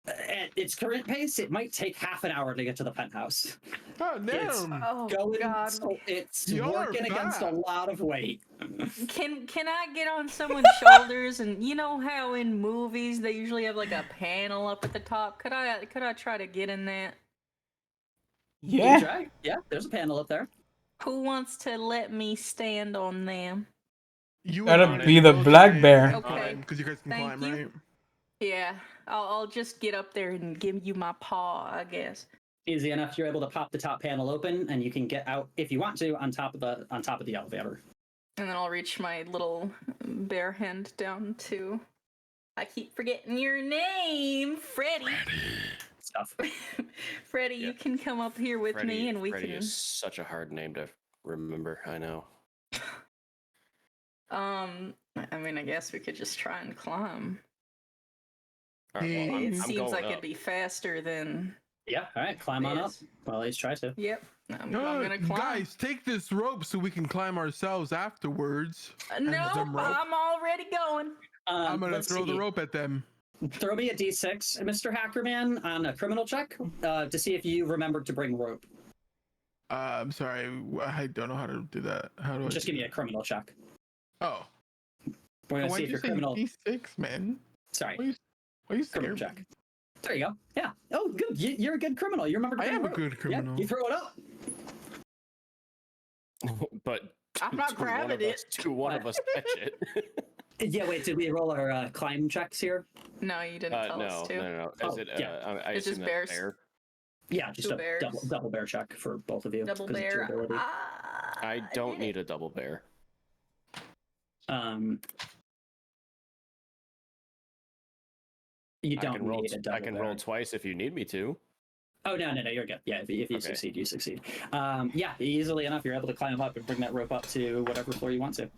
At its current pace, it might take half an hour to get to the penthouse. Oh It's damn! Oh going, God. so it's Y'all are working against a fast. lot of weight. Can I get on someone's shoulders? And you know how in movies they usually have like a panel up at the top? Could I try to get in that? You Yeah. try? Yeah, there's a panel up there. Who wants to let me stand on them? You Gotta and be the both black can bear. Okay. climb, because you guys can Thank climb, you. right? Yeah, I'll just get up there and give you my paw, I guess. Easy enough. You're able to pop the top panel open, and you can get out if you want to on top of the elevator. And then I'll reach my little bare hand down to. I keep forgetting your name, Freddy. Stuff. Freddy, Yeah. you can come up here with me, and we Freddy can. is such a hard name to remember. I know. I mean, I guess we could just try and climb. All right, well, Hey. It I'm seems going like up. it'd be faster than. Yeah. All right. Climb on up. this. Well, at least try to. Yep, I'm gonna climb. Guys, take this rope so we can climb ourselves afterwards. No, them rope. I'm already going. I'm gonna Let's throw the see. rope at them. Throw me a d6, Mr. Hackerman, on a criminal check to see if you remembered to bring rope. I'm sorry, I don't know how to do that. How do I? Just do give me a that? criminal check. Oh, We're gonna see why'd if you your say criminal. D6, man? Sorry, Why you criminal scared check. There you go. Yeah. Oh, good. You're a good criminal. You remember to I bring am a rope. good criminal. Yeah, you throw it up. But I'm not grabbing it. One of us catch it. Yeah. Wait. Did we roll our climb checks here? No, you didn't tell us to. no. Oh, Is it? yeah. I It's just assume bears. that's bear. Yeah, just Two a bears. double bear check for both of you. Double 'cause it's your bear. ability. I don't need a double bear. You I don't can roll. need a double I can bear. roll twice if you need me to. Oh no, you're good. Yeah, if you Okay. succeed, you succeed. Yeah, easily enough, you're able to climb up and bring that rope up to whatever floor you want to,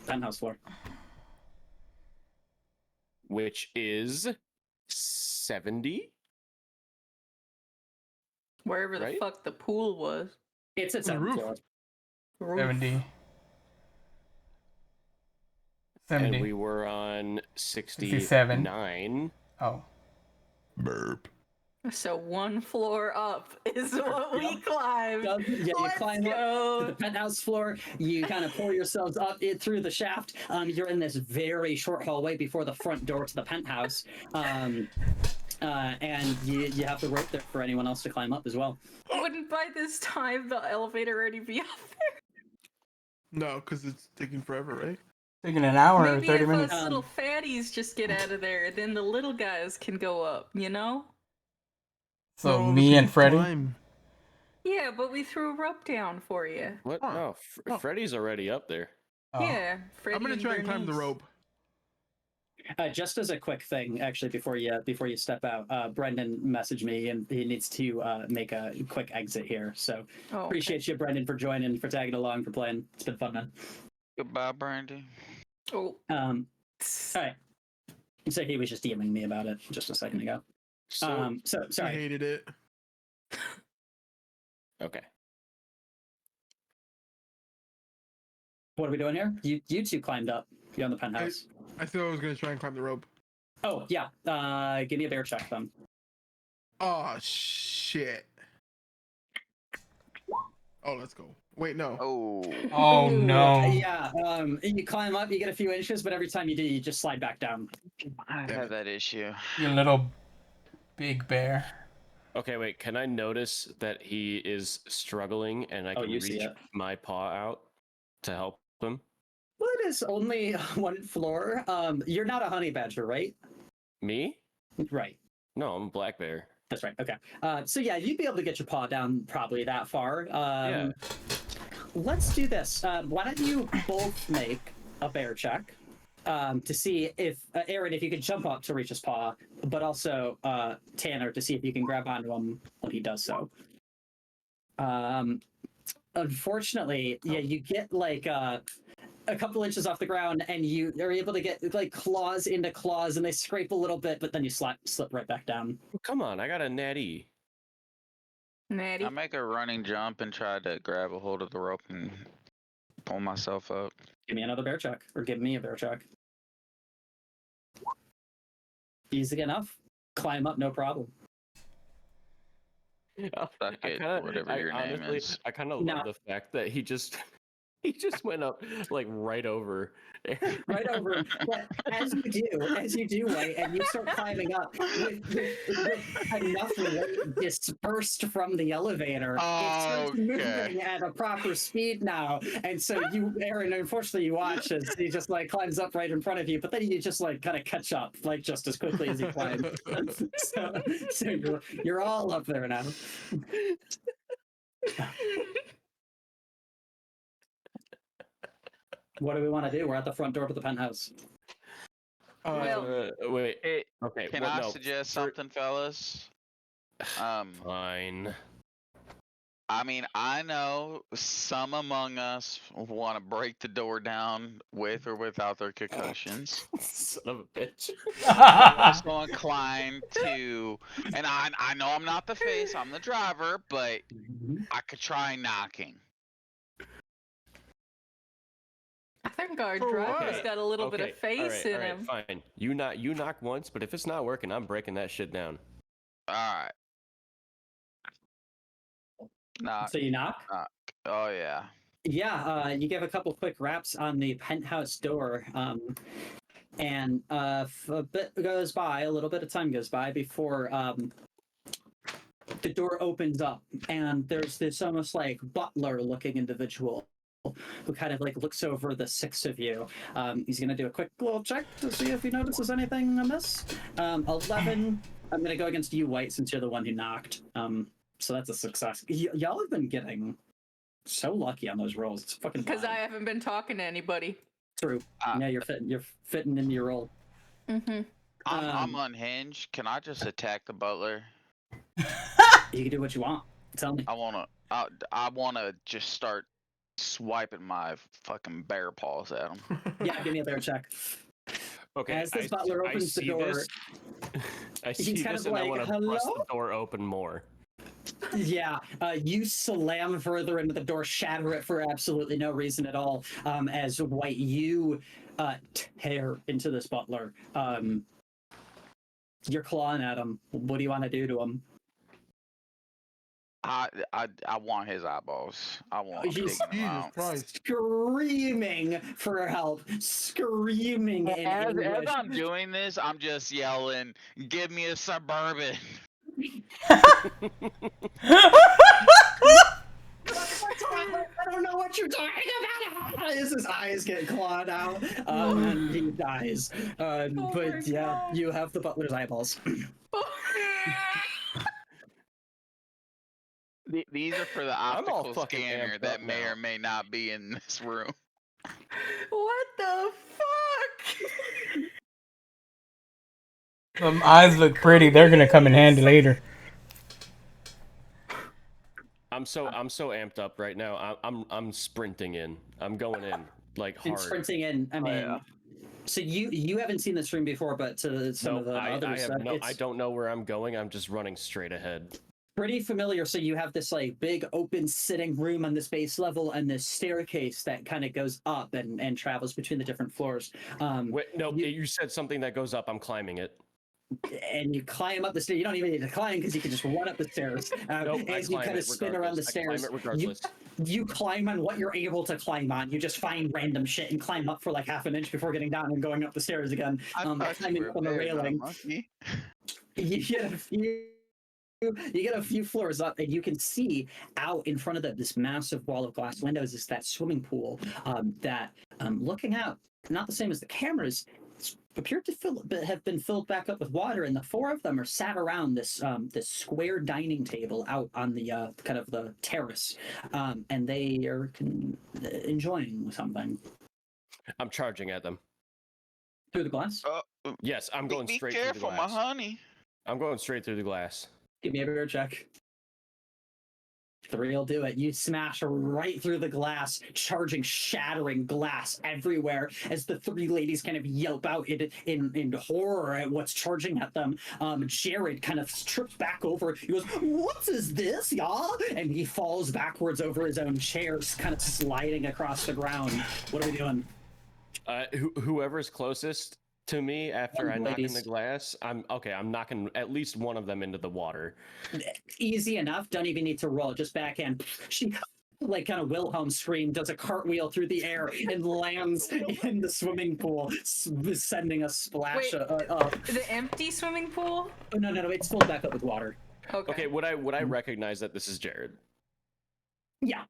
penthouse floor. Which is 70. Wherever the Right? fuck the pool was. It's at The 7th roof. floor. Roof. 70. 70. And we were on 67. 69. Oh. Burp. So one floor up is what we climbed. Yeah, you Let's climb up go. to the penthouse floor. You kind of pull yourselves up through the shaft. You're in this very short hallway before the front door to the penthouse. And you have the rope there for anyone else to climb up as well. Wouldn't by this time the elevator already be up there? No, because it's taking forever, right? Taking an hour or Maybe 30 if minutes. us little fatties just get out of there, then the little guys can go up, you know? So No, me we and can Freddy. climb. Yeah, but we threw a rope down for you. What? Huh. No, Oh. Freddy's already up there. Oh. Yeah, Freddy I'm gonna try and climb the Bernice. rope. Just as a quick thing, actually, before you step out, Brendan messaged me and he needs to make a quick exit here. So Oh, okay. appreciate you, Brendan, for joining, for tagging along, for playing. It's been fun, man. Goodbye, Brandy. Oh, All right. So he was just DMing me about it just a second ago. So I sorry. hated it. Okay. What are we doing here? You two climbed up. You're on the penthouse. I said I was gonna try and climb the rope. Oh yeah. Give me a bear check then. Oh shit. Oh, let's go. Wait, no. Oh. Oh no. Yeah. You climb up, you get a few inches, but every time you do, you just slide back down. I have that issue. You little big bear. Okay, wait. Can I notice that he is struggling and I Oh, can you see reach it. my paw out to help him? Well, it is only one floor. You're not a honey badger, right? Me? Right. No, I'm a black bear. That's right. Okay. So yeah, you'd be able to get your paw down probably that far. Yeah. Let's do this. Why don't you both make a bear check to see if Aaron, if you can jump up to reach his paw, but also Tanner to see if you can grab onto him when he does so. Unfortunately, yeah, you get like a couple inches off the ground, and you are able to get like claws into claws, and they scrape a little bit, but then you slip right back down. Come on, I got a natty. Natty. I make a running jump and try to grab a hold of the rope and pull myself up. Give me another bear check, or give me a bear check. Easy enough. Climb up, no problem. Suck it, whatever your name is. I kind of No. love the fact that he just went up like right over. Right over. But as you do, White, and you start climbing up with enough weight dispersed from the elevator, it starts moving at a proper speed now. And so you, Aaron, unfortunately, you watch as he just like climbs up right in front of you, but then you just like kind of catch up like just as quickly as he climbs. so you're all up there now. What do we want to do? We're at the front door to the penthouse. Well, wait. Hey, Okay. can well, I no, suggest something, fellas? Fine. I mean, I know some among us want to break the door down with or without their concussions. Son of a bitch. I'm also inclined to, and I know I'm not the face, I'm the driver, but I could try knocking. I think our For driver's what? got a little bit of face in him. Fine. You knock once, but if it's not working, I'm breaking that shit down. All right. Knock. So you knock? Oh yeah. Yeah, you give a couple quick raps on the penthouse door, and a bit goes by, a little bit of time goes by before the door opens up, and there's this almost like butler-looking individual who kind of like looks over the six of you. He's gonna do a quick little check to see if he notices anything amiss. 11. I'm gonna go against you, White, since you're the one who knocked. So that's a success. Y'all have been getting so lucky on those rolls. It's fucking Because wild. I haven't been talking to anybody. True. Yeah, you're fitting into your role. Mm-hmm. I'm unhinged. Can I just attack the butler? You can do what you want. Tell me. I wanna just start swiping my fucking bear paws at him. Yeah, give me a bear check. Okay. As this butler opens the door, I see he's kind this, of and I like, want to thrust "Hello?" the door open more. Yeah, you slam further into the door, shatter it for absolutely no reason at all. As White, you tear into this butler. You're clawing at him. What do you want to do to him? I want his eyeballs. I want him He's- digging them Jesus out. Christ. Screaming for help, screaming in As anguish. I'm doing this, I'm just yelling, "Give me a Suburban!" I don't know what you're talking about. As his eyes get clawed out, and he dies. But yeah, God. you have the butler's eyeballs. These are for the I'm all optical fucking scanner amped that up may now. or may not be in this room. What the fuck? Them eyes look pretty. They're gonna come in handy later. I'm so amped up right now. I'm sprinting in. I'm going in like And hard. sprinting in, I mean, yeah. so you haven't seen this room before, but to some of the others, I it's don't know where I'm going. I'm just running straight ahead. pretty familiar. So you have this like big open sitting room on this base level, and this staircase that kind of goes up and travels between the different floors. Wait, no, you said something that goes up. I'm climbing it. And you climb up the stairs. You don't even need to climb because you can just run up the stairs. Nope, I as you climb kind it of spin around the regardless. I climb stairs. it regardless. You climb on what you're able to climb on. You just find random shit and climb up for like half an inch before getting down and going up the stairs again. I thought you Climbing were up on the a bear, not a railing. monkey. You get a few floors up, and you can see out in front of this massive wall of glass windows is that swimming pool that, looking out, not the same as the cameras, appeared to have been filled back up with water, and the four of them are sat around this this square dining table out on the kind of the terrace, and they are enjoying something. I'm charging at them. Through the glass? Yes, I'm going Be straight through the careful, my glass. honey. I'm going straight through the glass. Give me a bear check. Three will do it. You smash right through the glass, charging, shattering glass everywhere as the three ladies kind of yelp out in horror at what's charging at them. Jared kind of trips back over. He goes, "What is this, y'all?" And he falls backwards over his own chair, kind of sliding across the ground. What are we doing? Whoever's closest to me after I knock in Ladies. the glass, I'm knocking at least one of them into the water. Easy enough. Don't even need to roll. Just backhand. She like kind of Wilhelm scream, does a cartwheel through the air and lands in the swimming pool, sending a splash Wait. up. The empty swimming pool? Oh, no, it's filled back up with water. Okay, would I recognize that this is Jared? Yeah.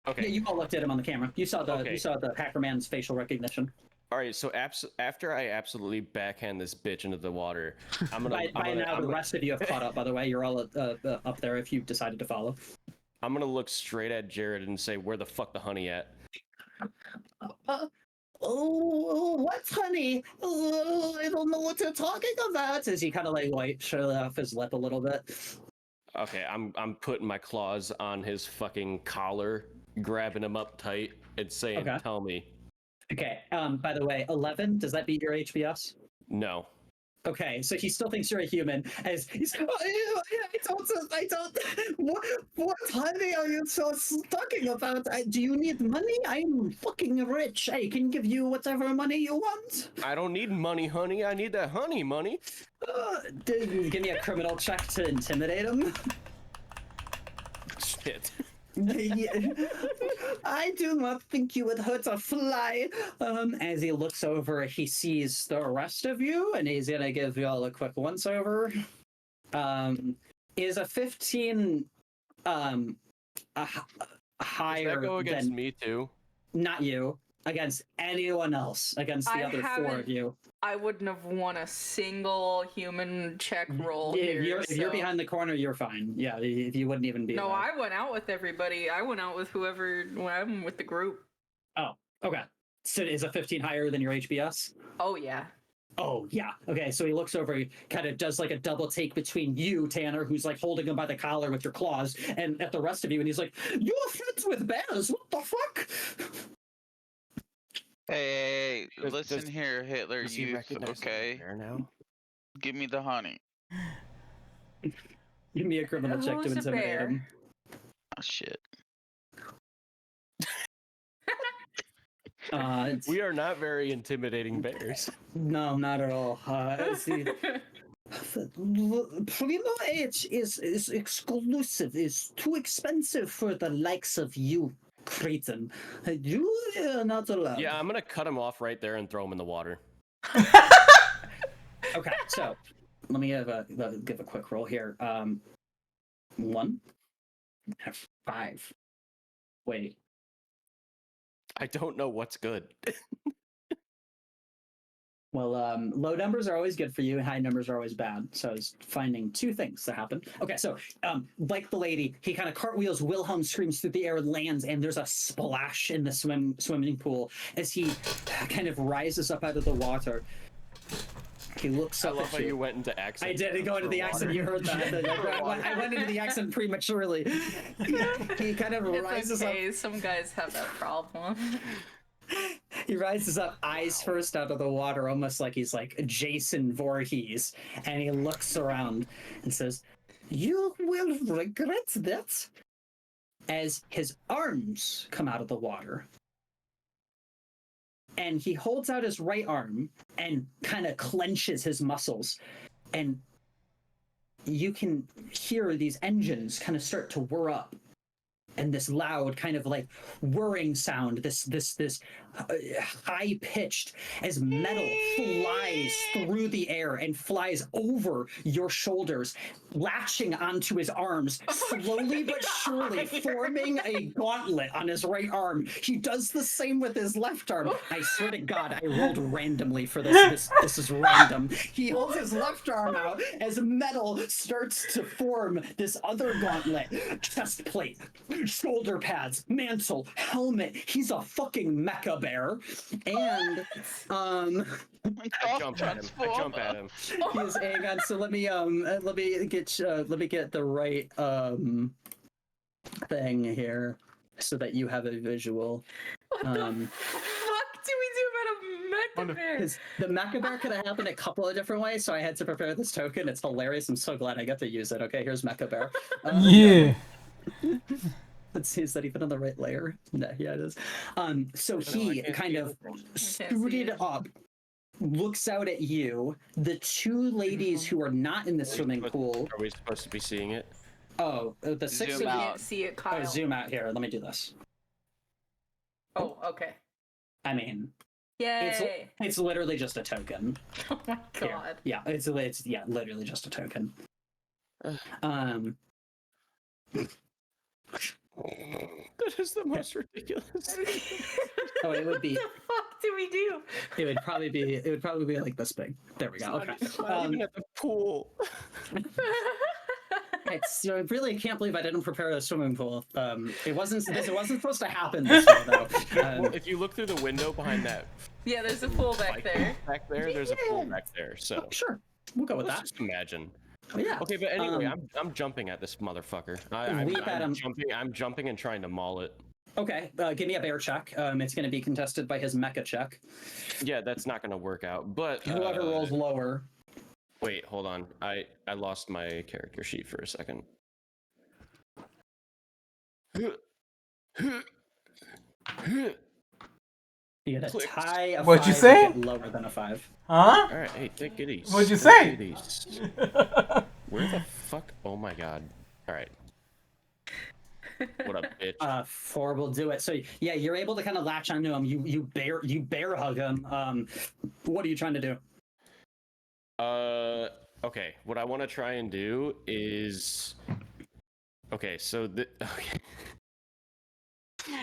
Okay. Yeah, you all looked at him on the camera. You saw the Okay. hacker man's facial recognition. All right, so after I absolutely backhand this bitch into the water, I'm gonna. By now, the rest of you have caught up. By the way, you're all up there if you decided to follow. I'm gonna look straight at Jared and say, "Where the fuck the honey at?" What's honey? I don't know what you're talking about. As he kind of like wipes off his lip a little bit. Okay, I'm putting my claws on his fucking collar, grabbing him up tight, and saying, Okay. "Tell me." Okay. By the way, 11. Does that beat your HBS? No. Okay, so he still thinks you're a human. As he's, I don't. What honey are you so talking about? Do you need money? I'm fucking rich. I can give you whatever money you want. I don't need money, honey. I need that honey money. Give me a criminal check to intimidate him. Shit. I do not think you would hurt a fly. As he looks over, he sees the rest of you, and he's gonna give you all a quick once over. Is a 15 higher Does that go against than me too? not you, against anyone else, against the I other four haven't- of you. I wouldn't have won a single human check roll Yeah, here. if you're so- behind the corner, you're fine. Yeah, you wouldn't even be. No, there. I went out with everybody. I went out with whoever. I'm with the group. Oh, okay. So is a 15 higher than your HBS? Oh yeah. Oh, yeah. Okay, so he looks over, he kind of does like a double take between you, Tanner, who's like holding him by the collar with your claws, and at the rest of you, and he's like, "You're friends with bears? What the fuck?" Hey, Does- listen does- here, Hitler Does he youth, recognize that okay? bear now? Give me the honey. Give me a criminal check to Who's a intimidate bear? him. Oh, shit. We are not very intimidating bears. No, not at all. Let's see. Primo H is exclusive, is too expensive for the likes of you, Creighton. You are not allowed. Yeah, I'm gonna cut him off right there and throw him in the water. Okay, so let me give a quick roll here. 1, 5. Wait. I don't know what's good. Well, low numbers are always good for you, high numbers are always bad. So I was finding two things that happen. Okay, so like the lady, he kind of cartwheels, Wilhelm screams through the air, lands, and there's a splash in the swimming pool as he kind of rises up out of the water. He looks I up love at how you went into accent. I did go into the accent. You heard that. I went into the accent prematurely. He kind of It's rises okay. Some guys have that problem. up. He rises up, eyes first out of the water, almost like he's like Jason Voorhees, and he looks around and says, "You will regret that." As his arms come out of the water, and he holds out his right arm and kind of clenches his muscles, and you can hear these engines kind of start to whir up, and this loud kind of like whirring sound, this high pitched, as metal flies through the air and flies over your shoulders, latching onto his arms, slowly but surely forming a gauntlet on his right arm. He does the same with his left arm. I swear to God, I rolled randomly for this. This is random. He holds his left arm out as metal starts to form this other gauntlet. Chest plate, shoulder pads, mantle, helmet. He's a fucking mecha bear. And I jump at him. he's hang on. So let me get the right thing here so that you have a visual. What the fuck do we do about a mecha bear? Because the mecha bear could have happened a couple of different ways, so I had to prepare this token. It's hilarious. I'm so glad I got to use it. Okay, here's mecha bear. Yeah. Let's see, is that even on the right layer? No, yeah, it is. So he kind of scooted up, looks out at you. The two ladies who are not in the swimming pool. Are we supposed to be seeing it? Oh, the six Zoom of you. out. Can't see it, Kyle. Oh, zoom out here. Let me do this. Oh, okay. I mean, Yay! it's literally just a token. Oh my Here. god. Yeah, it's literally just a token. That is the most ridiculous. Oh, it would be. What the fuck do we do? It would probably be like this big. There we go. Okay. Even at the pool. So I really can't believe I didn't prepare a swimming pool. It wasn't supposed to happen this way though. If you look through the window behind that Yeah, there's a pool back bike there. back there, there's a pool back there. So Sure, we'll go with let's that. just imagine. Yeah. Okay, but anyway, I'm jumping at this motherfucker. Leap at him. I'm jumping and trying to maul it. Okay, give me a bear check. It's going to be contested by his mecha check. Yeah, that's not gonna work out. But Whoever rolls lower. wait, hold on. I lost my character sheet for a second. You get a Clicked. tie. A What'd you 5, say? get lower than a 5. Huh? All right, hey, take it easy. What'd you Take say? it easy. Where the fuck? Oh my god. All right. What up, bitch? 4 will do it. So yeah, you're able to kind of latch onto him. You bear hug him. What are you trying to do? Okay. What I want to try and do is, okay. So okay.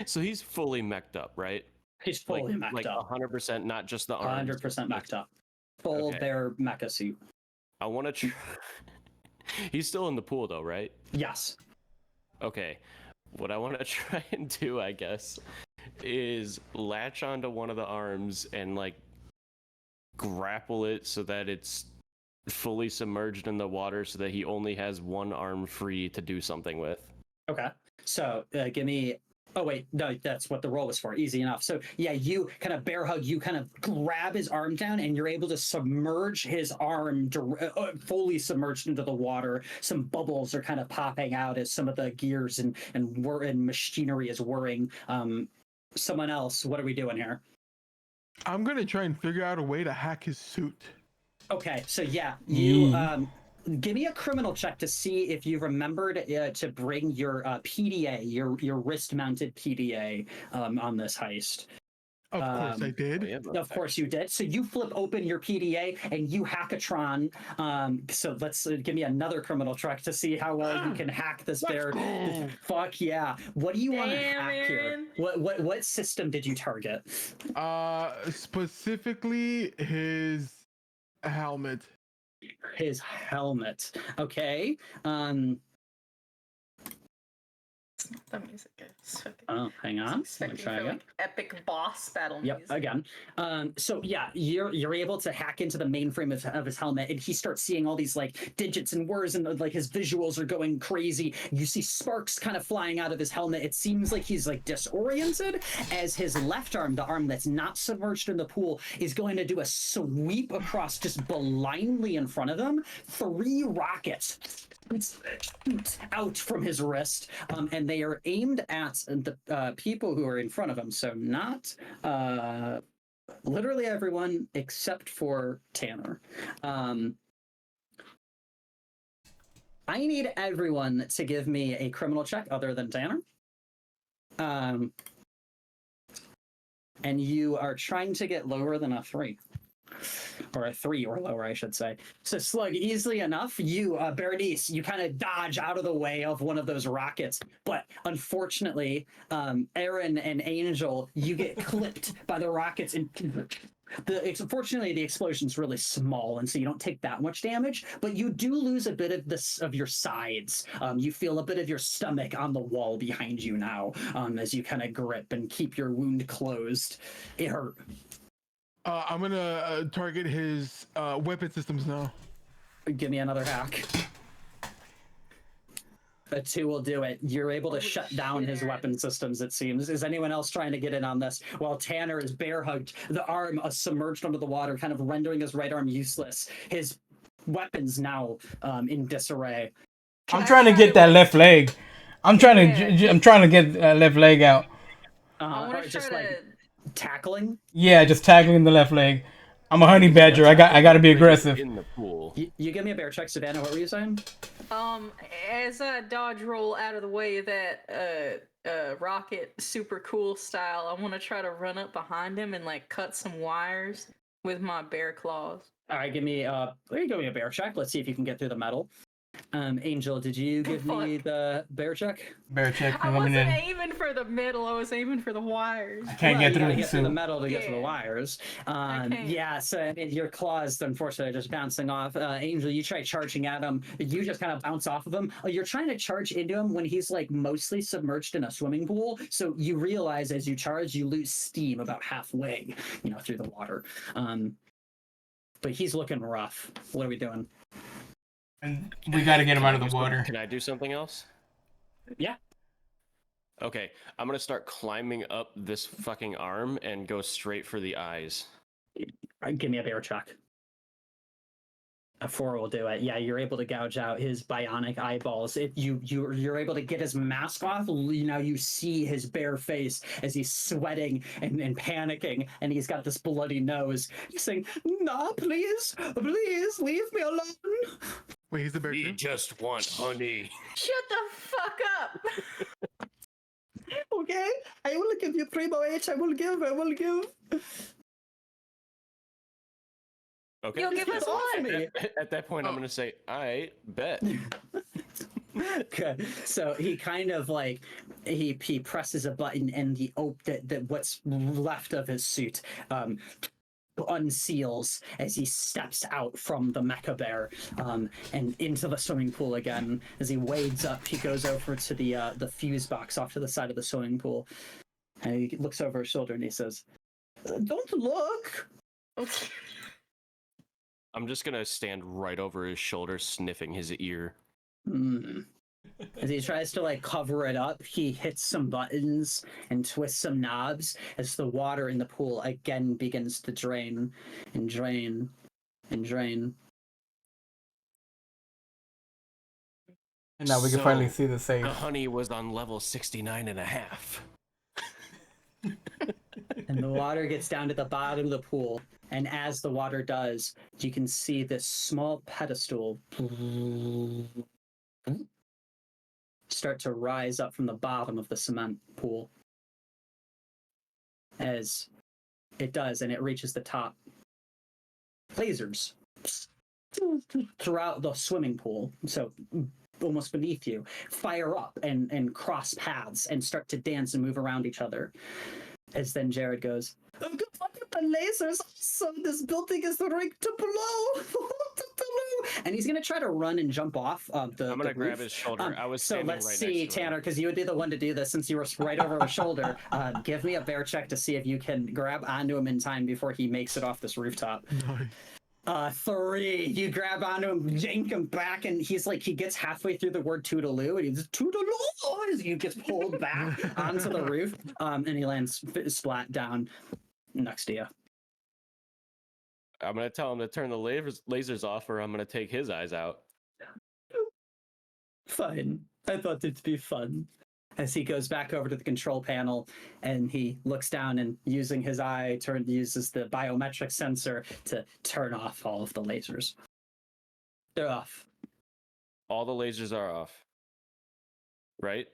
So he's fully mech'd up, right? He's fully mech'd like up. 100%, not just the arms. 100% mech'd up. Full Okay. bear mecha suit. I want to try. He's still in the pool though, right? Yes. Okay. What I want to try and do, I guess, is latch onto one of the arms and like grapple it so that it's fully submerged in the water so that he only has one arm free to do something with. Okay. So give me. Oh wait, no, that's what the roll was for. Easy enough. So yeah, you kind of bear hug. You kind of grab his arm down, and you're able to submerge his arm fully submerged into the water. Some bubbles are kind of popping out as some of the gears and machinery is whirring. Someone else, what are we doing here? I'm gonna try and figure out a way to hack his suit. Okay, so yeah, you give me a criminal check to see if you remembered to bring your PDA, your wrist-mounted PDA, on this heist. Of course I did. Of course you did. So you flip open your PDA and you hackatron. So let's give me another criminal check to see how well you can hack this bear. Fuck yeah! What do you want to hack here? What system did you target? Specifically his helmet. His helmet. Okay. It's not the music. It's fucking. Oh, hang on. Let me try again. Like epic boss battle Yep, music. again. So yeah, you're able to hack into the mainframe of his helmet, and he starts seeing all these like digits and words, and like his visuals are going crazy. You see sparks kind of flying out of his helmet. It seems like he's like disoriented as his left arm, the arm that's not submerged in the pool, is going to do a sweep across just blindly in front of him. 3 rockets shoot out from his wrist, and they are aimed at the people who are in front of him. So not literally everyone except for Tanner. I need everyone to give me a criminal check other than Tanner. And you are trying to get lower than a 3. Or a 3 or lower, I should say. So Slug, easily enough, you, Berenice, you kind of dodge out of the way of one of those rockets. But unfortunately, Aaron and Angel, you get clipped by the rockets. And unfortunately, the explosion's really small, and so you don't take that much damage. But you do lose a bit of your sides. You feel a bit of your stomach on the wall behind you now, as you kind of grip and keep your wound closed. It hurt. I'm gonna target his weapon systems now. Give me another hack. A 2 will do it. You're able to Holy shut down his shit. weapon systems, it seems. Is anyone else trying to get in on this? While Tanner is bear hugged, the arm submerged under the water, kind of rendering his right arm useless. His weapons now in disarray. I'm trying to get that left leg. I'm trying to. I'm trying to get left leg out. I want Or to just try like to. tackling. Yeah, just tackling the left leg. I'm a honey badger. I got to be aggressive. In the pool. You give me a bear check, Savannah. What were you saying? As I dodge roll out of the way of that rocket super cool style, I want to try to run up behind him and like cut some wires with my bear claws. All right, give me a bear check. Let's see if you can get through the metal. Angel, did you give me the bear check? Bear check I coming wasn't in. aiming for the middle. I was aiming for the wires. Can't Well, get you through gotta the get through the suit. metal to get to the Yeah. wires. can't. Yeah, so I mean, your claws, unfortunately, are just bouncing off. Angel, you try charging at him. You just kind of bounce off of him. You're trying to charge into him when he's like mostly submerged in a swimming pool. So you realize as you charge, you lose steam about halfway, through the water. But he's looking rough. What are we doing? And we got to get him out of the Can I do water. Can I do something else? Yeah. Okay, I'm gonna start climbing up this fucking arm and go straight for the eyes. Give me a bear check. A 4 will do it. Yeah, you're able to gouge out his bionic eyeballs. You're able to get his mask off. You see his bare face as he's sweating and panicking, and he's got this bloody nose. He's saying, "No, please, leave me alone." Wait, he's the bear too? just want honey. Shut the fuck up! Okay, I will give you primo H. I will give. Okay. You'll give us what? Me. At that point, I'm gonna say, "I bet." Okay, so he kind of like he presses a button, and the that what's left of his suit unseals as he steps out from the mecha bear and into the swimming pool again. As he wades up, he goes over to the fuse box off to the side of the swimming pool, and he looks over his shoulder and he says, "Don't look." I'm just gonna stand right over his shoulder, sniffing his ear. As he tries to like cover it up, he hits some buttons and twists some knobs as the water in the pool again begins to drain and drain and drain. And now we can finally see the safe. The honey was on level 69 and a half. And the water gets down to the bottom of the pool. And as the water does, you can see this small pedestal start to rise up from the bottom of the cement pool. As it does, and it reaches the top. Lasers throughout the swimming pool, so almost beneath you, fire up and cross paths and start to dance and move around each other. As then Jared goes, "Oh, good luck with the lasers. So this building is rigged to blow." And he's gonna try to run and jump off the. I'm gonna the grab roof. his shoulder. I was So standing let's right see, next to him. Tanner, because you would be the one to do this since you were right over his shoulder. Give me a bear check to see if you can grab onto him in time before he makes it off this rooftop. Nice. 3. You grab onto him, yank him back, and he gets halfway through the word Toodaloo, and he's Toodaloo as he gets pulled back onto the roof, and he lands splat down next to you. I'm gonna tell him to turn the lasers off, or I'm gonna take his eyes out. Fine. I thought it'd be fun. As he goes back over to the control panel and he looks down and using his eye uses the biometric sensor to turn off all of the lasers. They're off. All the lasers are off. Right?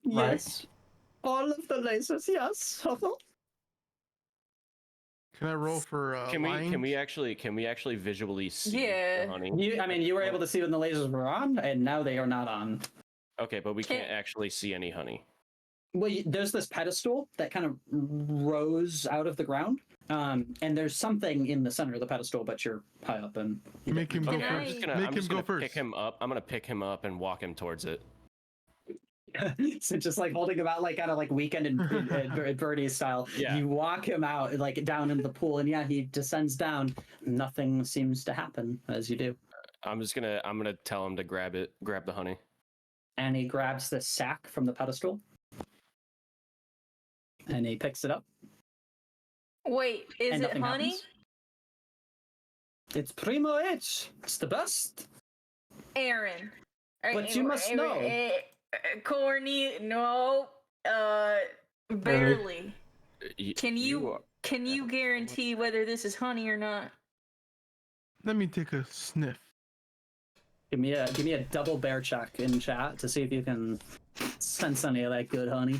Right. Yes. All of the lasers, yes. Can I roll for Can lying? we actually visually see Yeah. the honey? You were able to see when the lasers were on, and now they are not on. Okay, but we Can't- can't actually see any honey. Well, there's this pedestal that kind of rose out of the ground, and there's something in the center of the pedestal, but you're high up and Make him go Okay, I'm first. just gonna, Make I'm him just go gonna first. pick him up. I'm gonna pick him up and walk him towards it. So just like holding him out, like kind of like Weekend and Birdie style. Yeah. You walk him out like down in the pool, and yeah, he descends down. Nothing seems to happen as you do. I'm gonna tell him to grab the honey. And he grabs the sack from the pedestal. And he picks it up. Wait, is and it nothing honey? happens. It's primo H. It's the best. Aaron. But you must know. Corny, no. Barely. Can you guarantee whether this is honey or not? Let me take a sniff. Give me a double bear check in chat to see if you can sense any of that good honey.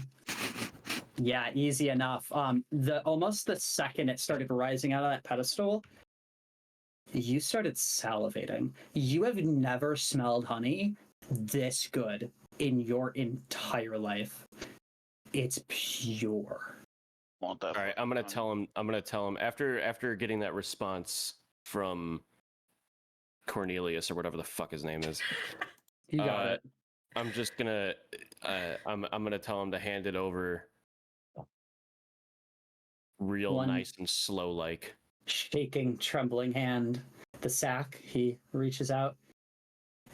Yeah, easy enough. Almost the second it started rising out of that pedestal, you started salivating. You have never smelled honey this good in your entire life. It's pure. Want that? All right, I'm gonna tell him after getting that response from Cornelius or whatever the fuck his name is. You got it. I'm just gonna I'm gonna tell him to hand it over real nice and slow like. Shaking, trembling hand, the sack he reaches out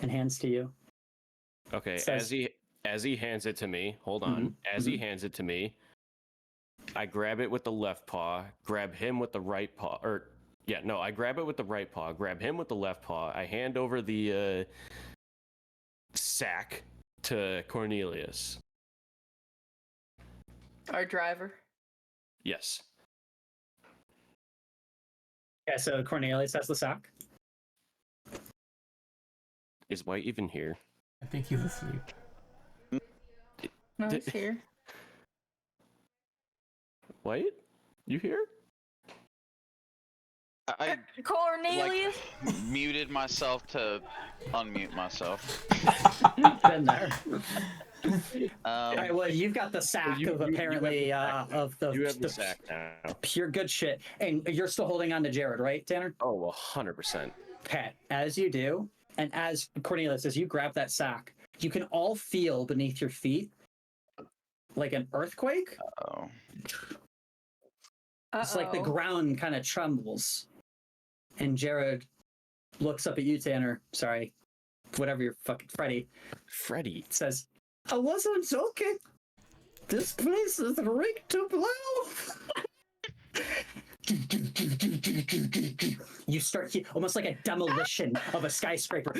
and hands to you. Okay, Says, as he hands it to me, hold on. As he hands it to me, I grab it with the left paw, grab him with the right paw, I grab it with the right paw, grab him with the left paw. I hand over the sack to Cornelius. Our driver. Yes. Yeah, so Cornelius has the sack. Is White even here? I think he's asleep. No, he's here. White? You here? I Cornelius? muted myself to unmute myself. Been there. All Um, right, well, you've got the sack of apparently of You have the the sack now. pure good shit, and you're still holding on to Jared, right, Tanner? Oh, 100%. Okay, as you do, and as Cornelius, as you grab that sack, you can all feel beneath your feet like an earthquake. oh. It's like the ground kind of trembles, and Jared looks up at you, Tanner. Sorry, whatever you're fucking Freddy says, "I wasn't joking. This place is rigged to blow." You start almost like a demolition of a skyscraper.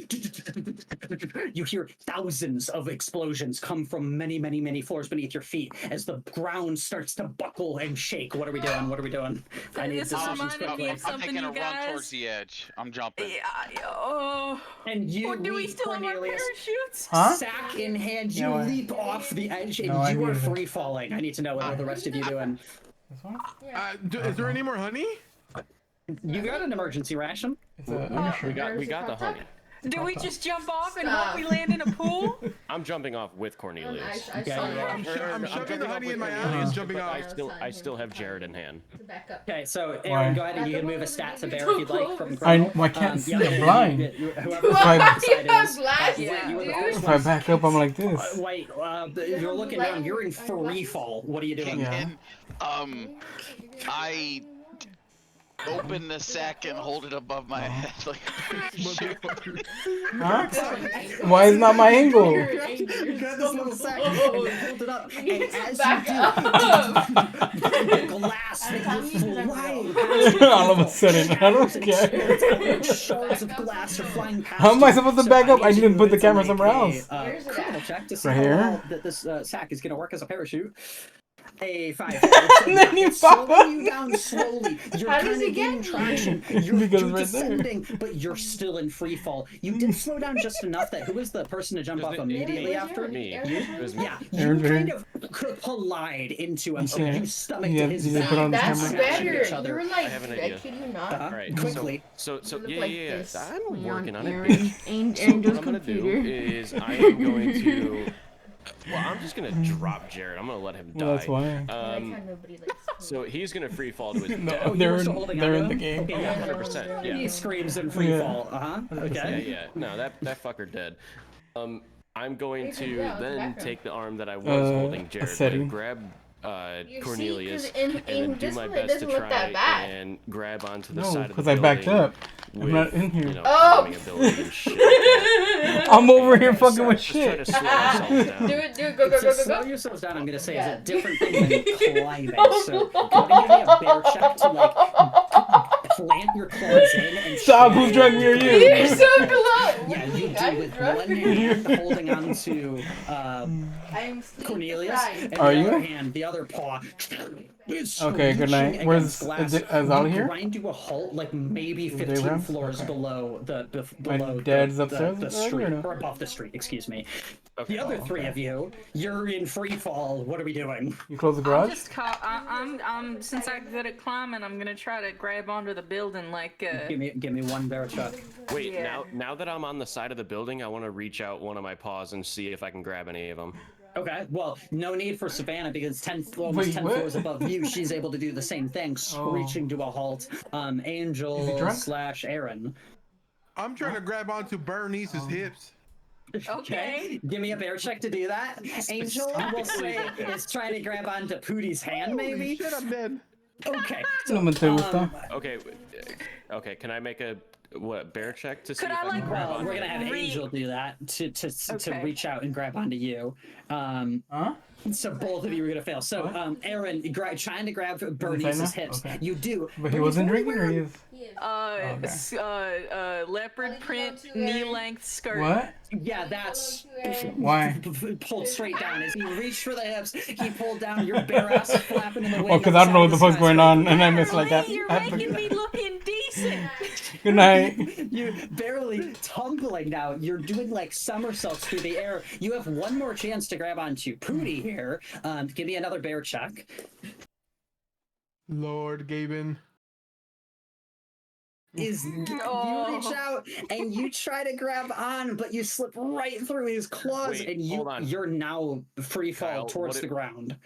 You hear thousands of explosions come from many, many, many floors beneath your feet as the ground starts to buckle and shake. What are we doing? What are we doing? I need This is decisions reminding me quickly. of something, I'm taking a you guys. run towards the edge. I'm jumping. And you, do we still have our Cornelius, parachutes? Huh? sack in hand, you No, I- leap off the edge and No, I you are muted it. free falling. I need to know what are the rest of you doing. This one? Is there any more honey? You got an emergency ration. It's a undershirt. We got the honey. Do we just jump off and hope we land in a pool? I'm jumping off with Cornelius. I Yeah, saw you that. are. I'm I'm shoving jumping the off honey with in my Cornelius, ass and jumping but off. I still have Jared in hand. To back up. Okay, so Why? Aaron, go ahead and you can move a stat to bear if you'd like from I can't see. I'm blind. Whoever If I- beside You have is, glasses, you were the dude. first If I one. back up, I'm like this. Wait, you're looking down. You're in free fall. What are you doing? Yeah. Kingpin, I open the sack and hold it above my head like a parachute. Huh? Why is not my angle? You grab this little sack and you hold it up, You need and to as back you up. do, the glass that you're flying past. All of a sudden, I don't care. Shards of glass are flying past. How am I you. supposed to So back up? I need need to you put the to camera make somewhere a, else. Where's it criminal at? check to see Right how here? well that this sack is going to work as a parachute. A 5. And then you It's pop slowing up. you down slowly. You're How does kind it of get gaining me? traction. You're Because right there. descending, but you're still in free fall. You did slow down just enough that who was the person to jump off immediately after? Me. Aaron, You? Aaron, It was me. Yeah, you Aaron's kind here. of collide into him, so Okay. you stomach Yeah, to his you back. put on the That's camera. better. Each other. You were like, I have an I idea. kid you not. Uh-huh. All right. Quickly. So You look yeah, like yeah. this I'm when you're working on Aaron- it, bitch. Aaron's What I'm gonna computer. do is I am going to. Well, I'm just gonna drop Jared. I'm gonna let him die. Well, that's why. I like how nobody likes So he's gonna free fall to his No, death. Oh, you they're were in, still holding they're on in to the him? game. Okay, yeah. 100%. Yeah. He screams in free Yeah. fall. Yeah, Okay. yeah. No, that fucker dead. I'm going Wait, to yeah, it's then background. take the arm that I was holding Jared, setting. like, grab You Cornelius, see, 'cause in and then do this my one it best to doesn't look that try bad. and grab onto the No, side of the because I backed building up. I'm not in here. You know, Oh! climbing ability and shit like that. I'm over here Okay, fucking so with just try shit. to slow ourselves down. Do it, go, To go, slow go. yourselves down, I'm gonna say Yeah. is a different thing than climbing. So go ahead and give me a bear check to like plant your claws in and Stop, who's try drunk to near grab you? You're onto so the halt. close. Yeah, you do I'm with drunk. one hand holding on to I'm sleep Cornelius, deprived. and Are the you? other hand, the other paw is Okay, good night. screeching Where's against glass. Azal You here? grind to a halt, like maybe Is 15 Abraham? floors Okay. below My below dad's upstairs the already, or street, no? or above the street. Excuse me. Okay. The other Oh, three okay. of you, you're in free fall. What are we doing? You close the I'm garage? just I'm since I'm good at climbing, I'm gonna try to grab onto the building like Give me one bear chuck. Wait, Yeah. now that I'm on the side of the building, I want to reach out one of my paws and see if I can grab any of them. Okay, well, no need for Savannah because almost Wait, 10 what? floors above you, she's able to do the same thing, screeching to a halt. Is he Angel drunk? / Aaron. I'm trying to grab onto Bernice's hips. Okay. Give me a bear check to do that. Angel, we'll say, is trying to grab onto Pootie's hand, maybe. Shit, I'm dead. Okay. No me gusta. Okay, okay. Can I make a bear check to see Could if I, I can like, grab Well, onto we're gonna them? have Angel do that to Okay. reach out and grab onto you. Huh? So both of you are gonna fail. So, What? Aaron, trying to grab say Bernice's no? hips. Okay. You do. But he Bernice, wasn't what are you drinking, or wearing? he is? Leopard print knee-length skirt. What? Yeah, that's Why? pulled straight down. As he reached for the hips, he pulled down your bare ass flapping in the wind. Oh, because on I don't know what the side of fuck's going on, and I Golly, missed like that. you're making me look indecent. Good night. You barely tumbling now. You're doing like somersaults through the air. You have one more chance to grab onto Pootie here. Give me another bear check. Lord Gaben. Is you Oh. reach out and you try to grab on, but you slip right through his claws, Wait, and hold on. you're now free fall Kyle, towards what the ground.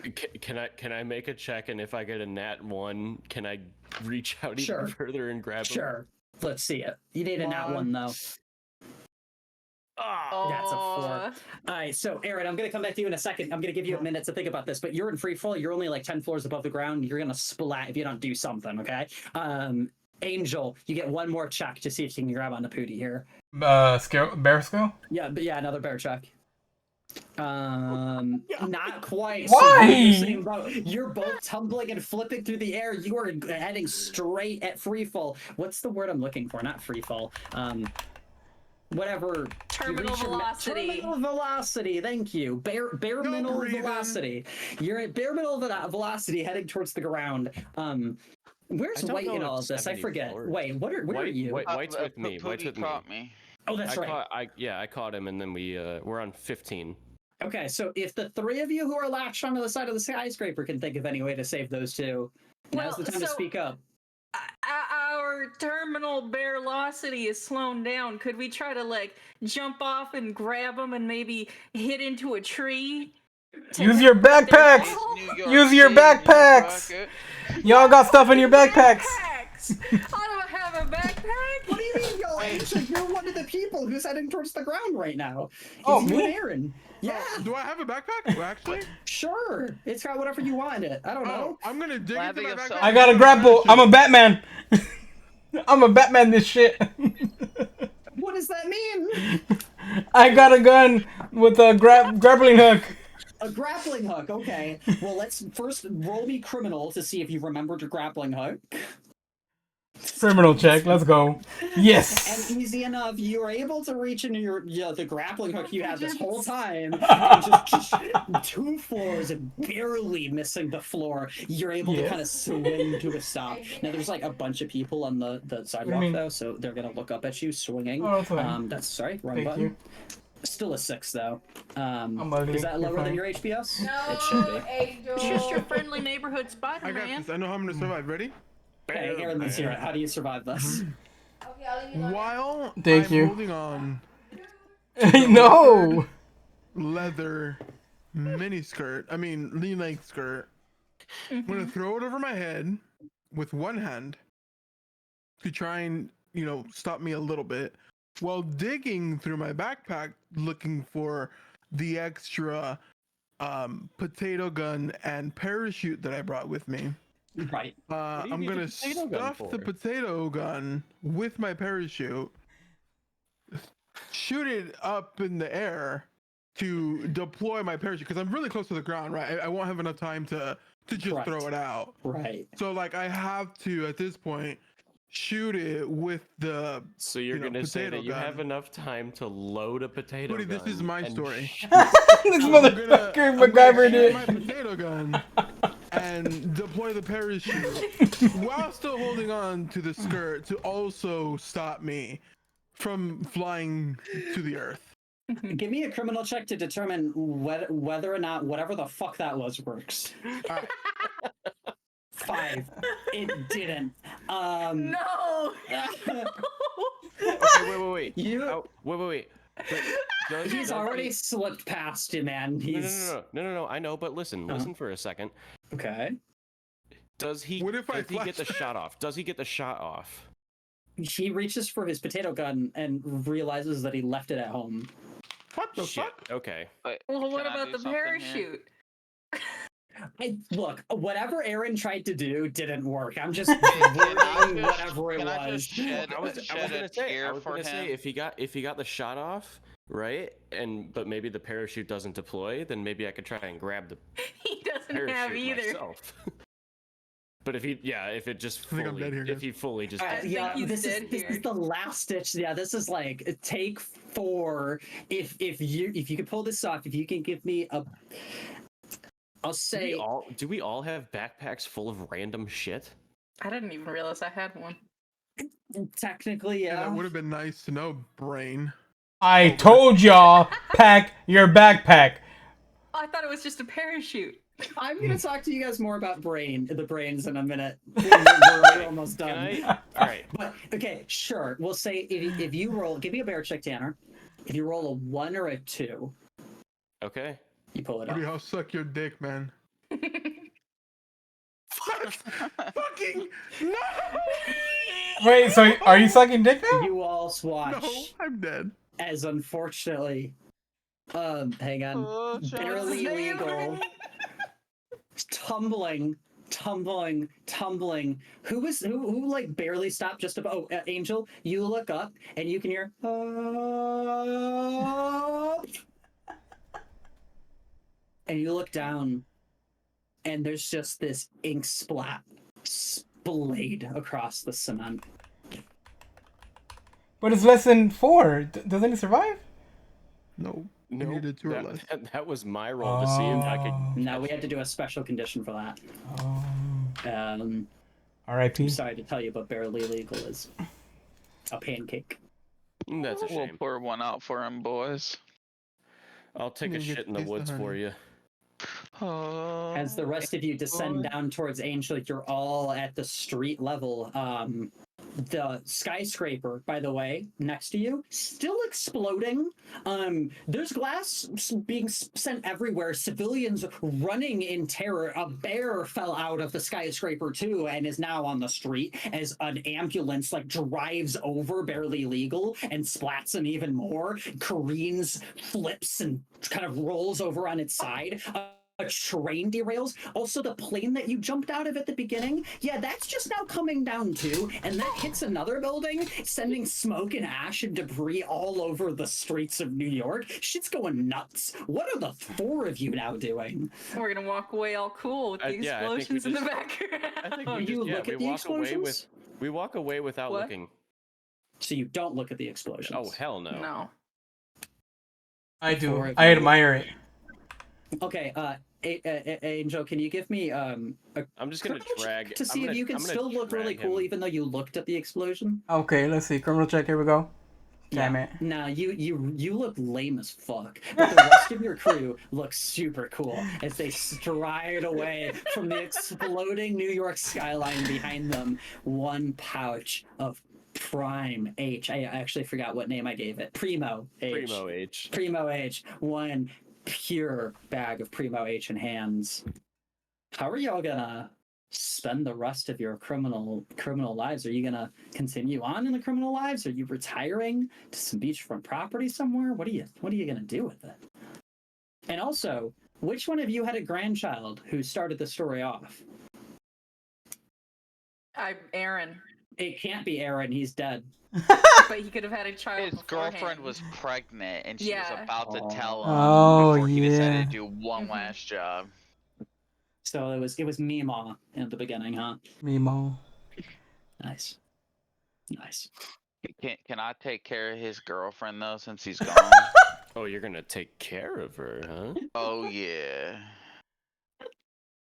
Can I make a check, and if I get a nat 1, can I reach out Sure. even further and grab him? Sure, let's see it. You need a nat Come on. one though. Ah, That's a 4. Aw. All right, so Aaron, I'm gonna come back to you in a second. I'm gonna give you a minute to think about this, but you're in free fall. You're only like 10 floors above the ground. You're gonna splat if you don't do something. Okay. Angel, you get one more check to see if you can grab onto Pootie here. Bear skill? Yeah, but yeah, another bear check. Not quite. Why? So you're in the same boat. You're both tumbling and flipping through the air. You are heading straight at free fall. What's the word I'm looking for? Not free fall. Whatever. Terminal You reach your velocity. Terminal velocity. Thank you. Bare middle breathe in. velocity. You're at bare middle velocity, heading towards the ground. Where's I don't White know in if all of this? I 70 forget. floors. Wait, where are you? White's with me. White's Pootie with me. caught me. Oh, that's right. I caught him, and then we're on 15. Okay, so if the three of you who are latched onto the side of the skyscraper can think of any way to save those two, now's the Well, time to so- speak up. Our terminal velocity is slowing down. Could we try to like jump off and grab them and maybe hit into a tree? to Use help your with their backpacks! fall? New York Use your City, backpacks! bucket. Y'all got stuff in your backpacks! Backpacks! I don't have a backpack. What do you mean, yo? Angel, you're one of the people who's heading towards the ground right now. Oh, It's you me? and Aaron. Yeah, Do I have a backpack? Actually? sure. It's got whatever you want in it. I don't know. Oh, I'm gonna dig into Lapping my yourself. backpack. I got a grapple. I'm a Batman. I'm a Batman this shit. What does that mean? I got a gun with a grappling hook. A grappling hook. Okay. Well, let's first roll me criminal to see if you remembered your grappling hook. Criminal check. Let's go. Yes. And easy enough, you were able to reach into the grappling hook you had this whole time, and just 2 floors and barely missing the floor, you're able to Yes. kind of swing to a stop. Now there's like a bunch of people on the sidewalk mean? though, so they're gonna look up at you swinging. Oh, that's fine. That's sorry, wrong Thank button. you. Still a 6 though. I'm ugly. Is that You're lower than fine. your HPS? No, It should be. Angel. It's just your friendly neighborhood I got Spider-Man. this. I know how I'm gonna survive. Ready? Okay, Aaron, let's hear it. How do you survive this? Okay, I'll leave you alone. While Thank I'm you. holding on No. leather miniskirt, I mean knee-length skirt, I'm gonna throw it over my head with one hand to try and, stop me a little bit, while digging through my backpack looking for the extra potato gun and parachute that I brought with me. Right. do you I'm need the gonna potato gun stuff the for? potato gun with my parachute, shoot it up in the air to deploy my parachute because I'm really close to the ground, right? I won't have enough time to just Correct. throw it out. Right. So like I have to at this point shoot it with the So you're going to say potato that you have gun. enough time to load a potato Buddy, gun. this is my and story. This I'm gonna motherfucker MacGyvered shoot it. my potato gun and deploy the parachute while still holding on to the skirt to also stop me from flying to the earth. Give me a criminal check to determine whether or not whatever the fuck that was works. All right. 5. It didn't. No. Okay, wait. You. Oh, wait. But He's does already he- slipped past you, man. He's No. I know, but listen for a second. okay. Does he? What if I Does he get the flash- shot off? Does he get the shot off? He reaches for his potato gun and realizes that he left it at home. What the Shit. fuck? Okay. But Well, what can I about do the something here? parachute? Look, whatever Aaron tried to do didn't work. I'm just Can I wording just- whatever it can I was. just shed I was a gonna say tear for him? if he got the shot off, right? But maybe the parachute doesn't deploy, then maybe I could try and grab the He doesn't parachute have either. myself. But if it just I think I'm dead here, if guys. he fully just I think Yeah, he's this dead is here. the last ditch. Yeah, this is like take 4. If you can pull this off, if you can give me a, I'll say do we all have backpacks full of random shit? I didn't even realize I had one. technically, Yeah, yeah. that would have been nice to know, brain. I told y'all, pack your backpack. I thought it was just a parachute. I'm gonna talk to you guys more about the brains in a minute. We're almost Can done. I? All right. But okay, sure. We'll say if you roll, give me a bear check, Tanner. If you roll a 1 or a 2, Okay. you pull it Buddy, off. I'll suck your dick, man. Fucking no! Wait, so are you sucking dick now? You all watch No, I'm dead. as unfortunately, hang on, Oh, barely John. legal, tumbling. Who like barely stopped just about? Oh, Angel, you look up and you can hear. And you look down, and there's just this ink splat splayed across the cement. But it's lesson 4. Doesn't he survive? No. No, needed 2 or less. that was my roll to see if I could. No, we had to do a special condition for that. R.I.P. I'm sorry to tell you, but barely legal is a pancake. That's a We'll shame. pour one out for him, boys. I'll take I'm a gonna get shit in the taste the woods for honey. you. Oh, As the rest of you descend down towards Angel, you're all at the street level. The skyscraper, by the way, next to you, still exploding. There's glass being sent everywhere. Civilians running in terror. A bear fell out of the skyscraper too, and is now on the street as an ambulance like drives over barely legal and splats him even more. Careens, flips, and kind of rolls over on its side. A train derails. Also, the plane that you jumped out of at the beginning, yeah, that's just now coming down too, and that hits another building, sending smoke and ash and debris all over the streets of New York. Shit's going nuts. What are the 4 of you now doing? We're gonna walk away all cool with the Yeah, I think we explosions in the just- background. I think Oh, we you just, yeah, look we at the walk away explosions? we walk away without What? looking. So you don't look at the explosions. Oh hell no. No. I do. 4 of I you. admire it. Okay, Angel, can you give me a I'm just gonna criminal drag check to I'm see if gonna- you can I'm gonna still look really drag cool him. even though you looked at the explosion? Okay, let's see. Criminal check. Here we go. Damn it. Nah, you look lame as fuck. But the rest of your crew looks super cool as they stride away from the exploding New York skyline behind them. 1 pouch of Prime H. I actually forgot what name I gave it. Primo H. Primo H. Primo H. 1 pure bag of Primo H in hands. How are y'all gonna spend the rest of your criminal lives? Are you gonna continue on in the criminal lives? Are you retiring to some beachfront property somewhere? What are you gonna do with it? And also, which one of you had a grandchild who started the story off? I'm Aaron. It can't be Aaron. He's dead. But he could have had a child. His girlfriend beforehand. was pregnant, and she was Yeah. about to tell him Oh, before he decided yeah. to do one Mhm. last job. So it was Meemaw in the beginning, huh? Mimo. Nice. Nice. Can I take care of his girlfriend though, since he's gone? Oh, you're gonna take care of her, huh? Oh yeah.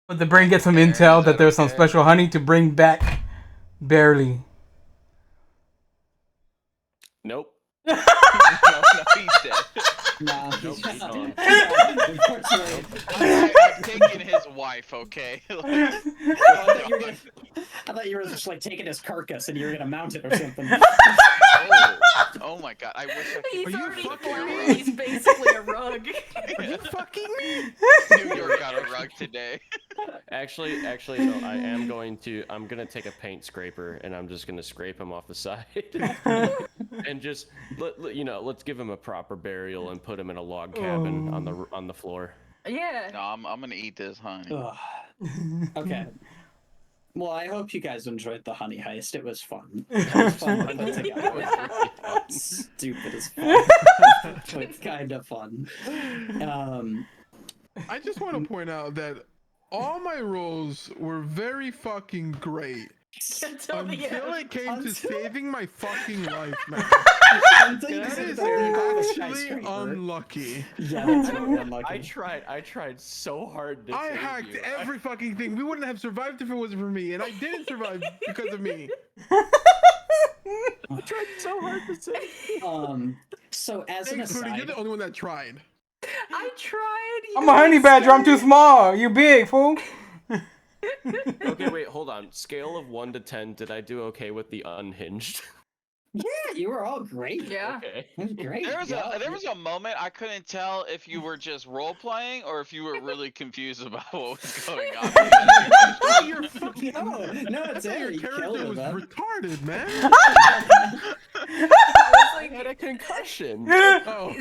But the brain gets some Aaron, intel is that that there's some okay? special honey to bring back. Barely. Nope. no, he's dead. No, Nope, he's gone. unfortunately. I'm taking his wife, okay? I thought you were just like taking his carcass and you were gonna mount it or something. Oh my god, I wish I could. He's Are you already fucking flat. me? He's basically a rug. Are you fucking me? New York got a rug today. Actually, no. I'm gonna take a paint scraper and I'm just gonna scrape him off the side, and just let's give him a proper burial and put him in a log cabin on the floor. Yeah. No, I'm gonna eat this honey. Ugh. Okay. Well, I hope you guys enjoyed the Honey Heist. It was fun. It was fun to put together. That was really fun. Stupid as fuck. It's kind of fun. I just want to point out that all my rolls were very fucking great Until the until end. it came to Until- saving my fucking life, man. Until you That said is that you bought a actually skyscraper. unlucky. Yeah, that's really unlucky. I tried so hard to I save hacked you. every fucking thing. We wouldn't have survived if it wasn't for me, and I didn't survive because of me. I tried so hard to save you. So as an Thanks, Rudy. You're aside, the only one that tried. I tried. I'm a honey badger. I'm too small. You big, fool. Okay, wait, hold on. Scale of 1 to 10, did I do okay with the unhinged? yeah, you were all great. Yeah. Okay. It was great. There was Yeah. there was a moment I couldn't tell if you were just role playing or if you were really confused about what was going on. Oh, you're fucking. No, I it's thought it. your You killed character it, was man. retarded, man. I had a concussion. Oh,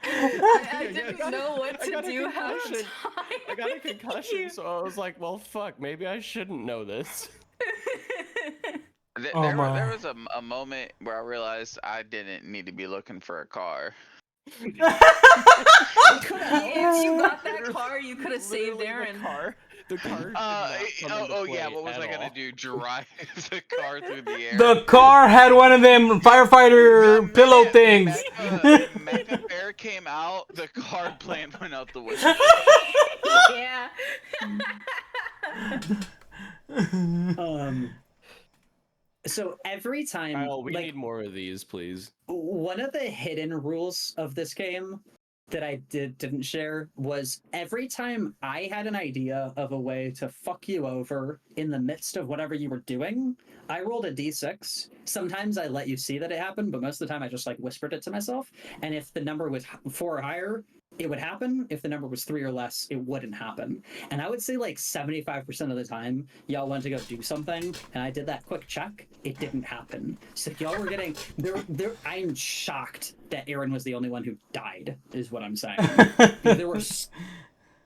I didn't know what I to got a do. How to concussion. time I got a with concussion, you. so I was like, well, fuck, maybe I shouldn't know this. Oh, my. There was a moment where I realized I didn't need to be looking for a car. If you got that car, you could have saved Literally, Aaron. The car did not come into Oh yeah, play what was at I gonna all. do? Drive the car through the air? The car had one of them firefighter pillow things. Mecha Bear came out, the car plant went out the window. Yeah. So every time, Kyle, we like, need more of these, please. one of the hidden rules of this game that I didn't share was every time I had an idea of a way to fuck you over in the midst of whatever you were doing, I rolled a d6. Sometimes I let you see that it happened, but most of the time I just like whispered it to myself. And if the number was 4 or higher, it would happen. If the number was 3 or less, it wouldn't happen. And I would say like 75% of the time, y'all went to go do something, and I did that quick check. It didn't happen. So y'all were getting there. I'm shocked that Aaron was the only one who died. Is what I'm saying. Because there were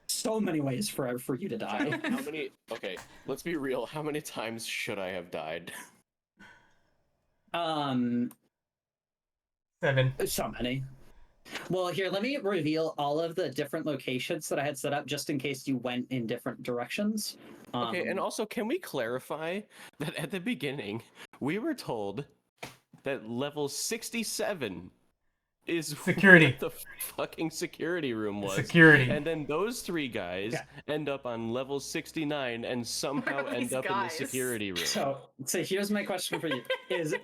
so many ways for you to die. How many? Okay, let's be real. How many times should I have died? 7. So many. Well, here, let me reveal all of the different locations that I had set up just in case you went in different directions. Okay, and also, can we clarify that at the beginning we were told that level 67 is Security. what the fucking security room was. Security. And then those 3 guys end up on level 69 and somehow Where are end these up in the guys? security room. So here's my question for you: is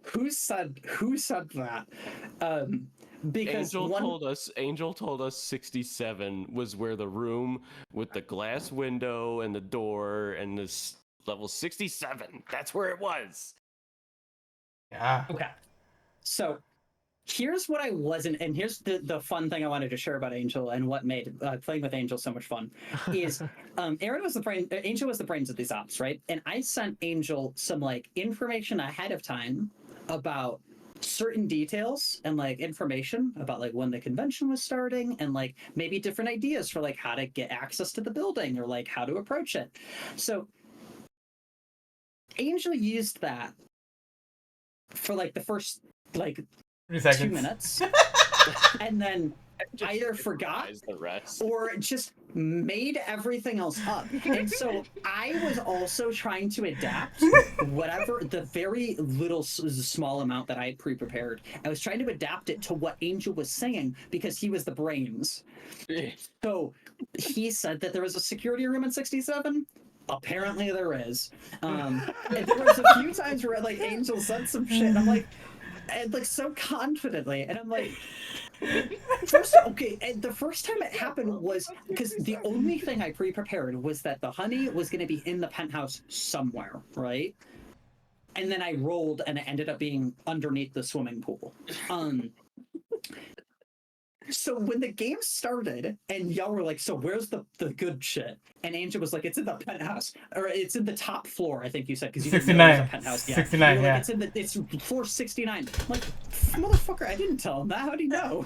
who said that? Because Angel told us 67 was where the room with the glass window and the door and this level 67. That's where it was. Yeah. Okay. So here's what I wasn't, and here's the fun thing I wanted to share about Angel and what made playing with Angel so much fun is Angel was the brains of these ops, right? And I sent Angel some like information ahead of time about certain details and like information about like when the convention was starting and like maybe different ideas for like how to get access to the building or like how to approach it. So Angel used that for like the first like 3 2 seconds. minutes, and then either forgot Improvised the rest. or just made everything else up. And so I was also trying to adapt whatever the very little small amount that I had pre-prepared. I was trying to adapt it to what Angel was saying because he was the brains. So he said that there was a security room in 67. Apparently there is. And there was a few times where like Angel said some shit, and I'm like, and like so confidently, and I'm like, and the first time it happened was because the only thing I pre-prepared was that the honey was going to be in the penthouse somewhere, right? And then I rolled, and it ended up being underneath the swimming pool. So when the game started, and y'all were like, "So where's the good shit?" And Angel was like, "It's in the penthouse, or it's in the top floor." I think you said because you didn't know it was a penthouse yet. 69, like, yeah. It's floor 69. I'm like, motherfucker, I didn't tell him that. How do you know?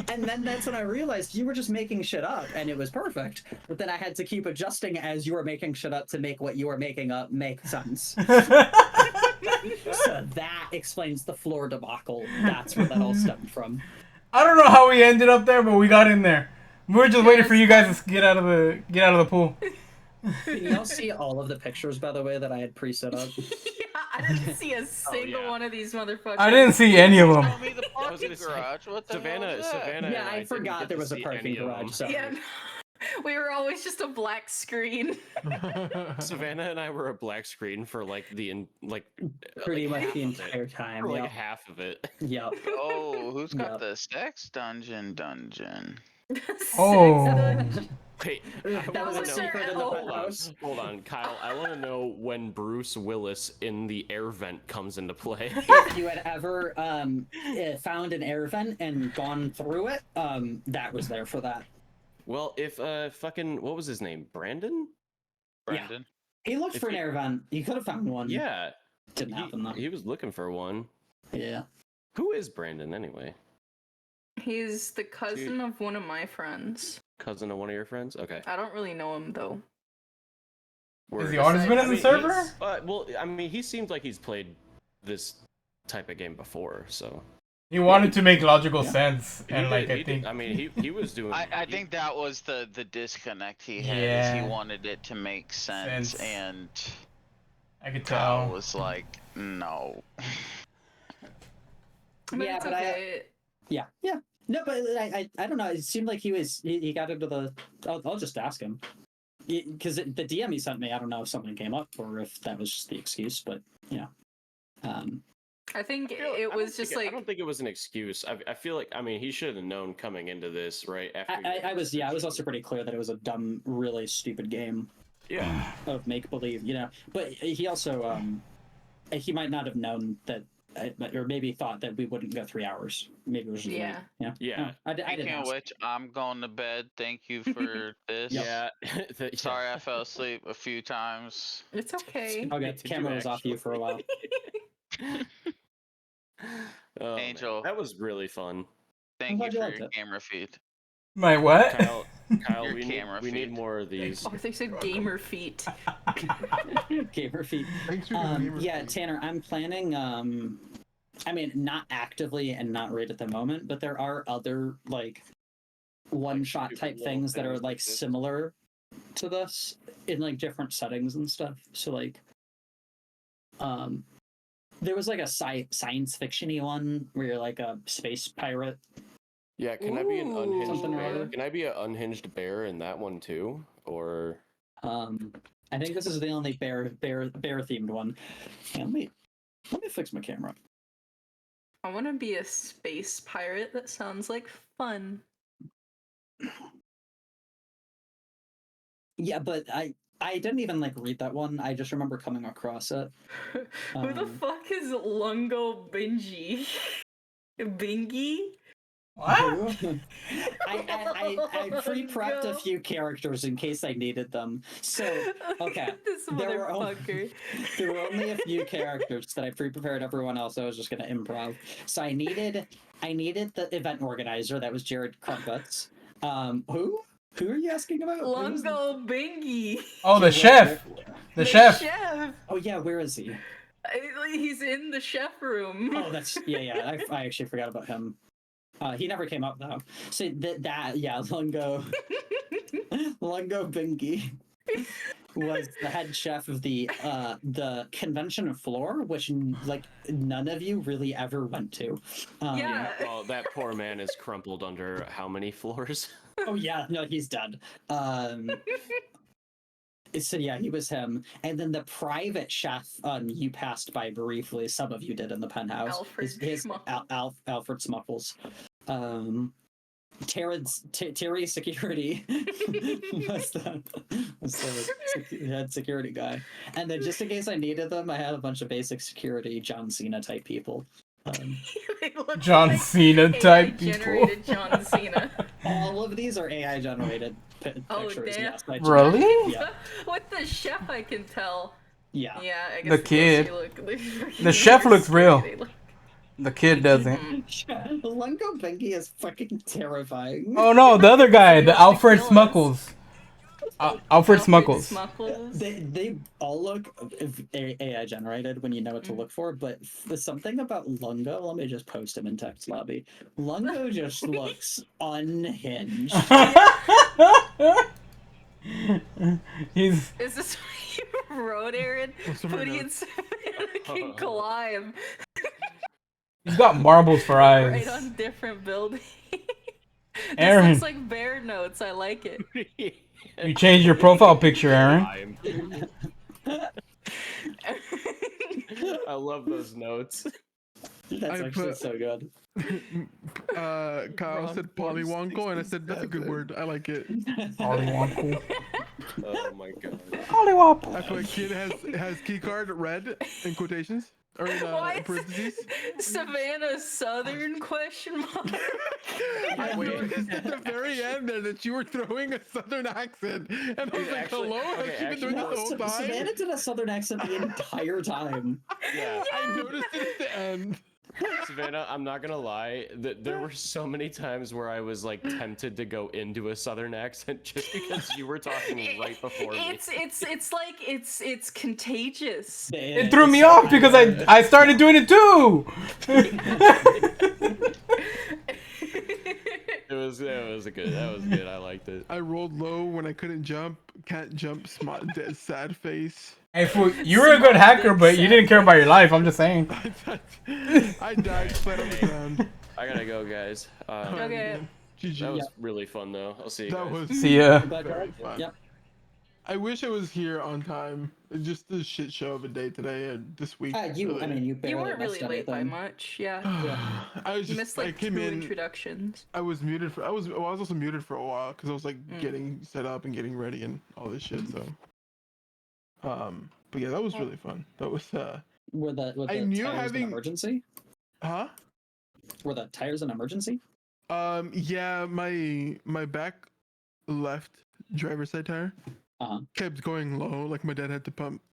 And then that's when I realized you were just making shit up, and it was perfect. But then I had to keep adjusting as you were making shit up to make what you were making up make sense. So that explains the floor debacle. That's where that all stemmed from. I don't know how we ended up there, but we got in there. We were just waiting for you guys to get out of the pool. Can y'all see all of the pictures, by the way, that I had pre-set up? Yeah, I didn't see a single one of these motherfuckers. I didn't see any of them. Tell me the I was parking gonna say, garage. What the Savannah, hell is that? Savannah. Yeah, and I didn't forgot get there to was a see parking any of garage. them. Sorry. Yeah, we were always just a black screen. Savannah and I were a black screen for like Pretty much half the of it. entire time. For like Yep. half of it. Yep. Oh, who's got Yep. the sex dungeon? Oh. Hey, That was a was secret there- in the oh. penthouse. Hold on, Kyle. I want to know when Bruce Willis in the air vent comes into play. If you had ever found an air vent and gone through it, that was there for that. Well, if fucking what was his name? Brandon? Brendan. He looked If for an he- air vent. You could have found one. Yeah. Didn't happen though. He was looking for one. Yeah. Who is Brandon anyway? He's the cousin of one of my friends. Cousin of one of your friends? Okay. I don't really know him though. Has Word. he always been in the server? he's- well, I mean, he seems like he's played this type of game before, so. He wanted to make logical Yeah. sense, He and did- like he I did- think I mean, he was doing. I think that was the disconnect he had. Is Yeah. he wanted it to make sense, Sense. and I could Kyle tell. was like, no. But Yeah, it's but okay. Yeah. No, but I don't know. It seemed like he got into the. I'll just ask him. Because the DM he sent me, I don't know if something came up or if that was just the excuse, but yeah. I think I it don't was just think- I like don't think it was an excuse. I feel like, I mean, he should have known coming into this, right? After I was also pretty clear that it was a dumb, really stupid game Yeah. of make believe, you know. But he also he might not have known that, or maybe thought that we wouldn't go 3 hours. Maybe it was just late. Yeah. Yeah. Yeah. No, I didn't Speaking of ask. which, I'm going to bed. Thank you for this. Yeah. Sorry I fell asleep a few times. it's okay. Okay, Did the you camera was off you actually? for a while. Oh, man, Angel. that was really fun. Thank glad you you for liked your it. camera feed. My what? Kyle, Your we camera need feed. more of these. Oh, they said gamer feet. Gamer feet. Thanks for the gamer Yeah, feed. Tanner, I'm planning. I mean, not actively and not right at the moment, but there are other like one-shot stupid type little things that are things like like this. similar to this in like different settings and stuff. So like, there was like a science fiction-y one where you're like a space pirate. Yeah, can I be an Ooh. unhinged Something or bear? other. Can I be an unhinged bear in that one too? Or I think this is the only bear themed one. Yeah, let me fix my camera. I want to be a space pirate. That sounds like fun. Yeah, but I didn't even like read that one. I just remember coming across it. Who the fuck is Lungo Benji? Bingy? What? I pre-prepped a Lungo. few characters in case I needed them. So okay, This there were motherfucker. there were only a few characters that I pre-prepared. Everyone else I was just gonna improv. So I needed the event organizer. That was Jared Crumpets. Who? Who are you asking about? Where was- Lungo Bingy. Oh, the Where- chef. where- The chef. Oh yeah, where is he? He's in the chef room. Oh, that's yeah. I actually forgot about him. He never came up though. So that yeah, Lungo Bingy was the head chef of the convention floor, which like none of you really ever went to. Yeah. Well, that poor man is crumpled under how many floors? Oh yeah, no, he's dead. So yeah, he was him, and then the private chef you passed by briefly. Some of you did in the penthouse. Alfred Schmuckles. Alfred Smuckles. Terry Security was the head security guy, and then just in case I needed them, I had a bunch of basic security John Cena type people. They look John like Cena type AI-generated people. John Cena. All of these are AI generated Oh, pictures. damn. Yes, I Really? Yeah. With the chef, I can tell. Yeah. Yeah, I guess The kid. the chef looks real. They look- The kid doesn't. Lungo Bingy is fucking terrifying. Oh no, the other guy, the wants to Alfred kill us. Smuckles. Alfred Smuckles. Smuckles. They all look AI generated when you know what to look for, but the something about Lungo, let me just post him in text lobby. Lungo just looks unhinged. He's Is this what you wrote, Aaron? What's the right Putty note? and Savannah can climb he's got marbles for right eyes. on different buildings. Aaron. This looks like bear notes. I like it. You changed your profile picture, Aaron. I love those notes. That's I actually put- so good. Kyle Ron said Force polywonko, and I said that's a good 67. word. I like it. Ollywonko. Oh my god. Ollywop. I put kid has key card red in quotations or in Why is parentheses. Savannah Southern question mark? I Wait. noticed at the very end there that you were throwing a southern accent, and I was Dude, like, actually- "Hello, okay, has she been doing No, this the whole time?" Savannah did a southern accent the entire time. Yeah. I noticed it at the end. Savannah, I'm not gonna lie, there were so many times where I was like tempted to go into a southern accent just because you were talking right before me. It's like it's contagious. It threw me off because I started doing it too. It was good. That was good. I liked it. I rolled low when I couldn't jump. Can't jump. Dead sad face. Hey, fool, you were a good hacker, but you didn't care about your life. I'm just saying. I died flat on the ground. I gotta go, guys. Okay. GG. That was really fun, though. I'll see you That guys. was See ya. very fun. Yep. I wish I was here on time. It's just a shit show of a day today and this week. You really. you barely You weren't really missed late by anything. much. Yeah. I was You just missed I like came two in. introductions. I was muted for. I was also muted for a while because I was like getting set up and getting ready and all this shit. So, but yeah, that was really fun. That was Were the I knew tires having- an emergency? huh? Were the tires an emergency? Yeah, my back left driver's side tire Uh-huh. kept going low. Like my dad had to pump